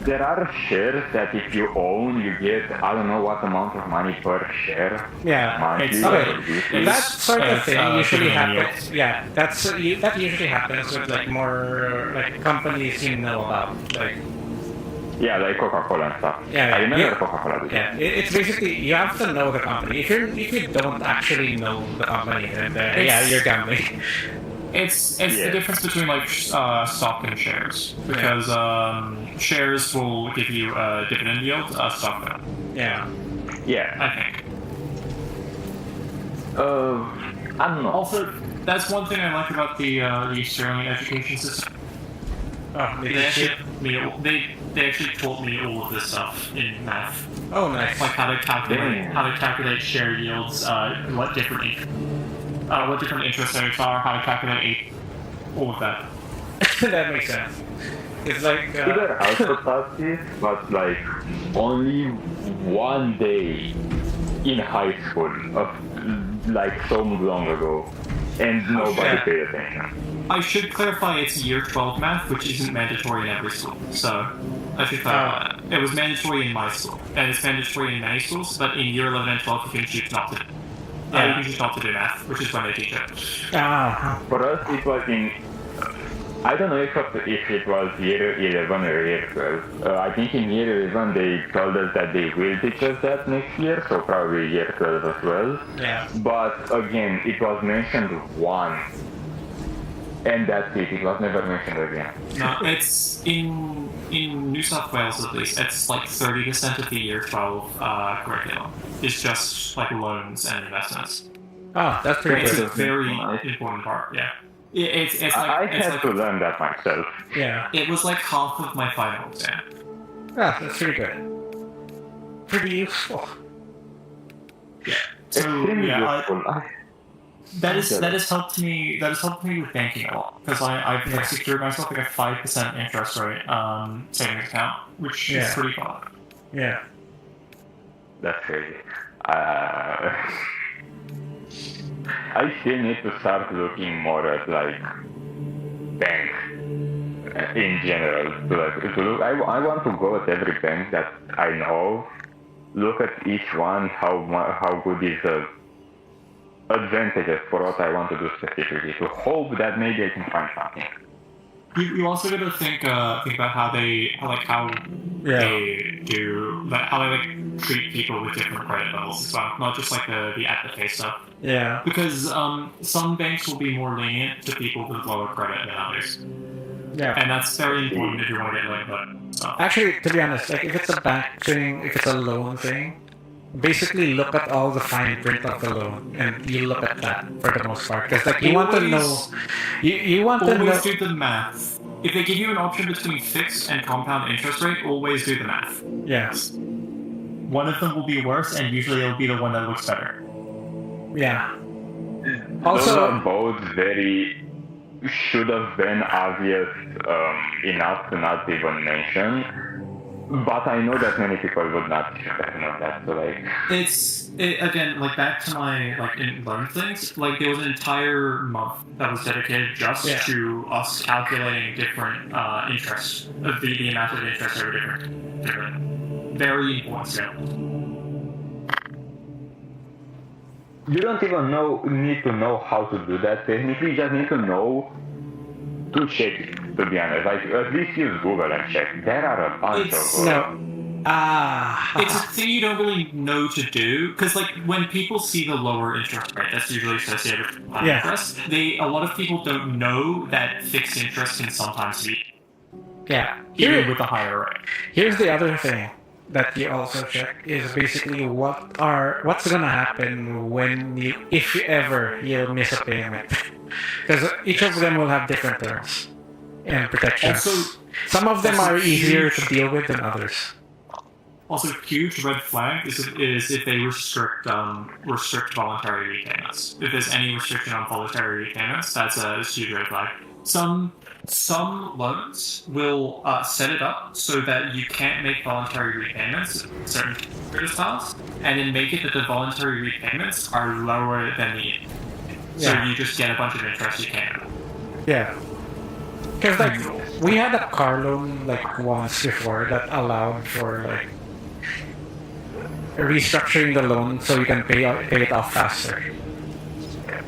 Speaker 2: There are shares that if you own, you get I don't know what amount of money per share.
Speaker 1: Yeah.
Speaker 2: Monthly
Speaker 1: Okay.
Speaker 2: or weekly.
Speaker 1: That sort of
Speaker 5: It's,
Speaker 1: thing usually
Speaker 5: dividend
Speaker 1: happens. Yeah, that usually happens with like more like companies you know about. Like,
Speaker 2: Yeah, like Coca-Cola and stuff.
Speaker 1: Yeah,
Speaker 2: I remember
Speaker 1: yeah.
Speaker 2: Coca-Cola. Did
Speaker 1: yeah, it's basically you have to know the company. If you don't actually know the company, then yeah, you're gambling.
Speaker 5: It's
Speaker 2: Yeah.
Speaker 5: the difference between like stock and shares, because shares will give you a dividend yield, stock don't.
Speaker 1: Yeah.
Speaker 2: Yeah.
Speaker 5: I think.
Speaker 2: I don't know.
Speaker 5: Also, that's one thing I like about the Sterling education system.
Speaker 1: Oh,
Speaker 5: They actually they actually taught me all of this stuff in math,
Speaker 1: oh, nice.
Speaker 5: like how to calculate share yields, what different interest rates are, how to calculate all of that.
Speaker 1: That makes sense. It's like
Speaker 2: Either also taught this, but like only one day in high school, of like so long ago, and nobody
Speaker 1: Yeah.
Speaker 2: paid attention.
Speaker 5: I should clarify it's year 12 math, which isn't mandatory in every school. So I should clarify that. It was mandatory in my school, and it's mandatory in many schools, but in year 11 and 12 you can choose not to. You can choose not to do math, which is when they teach it.
Speaker 2: For us, it was in. I don't know if it was year 11 or year 12. I think in year 11 they told us that they will teach us that next year, so probably year 12 as well.
Speaker 1: Yeah.
Speaker 2: But again, it was mentioned once. And that's it, it was never mentioned again.
Speaker 5: No, it's in New South Wales at least. It's like 30% of the year 12 curriculum. It's just like loans and investments.
Speaker 1: Oh, that's pretty
Speaker 5: It's a
Speaker 1: good.
Speaker 5: very important part. Yeah. It's like
Speaker 2: I
Speaker 5: it's
Speaker 2: had
Speaker 5: like,
Speaker 2: to learn that myself.
Speaker 1: Yeah.
Speaker 5: it was like half of my final exam.
Speaker 1: Ah, that's pretty good. Pretty useful.
Speaker 5: So
Speaker 2: Extremely
Speaker 5: yeah,
Speaker 2: useful.
Speaker 5: that has helped me with banking a lot, because I've like, secured myself like a 5% interest rate savings account, which
Speaker 1: Yeah.
Speaker 5: is pretty fun.
Speaker 1: Yeah.
Speaker 2: That's crazy. I still need to start looking more at like banks in general. To look, I want to go at every bank that I know, look at each one, how good is the advantages for what I want to do specifically, to hope that maybe I can find something.
Speaker 5: You also got to think about how they treat people with different credit levels as well, not just like the at the face stuff.
Speaker 1: Yeah.
Speaker 5: Because some banks will be more lenient to people with lower credit than others,
Speaker 1: Yeah.
Speaker 5: and that's very important if you want to get loan but stuff.
Speaker 1: Actually, to be honest, like if it's a bank thing, if it's a loan thing, basically look at all the fine print of the loan, and you look at that for the most part. Because like you want to know, you want to know.
Speaker 5: Always do the math. If they give you an option between fixed and compound interest rate, always do the math.
Speaker 1: Yes.
Speaker 5: One of them will be worse, and usually it'll be the one that looks better.
Speaker 1: Yeah.
Speaker 2: Those
Speaker 1: Also,
Speaker 2: are both very should have been obvious enough to not even mention. But I know that many people would not know that. So like,
Speaker 5: Again, like back to my like in loan things. Like there was an entire month that was dedicated just to us calculating different interest, the amount of interest over different very important scales.
Speaker 2: you don't even need to know how to do that technically. You just need to know to check it. To be honest, like at least use Google and check. There are a bunch of.
Speaker 1: no.
Speaker 5: It's a thing you don't really know to do because, like, when people see the lower interest rate, that's usually associated with high interest. A lot of people don't know that fixed interest can sometimes be even with a higher rate.
Speaker 1: Here's the other thing that you also check is basically what's gonna happen if ever you miss a payment, because each of them will have different terms and protections.
Speaker 5: Also,
Speaker 1: some of them are easier to deal with than others.
Speaker 5: Also, huge red flag is if they restrict voluntary repayments. If there's any restriction on voluntary repayments, that's a huge red flag. Some loans will set it up so that you can't make voluntary repayments at certain credit styles, and then make it that the voluntary repayments are lower than the so you just get a bunch of interest you can't.
Speaker 1: Yeah. Because like we had a car loan like once before that allowed for like restructuring the loan so you can pay it off faster.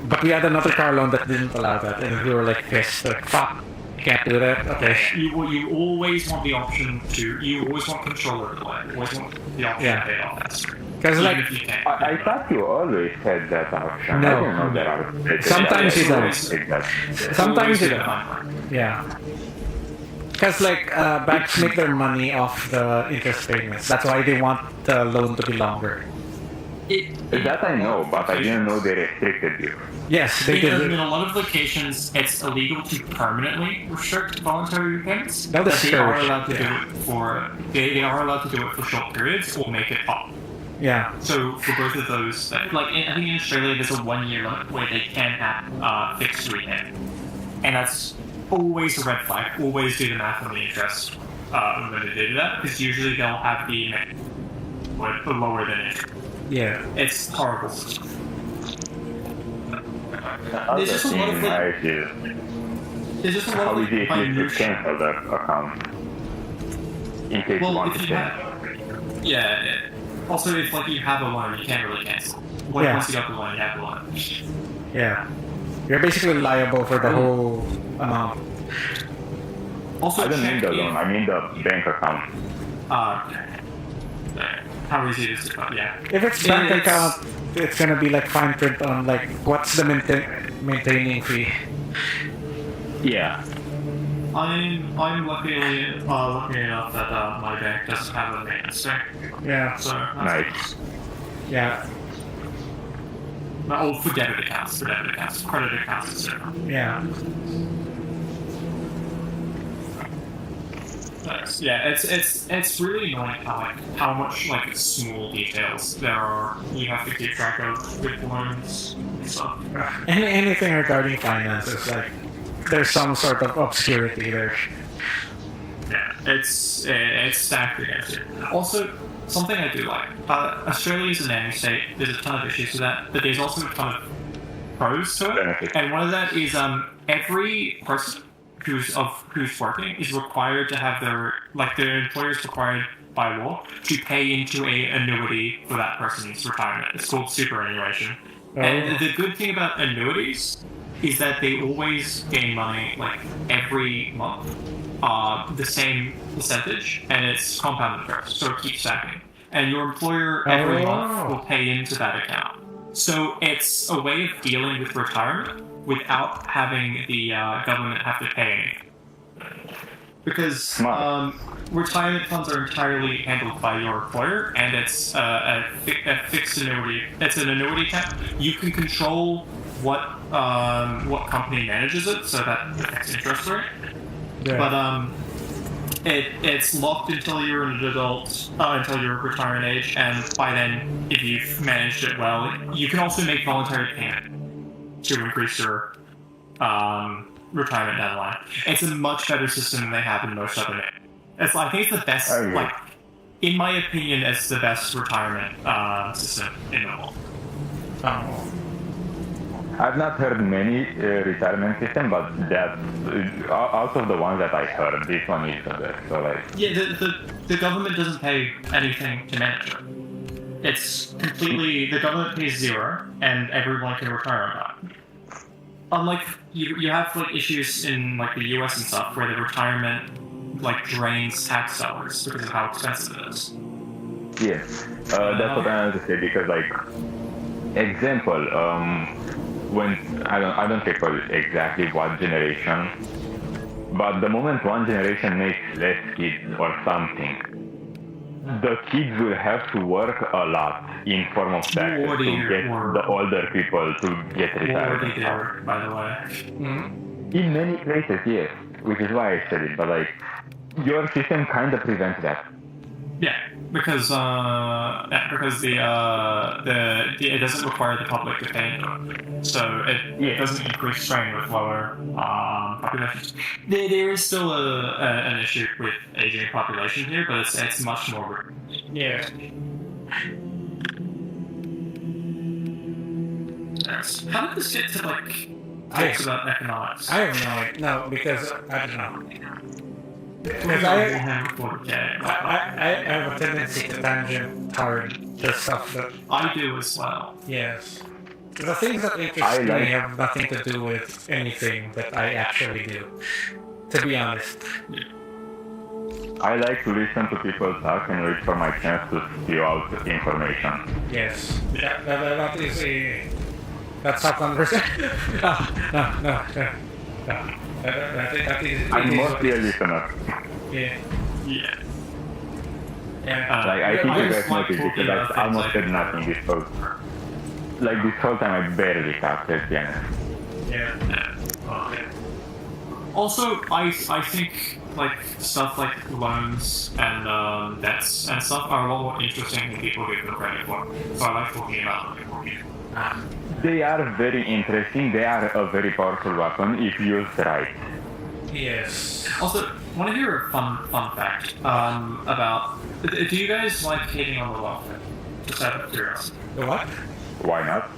Speaker 1: But we had another car loan that didn't allow that, and we were like pissed, like fuck, can't do that. Okay.
Speaker 5: You always want the option to. You always want control over the loan. You always want the option to pay it off faster.
Speaker 1: Because like
Speaker 5: if you can.
Speaker 2: I thought you always had that option.
Speaker 1: No.
Speaker 2: I didn't know there are.
Speaker 1: Sometimes you don't. Sometimes you
Speaker 5: Always
Speaker 1: don't. Yeah. Because like banks make their money off the interest payments. That's why they want the loan to be longer.
Speaker 2: That I know, but I didn't know they restricted you.
Speaker 1: Yes, they
Speaker 5: Because
Speaker 1: did.
Speaker 5: in a lot of locations, it's illegal to permanently restrict voluntary repayments.
Speaker 1: That is
Speaker 5: But they are
Speaker 1: fair.
Speaker 5: allowed to do it for they are allowed to do it for short periods or make it up.
Speaker 1: Yeah.
Speaker 5: So for both of those, like I think in Australia, there's a 1 year limit where they can have fixed repayment, and that's always a red flag. Always do the math on the interest when they do that, because usually they'll have the lower than it.
Speaker 1: Yeah.
Speaker 5: It's horrible.
Speaker 2: Other
Speaker 5: just a lot of,
Speaker 2: thing
Speaker 5: like,
Speaker 2: I feel,
Speaker 5: There's just a lot
Speaker 2: how
Speaker 5: of
Speaker 2: easy it is to
Speaker 5: minutiae.
Speaker 2: cancel the account in case you
Speaker 5: Well,
Speaker 2: want
Speaker 5: if
Speaker 2: to
Speaker 5: you
Speaker 2: change.
Speaker 5: have, yeah. Also, if like you have a loan, you can't really cancel.
Speaker 1: Yeah.
Speaker 5: Once you got the loan, you have the loan.
Speaker 1: Yeah. You're basically liable for the whole amount.
Speaker 5: Also,
Speaker 2: I don't mean
Speaker 5: check
Speaker 2: the
Speaker 5: if,
Speaker 2: loan, I mean the bank account.
Speaker 5: how easy it is to cut. Yeah.
Speaker 1: If it's bank account, it's gonna be like fine print on like what's the maintaining fee.
Speaker 2: Yeah.
Speaker 5: I'm lucky enough that my bank doesn't have a maintenance fee.
Speaker 1: Yeah.
Speaker 5: So that's
Speaker 2: Nice.
Speaker 1: Yeah.
Speaker 5: Oh, for debit accounts, credit accounts, etc.
Speaker 1: Yeah.
Speaker 5: Yeah, it's really annoying how much like small details there are you have to keep track of with loans and stuff.
Speaker 1: Anything regarding finances, like there's some sort of obscurity there.
Speaker 5: Yeah, it's stacked against it. Also, something I do like, Australia is a nanny state. There's a ton of issues with that, but there's also a ton of pros to it.
Speaker 2: Benefits.
Speaker 5: And one of that is every person who's working is required to have their employer is required by law to pay into a annuity for that person's retirement. It's called superannuation. And the good thing about annuities is that they always gain money like every month, the same percentage, and it's compound interest, so it keeps stacking. And your employer every month will pay into that account. So it's a way of dealing with retirement without having the government have to pay anything. Because
Speaker 2: Smart.
Speaker 5: retirement funds are entirely handled by your employer, and it's a fixed annuity. It's an annuity account. You can control what company manages it, so that affects interest rate.
Speaker 1: Yeah.
Speaker 5: But it's locked until you're an adult, until you're retirement age, and by then, if you've managed it well, you can also make voluntary payment to increase your retirement down the line. It's a much better system than they have in most other. I think it's the best.
Speaker 2: I agree.
Speaker 5: Like, in my opinion, it's the best retirement system in the world.
Speaker 2: I've not heard many retirement system, but that out of the ones that I heard, this one is the best. So like,
Speaker 5: Yeah, the government doesn't pay anything to manage it. It's completely, the government pays zero, and everyone can retire on that. Unlike, you have like issues in like the US and stuff, where the retirement like drains tax dollars because of how expensive it is.
Speaker 2: Yes, that's what I wanted to say because, like, example, when I don't recall exactly what generation, but the moment one generation makes less kids or something, the kids will have to work a lot in form of taxes to get the older people to get retired.
Speaker 5: Already there, by the way.
Speaker 2: In many places, yes, which is why I said it. But like, your system kind of prevents that.
Speaker 5: Yeah, because the it doesn't require the public to pay it, so it doesn't increase strain with lower populations. There is still an issue with aging population here, but it's much more.
Speaker 1: Yeah.
Speaker 5: Yes. How did this get to like talks about economics?
Speaker 1: I have no idea. No, because I don't know. Because
Speaker 5: I
Speaker 1: I have a tendency to tangent toward the stuff that
Speaker 5: I do as well.
Speaker 1: yes. The things that interest me have nothing to do with anything that I actually do. To be honest.
Speaker 2: I like to listen to people talk and wait for my chance to spew out information.
Speaker 1: Yes. That is a. That's a conversation. No. That is.
Speaker 2: I'm mostly a listener.
Speaker 1: Yeah.
Speaker 5: Yeah.
Speaker 1: Yeah.
Speaker 2: I think you guys
Speaker 5: just like
Speaker 2: noticed
Speaker 5: talking
Speaker 2: because
Speaker 5: about
Speaker 2: I almost
Speaker 5: things
Speaker 2: said
Speaker 5: like-
Speaker 2: nothing this whole. Like this whole time, I barely talked. Let's be honest.
Speaker 1: Yeah.
Speaker 5: Okay. Also, I think like stuff like loans and debts and stuff are a lot more interesting than people give them credit for. So I like talking about them.
Speaker 2: They are very interesting. They are a very powerful weapon if used right.
Speaker 1: Yes.
Speaker 5: Also, want to hear a fun fact about? Do you guys like hating on the wealthy? Just out of curiosity.
Speaker 1: The what?
Speaker 2: Why not?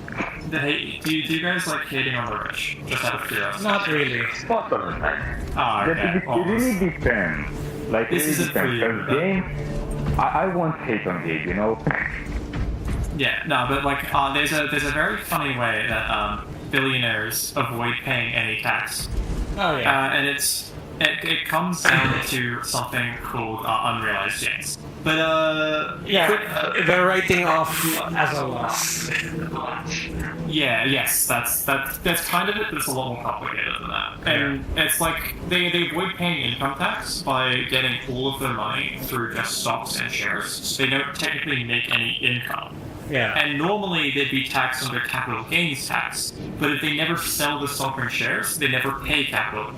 Speaker 5: Do you guys like hating on the rich? Just out of curiosity.
Speaker 1: Not really.
Speaker 2: Most of the time.
Speaker 5: Ah, okay.
Speaker 2: It really depends. Like,
Speaker 5: This
Speaker 2: it really
Speaker 5: isn't for
Speaker 2: depends.
Speaker 5: you,
Speaker 2: Because
Speaker 5: but-
Speaker 2: game, I won't hate on game, you know?
Speaker 5: Yeah, no, but like, there's a very funny way that billionaires avoid paying any tax,
Speaker 1: Oh yeah.
Speaker 5: and it comes down to something called unrealized gains. But
Speaker 1: They're writing off as a loss.
Speaker 5: yes, that's kind of it, but it's a lot more complicated than that. And it's like they avoid paying income tax by getting all of their money through just stocks and shares, so they don't technically make any income.
Speaker 1: Yeah.
Speaker 5: And normally they'd be taxed under capital gains tax, but if they never sell the stock and shares, they never pay capital.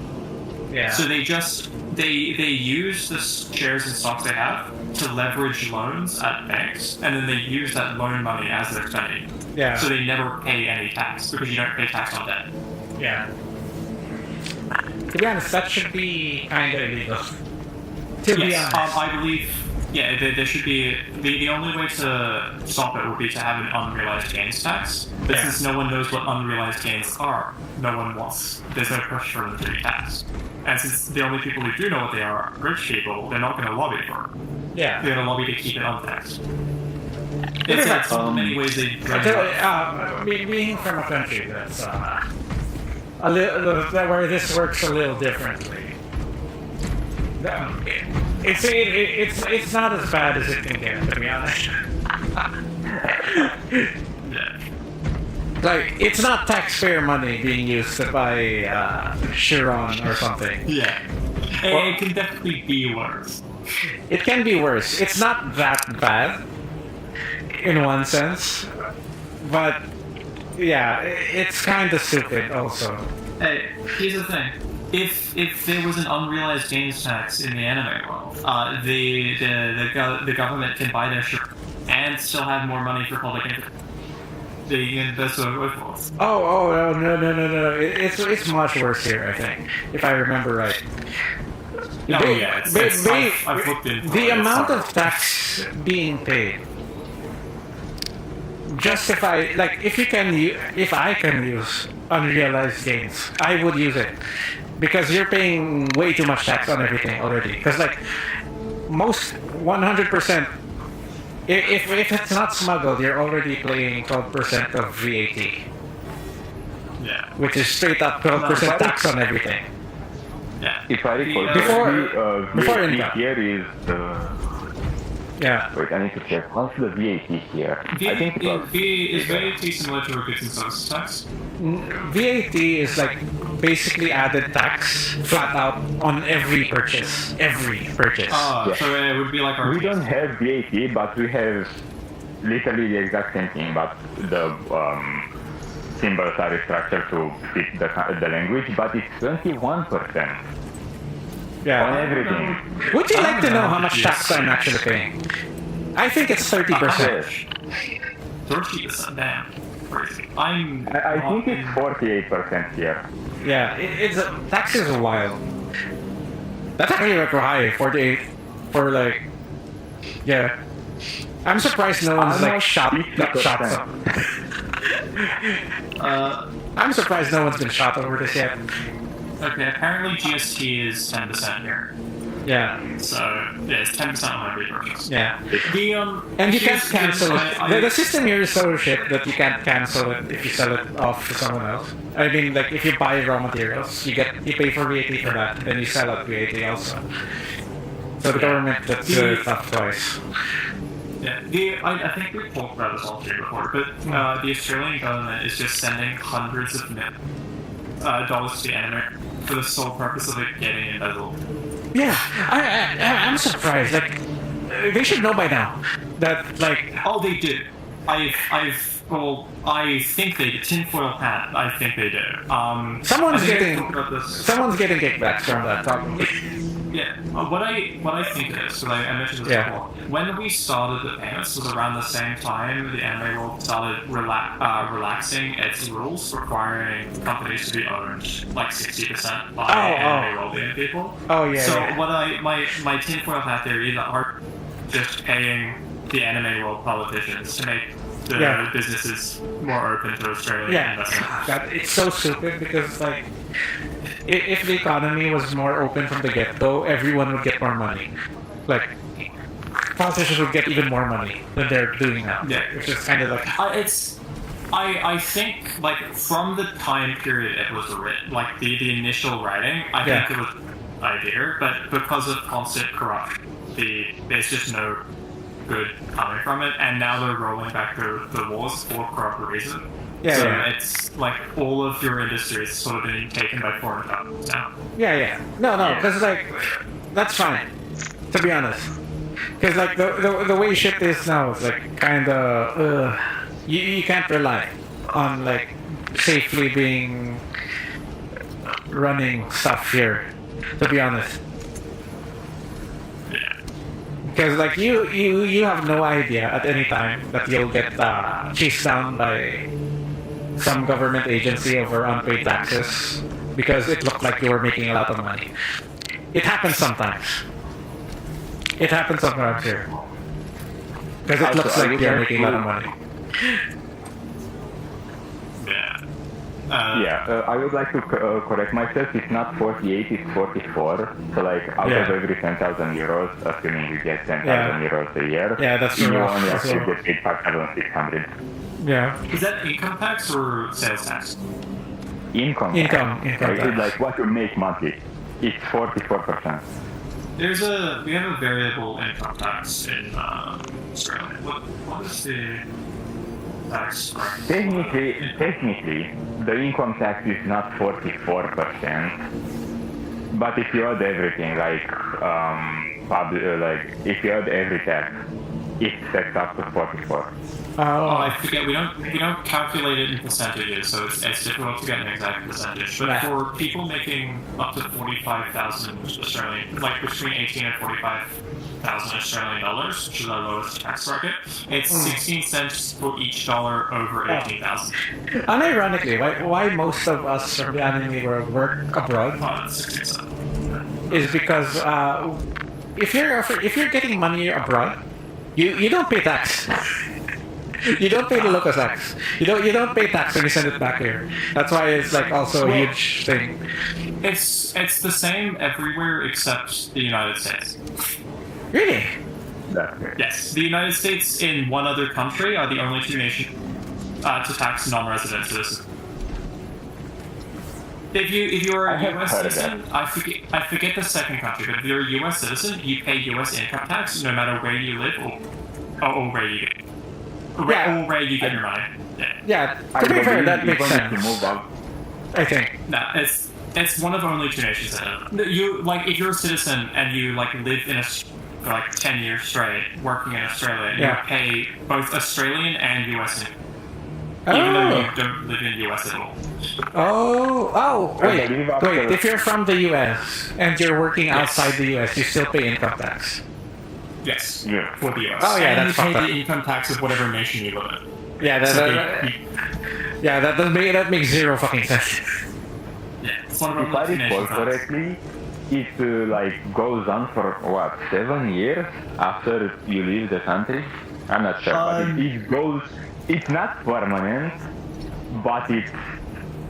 Speaker 1: Yeah.
Speaker 5: So they use the shares and stocks they have to leverage loans at banks, and then they use that loan money as their spending.
Speaker 1: Yeah.
Speaker 5: So they never pay any tax because you don't pay tax on debt.
Speaker 1: Yeah. To be honest, that should be kind of illegal. To be
Speaker 5: Yes,
Speaker 1: honest.
Speaker 5: I believe. Yeah, there should be the only way to stop it would be to have an unrealized gains tax. But
Speaker 1: Yeah.
Speaker 5: since no one knows what unrealized gains are, no one wants. There's no pressure for them to be taxed. And since the only people who do know what they are rich people, they're not going to lobby for it.
Speaker 1: Yeah.
Speaker 5: They're going to lobby to keep it untaxed. It's one of the many ways they
Speaker 1: Being from a country that's a little where this works a little differently. It's not as bad as it can get, to be honest.
Speaker 5: Yeah.
Speaker 1: Like, it's not taxpayer money being used to buy Chiron or something.
Speaker 5: Yeah. It can definitely be worse.
Speaker 1: It can be worse. It's not that bad, in one sense, but yeah, it's kind of stupid also.
Speaker 5: Hey, here's the thing. If there was an unrealized gains tax in the anime world, the government can buy their shit and still have more money for public interest. That's what it was.
Speaker 1: Oh, no. It's much worse here, I think, if I remember right.
Speaker 5: Oh yeah, I've looked into
Speaker 1: the
Speaker 5: it.
Speaker 1: amount
Speaker 5: Sorry.
Speaker 1: of tax being paid justify, like, if I can use unrealized gains, I would use it, because you're paying way too much tax on everything already. Because like most 100%, if it's not smuggled, you're already paying 12% of VAT,
Speaker 5: Yeah.
Speaker 1: which is straight up 12% tax on everything.
Speaker 5: Yeah.
Speaker 2: If I recall,
Speaker 1: Before
Speaker 2: VAT
Speaker 1: income.
Speaker 2: here is
Speaker 1: Yeah.
Speaker 2: Wait, I need to check. What's the VAT here? I think it was...
Speaker 5: Is VAT similar to a goods and services tax?
Speaker 1: VAT is like basically added tax flat out on every purchase. Every purchase.
Speaker 2: Yeah.
Speaker 5: So it would be like our
Speaker 2: We don't have VAT, but we have literally the exact same thing, but the symbols are restructured to fit the language, but it's 21% on
Speaker 1: Yeah.
Speaker 2: everything.
Speaker 1: Would you like to know how much tax I'm actually paying? I think it's 30%.
Speaker 5: 30%. Damn. Crazy.
Speaker 2: I think it's 48% here.
Speaker 1: Yeah, it's taxes are wild. That's actually like high, 48 for like, yeah. I'm surprised no one's like got shot up. I'm surprised no one's been shot over this yet.
Speaker 5: Okay, apparently GST is 10% here.
Speaker 1: Yeah,
Speaker 5: So, yeah, it's 10% on every purchase.
Speaker 1: yeah. And you can't
Speaker 5: GST
Speaker 1: cancel
Speaker 5: I-
Speaker 1: it. The system here is so shit that you can't cancel it if you sell it off to someone else. I mean, like if you buy raw materials, you pay for VAT for that, then you sell out VAT also. So the government gets stuff twice.
Speaker 5: Yeah, I think we've talked about this all here before, but the Australian government is just sending hundreds of dollars to the anime for the sole purpose of it getting embezzled.
Speaker 1: Yeah, I'm surprised. Like, they should know by now that like.
Speaker 5: Oh, they do. I think they do. Tinfoil hat. I think they do.
Speaker 1: Someone's
Speaker 5: I think
Speaker 1: getting-
Speaker 5: I talked about this.
Speaker 1: Someone's getting kickbacks from that, probably.
Speaker 5: Yeah, what I think is, so I mentioned this
Speaker 1: Yeah.
Speaker 5: before, when we started the payments was around the same time the anime world started relaxing its rules, requiring companies to be owned like 60% by anime world people.
Speaker 1: Oh, yeah,
Speaker 5: So
Speaker 1: yeah.
Speaker 5: what my tinfoil hat theory is that are just paying the anime world politicians to make the
Speaker 1: Yeah.
Speaker 5: businesses more open to Australian
Speaker 1: Yeah,
Speaker 5: investment.
Speaker 1: God, it's so stupid because like, if the economy was more open from the get-go, everyone would get more money. Like, politicians would get even more money than they're doing now.
Speaker 5: Yeah.
Speaker 1: Which is kind of like,
Speaker 5: I think like from the time period it was written, like the initial writing, I
Speaker 1: Yeah.
Speaker 5: think it was an idea, but because of constant corruption, there's just no good coming from it, and now they're rolling back the wars for corrupt reason.
Speaker 1: Yeah,
Speaker 5: so
Speaker 1: yeah.
Speaker 5: it's like all of your industry is sort of being taken by foreign governments now.
Speaker 1: yeah. No, because like, that's fine, to be honest. Because like the way shit is now is like kind of you can't rely on like safely being running stuff here, to be honest. Because like you have no idea at any time that you'll get chased down by some government agency over unpaid taxes because it looked like you were making a lot of money. It happens sometimes. It happens sometimes here. Because it looks like you're making a lot of money.
Speaker 5: Yeah.
Speaker 2: I would like to correct myself. It's not 48, it's 44. So like out
Speaker 1: Yeah.
Speaker 2: of every 10,000 euros, assuming you get 10,000
Speaker 1: Yeah.
Speaker 2: euros a year,
Speaker 1: Yeah, that's
Speaker 2: you
Speaker 1: rough
Speaker 2: only
Speaker 1: as
Speaker 2: actually
Speaker 1: well.
Speaker 2: get paid 5,600.
Speaker 1: Yeah.
Speaker 5: Is that income tax or sales tax?
Speaker 2: Income
Speaker 1: tax.
Speaker 2: Like what you make monthly. It's 44%.
Speaker 5: We have a variable income tax in Australia. What is the tax bracket?
Speaker 2: Technically, the income tax is not 44%. But if you add everything, like if you add every tax, it sets up to 44.
Speaker 5: Oh, I forget. We don't calculate it in percentages, so it's difficult to get an exact percentage. But
Speaker 1: Right.
Speaker 5: for people making up to 45,000 Australian, like between 18 and 45,000 Australian dollars, which is our lowest tax bracket, it's 16 cents for each dollar over 18,000.
Speaker 1: Unironically, why most of us from the anime world work abroad
Speaker 5: That's 16 cents.
Speaker 1: is because if you're getting money abroad, you don't pay tax. You don't pay the local tax. You don't pay tax when you send it back here. That's why it's like also a huge thing.
Speaker 5: It's the same everywhere except the United States.
Speaker 1: Really?
Speaker 2: That's it.
Speaker 5: Yes, the United States and one other country are the only two nations to tax non-resident citizens. If you're
Speaker 2: I
Speaker 5: a
Speaker 2: have
Speaker 5: U.S.
Speaker 2: heard of
Speaker 5: citizen, I forget the second country, but if you're a U.S. citizen, you pay U.S. income tax no matter where you live or where you get, or where you get your money.
Speaker 1: Yeah,
Speaker 2: I
Speaker 1: to be fair,
Speaker 2: believe
Speaker 1: that makes
Speaker 2: even if you
Speaker 1: sense.
Speaker 2: move up,
Speaker 1: I think.
Speaker 5: No, it's one of only two nations that have it. You like if you're a citizen and you like live in for like 10 years straight working in Australia,
Speaker 1: Yeah.
Speaker 5: you pay both Australian and U.S. income, even though you don't live in the U.S. at all.
Speaker 1: Wait,
Speaker 2: believe after-
Speaker 1: if you're from the US and you're working outside the US, you still pay income tax.
Speaker 5: Yes.
Speaker 2: Yeah.
Speaker 5: For the U.S.
Speaker 1: Oh, yeah,
Speaker 5: and
Speaker 1: that's
Speaker 5: you pay
Speaker 1: fucked
Speaker 5: the
Speaker 1: up.
Speaker 5: income tax of whatever nation you live in.
Speaker 1: Yeah,
Speaker 5: So
Speaker 1: that makes zero fucking sense.
Speaker 5: yeah, it's one of
Speaker 2: if I
Speaker 5: only two
Speaker 2: recall
Speaker 5: nations. that have it.
Speaker 2: correctly, it like goes on for what 7 years after you leave the country. I'm not sure, but it goes. It's not permanent, but it's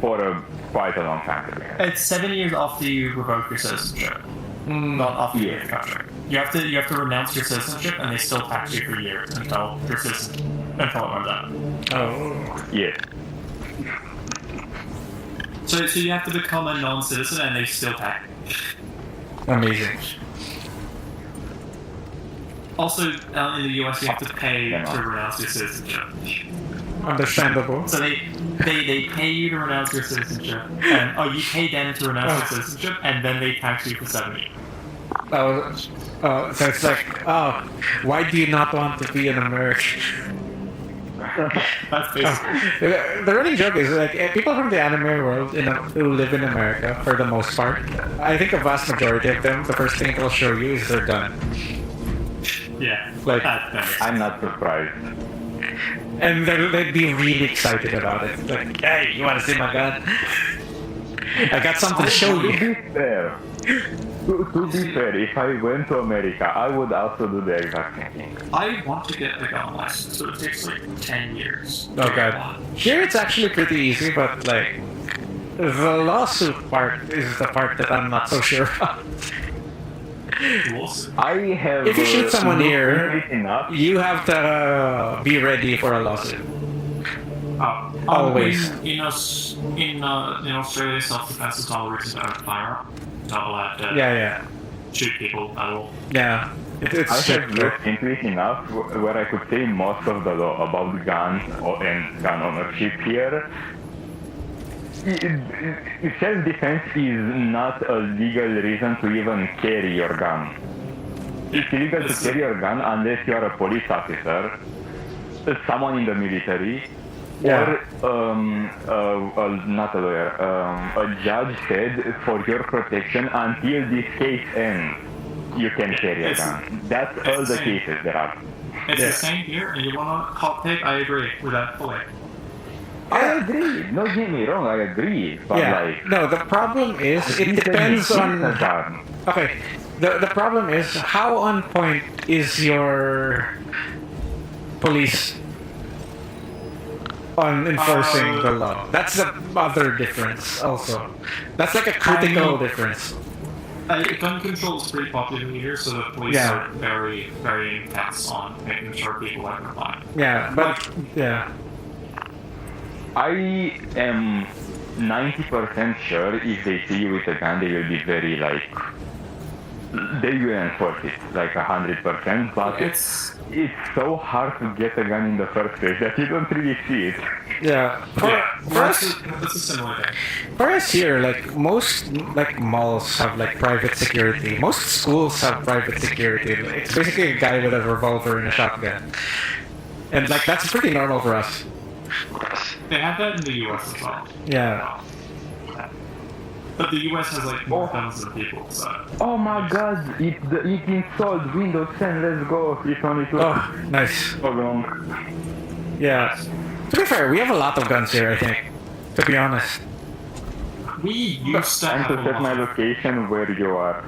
Speaker 2: for quite a long time.
Speaker 5: It's 7 years after you revoke your citizenship, not after you leave the country. You have to renounce your citizenship, and they still tax you for years until your until it runs out.
Speaker 1: Oh.
Speaker 2: Yes.
Speaker 5: So you have to become a non-citizen, and they still tax.
Speaker 1: Amazing.
Speaker 5: Also, in the US, you have to pay to renounce your citizenship.
Speaker 1: Understandable.
Speaker 5: So they pay you to renounce your citizenship, and you pay them to renounce your citizenship, and then they tax you for 7 years.
Speaker 1: So it's like, why do you not want to be an American?
Speaker 5: That's basically.
Speaker 1: The running joke is like people from the anime world, who live in America for the most part. I think a vast majority of them, the first thing they'll show you is their gun,
Speaker 5: Yeah.
Speaker 1: Like-
Speaker 2: I'm not surprised.
Speaker 1: and they'd be really excited about it. Like, hey, you want to see my gun? I got something to show
Speaker 2: To
Speaker 1: you.
Speaker 2: be fair, to be fair, if I went to America, I would also do the exact same thing.
Speaker 5: I want to get a gun license, so it takes like 10 years.
Speaker 1: Oh god. Here it's actually pretty easy, but like the lawsuit part is the part that I'm not so sure about.
Speaker 2: I have.
Speaker 1: If you shoot someone
Speaker 2: looked
Speaker 1: here,
Speaker 2: into it enough.
Speaker 1: you have to be ready for a lawsuit. Always.
Speaker 5: In Australia, self-defense is not a reason to own a firearm. Not allowed to
Speaker 1: Yeah.
Speaker 5: shoot people at all.
Speaker 1: Yeah. It's
Speaker 2: I have
Speaker 1: strict.
Speaker 2: looked into it enough where I could say most of the law about guns and gun ownership here. Self-defense is not a legal reason to even carry your gun. It's illegal to carry your gun unless you are a police officer, someone in the military,
Speaker 1: Yeah.
Speaker 2: or not a lawyer. A judge said for your protection until this case ends, you can carry a
Speaker 5: It's-
Speaker 2: gun. That's all the
Speaker 5: insane.
Speaker 2: cases there are.
Speaker 5: It's
Speaker 1: Yeah.
Speaker 5: the same here, and you want a hot take? I agree with that fully.
Speaker 2: I agree. Don't get me wrong. I agree. But
Speaker 1: Yeah.
Speaker 2: like,
Speaker 1: No, the problem is it
Speaker 2: you can
Speaker 1: depends
Speaker 2: shoot a
Speaker 1: on.
Speaker 2: gun.
Speaker 1: Okay. The problem is how on point is your police on enforcing the law. That's the other difference also. That's like a critical difference.
Speaker 5: Gun control is pretty popular here, so the police
Speaker 1: Yeah.
Speaker 5: are very, very intense on making sure people are compliant.
Speaker 1: Yeah, but yeah.
Speaker 2: I am 90% sure if they see you with a gun, they will be very like. They will enforce it like 100%, but
Speaker 5: It's
Speaker 2: it's so hard to get a gun in the first place that you don't really see it.
Speaker 1: Yeah. For us,
Speaker 5: that's a similar thing.
Speaker 1: for us here, like most like malls have like private security. Most schools have private security. It's basically a guy with a revolver and a shotgun. And like that's pretty normal for us.
Speaker 5: They have that in the US as well.
Speaker 1: Yeah.
Speaker 5: But the US has like more guns than people, so.
Speaker 2: Oh my god, it installed Windows 10, let's go. It only took
Speaker 1: Oh, nice.
Speaker 2: so long.
Speaker 1: Yeah. To be fair, we have a lot of guns here, I think. To be honest.
Speaker 5: We used to
Speaker 2: Time
Speaker 5: have
Speaker 2: to
Speaker 5: a
Speaker 2: set my
Speaker 5: lot.
Speaker 2: location where you are.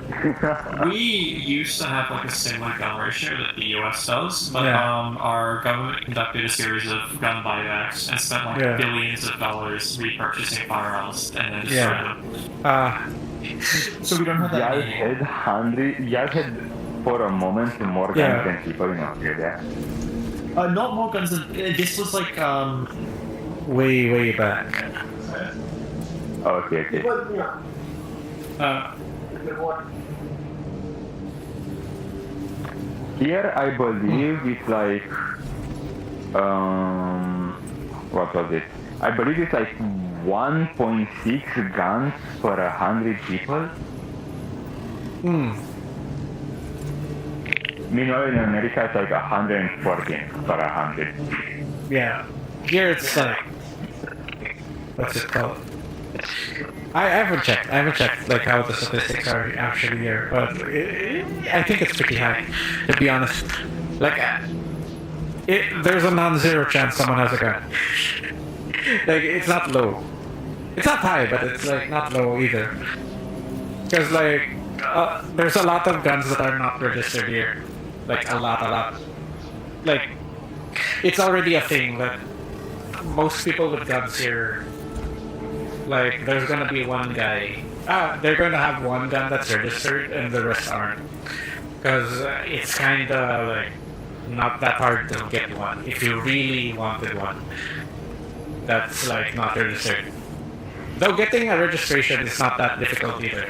Speaker 5: We used to have like a similar gun ratio that the US does, but
Speaker 1: Yeah.
Speaker 5: our government conducted a series of gun buybacks and spent like
Speaker 1: Yeah.
Speaker 5: billions of dollars repurchasing firearms and then
Speaker 1: Yeah.
Speaker 5: destroyed them.
Speaker 1: So
Speaker 5: we don't have
Speaker 2: Y'all had for a moment more guns
Speaker 1: Yeah.
Speaker 2: than people in Australia.
Speaker 5: Not more guns than this was like
Speaker 1: way back.
Speaker 2: Okay. Here I believe it's like what was it? I believe it's like 1.6 guns per 100 people. Meanwhile in America it's like 114 per 100.
Speaker 1: Yeah. Here it's like, what's it called? I haven't checked like how the statistics are actually here, but I think it's pretty high, to be honest. Like, there's a non-zero chance someone has a gun. Like, it's not low. It's not high, but it's like not low either. Because like, there's a lot of guns that are not registered here. Like a lot. Like, it's already a thing that most people with guns here, like, there's gonna be one guy. They're gonna have one gun that's registered and the rest aren't. Because it's kinda like not that hard to get one if you really wanted one. That's like not registered. Though getting a registration is not that difficult either.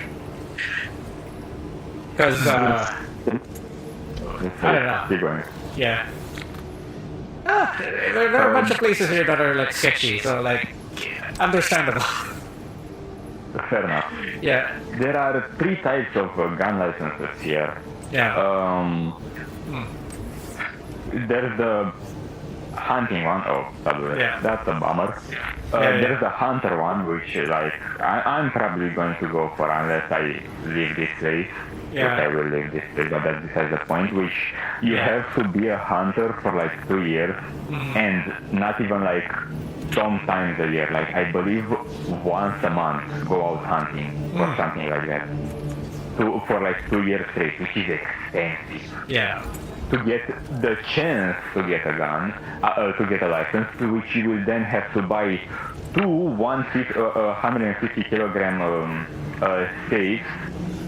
Speaker 1: Because I don't know.
Speaker 2: Keep going.
Speaker 1: Yeah. There are a bunch of places here that are like sketchy, so like understandable.
Speaker 2: Fair enough.
Speaker 1: Yeah.
Speaker 2: There are 3 types of gun licenses here.
Speaker 1: Yeah.
Speaker 2: There's the hunting one. Oh,
Speaker 1: Yeah.
Speaker 2: that's a bummer.
Speaker 1: Yeah.
Speaker 2: There's the hunter one, which like I'm probably going to go for unless I leave this place.
Speaker 1: Yeah.
Speaker 2: But I will leave this place, but that's besides the point. Which you have to be a hunter for like 2 years, and not even like sometimes a year. Like I believe once a month go out hunting or something like that. For like 2 years straight, which is expensive.
Speaker 1: Yeah.
Speaker 2: To get the chance to get a gun, to get a license, which you will then have to buy 2 150 kilogram safes,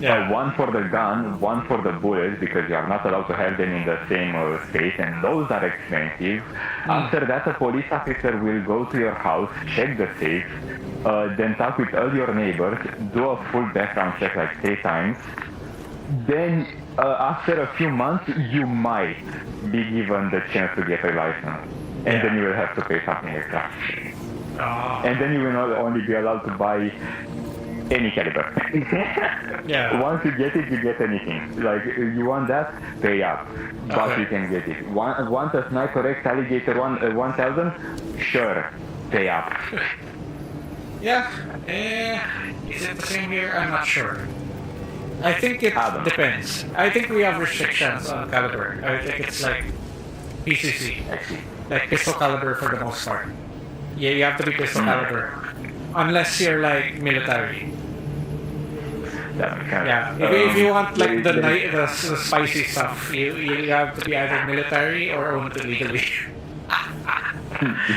Speaker 1: Yeah.
Speaker 2: one for the gun, one for the bullets, because you are not allowed to have them in the same safe, and those are expensive. After that, a police officer will go to your house, check the safe, then talk with all your neighbors, do a full background check like 3 times. Then after a few months, you might be given the chance to get a license, and then you will have to pay something extra. And then you will not only be allowed to buy any caliber.
Speaker 1: Yeah.
Speaker 2: Once you get it, you get anything. Like, you want that, pay up. But
Speaker 1: Okay.
Speaker 2: you can get it. Want a Sniper X Alligator 1000? Sure, pay up.
Speaker 1: Yeah. Is it the same here? I'm not sure. I think it depends. I think we have restrictions on caliber. I think it's like PCC, like pistol caliber for the most part. Yeah, you have to be pistol caliber, unless you're like military. Yeah, if you want like the spicy stuff, you have to be either military or own it illegally.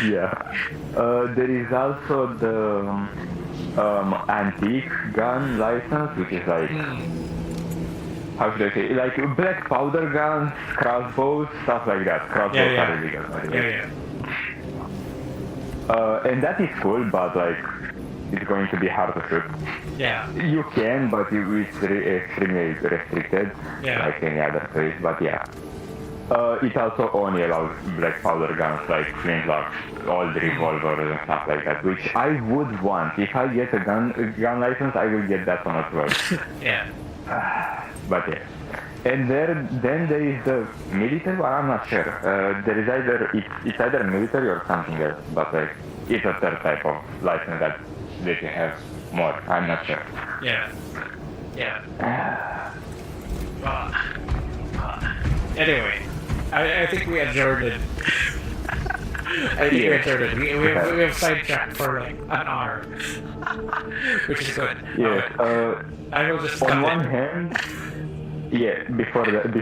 Speaker 2: Yeah. There is also the antique gun license, which is like, how should I say, like black powder guns, crossbows, stuff like that. Crossbows are illegal, by the way. And that is cool, but like, it's going to be hard to shoot.
Speaker 1: Yeah.
Speaker 2: You can, but it's extremely restricted, like any other place, but yeah. It also only allows black powder guns like flintlocks, old revolvers and stuff like that, which I would want. If I get a gun license, I will get that one as well.
Speaker 1: Yeah.
Speaker 2: But yeah. And then there is the military one, I'm not sure. There is it's either military or something else, but like, it's a third type of license that you have more, I'm not sure.
Speaker 1: Yeah. Anyway, I think we adjourned it. We have sidetracked for like an hour, which is good.
Speaker 2: Yes.
Speaker 1: I will just
Speaker 2: On
Speaker 1: cut
Speaker 2: one
Speaker 1: it.
Speaker 2: hand, yeah. Before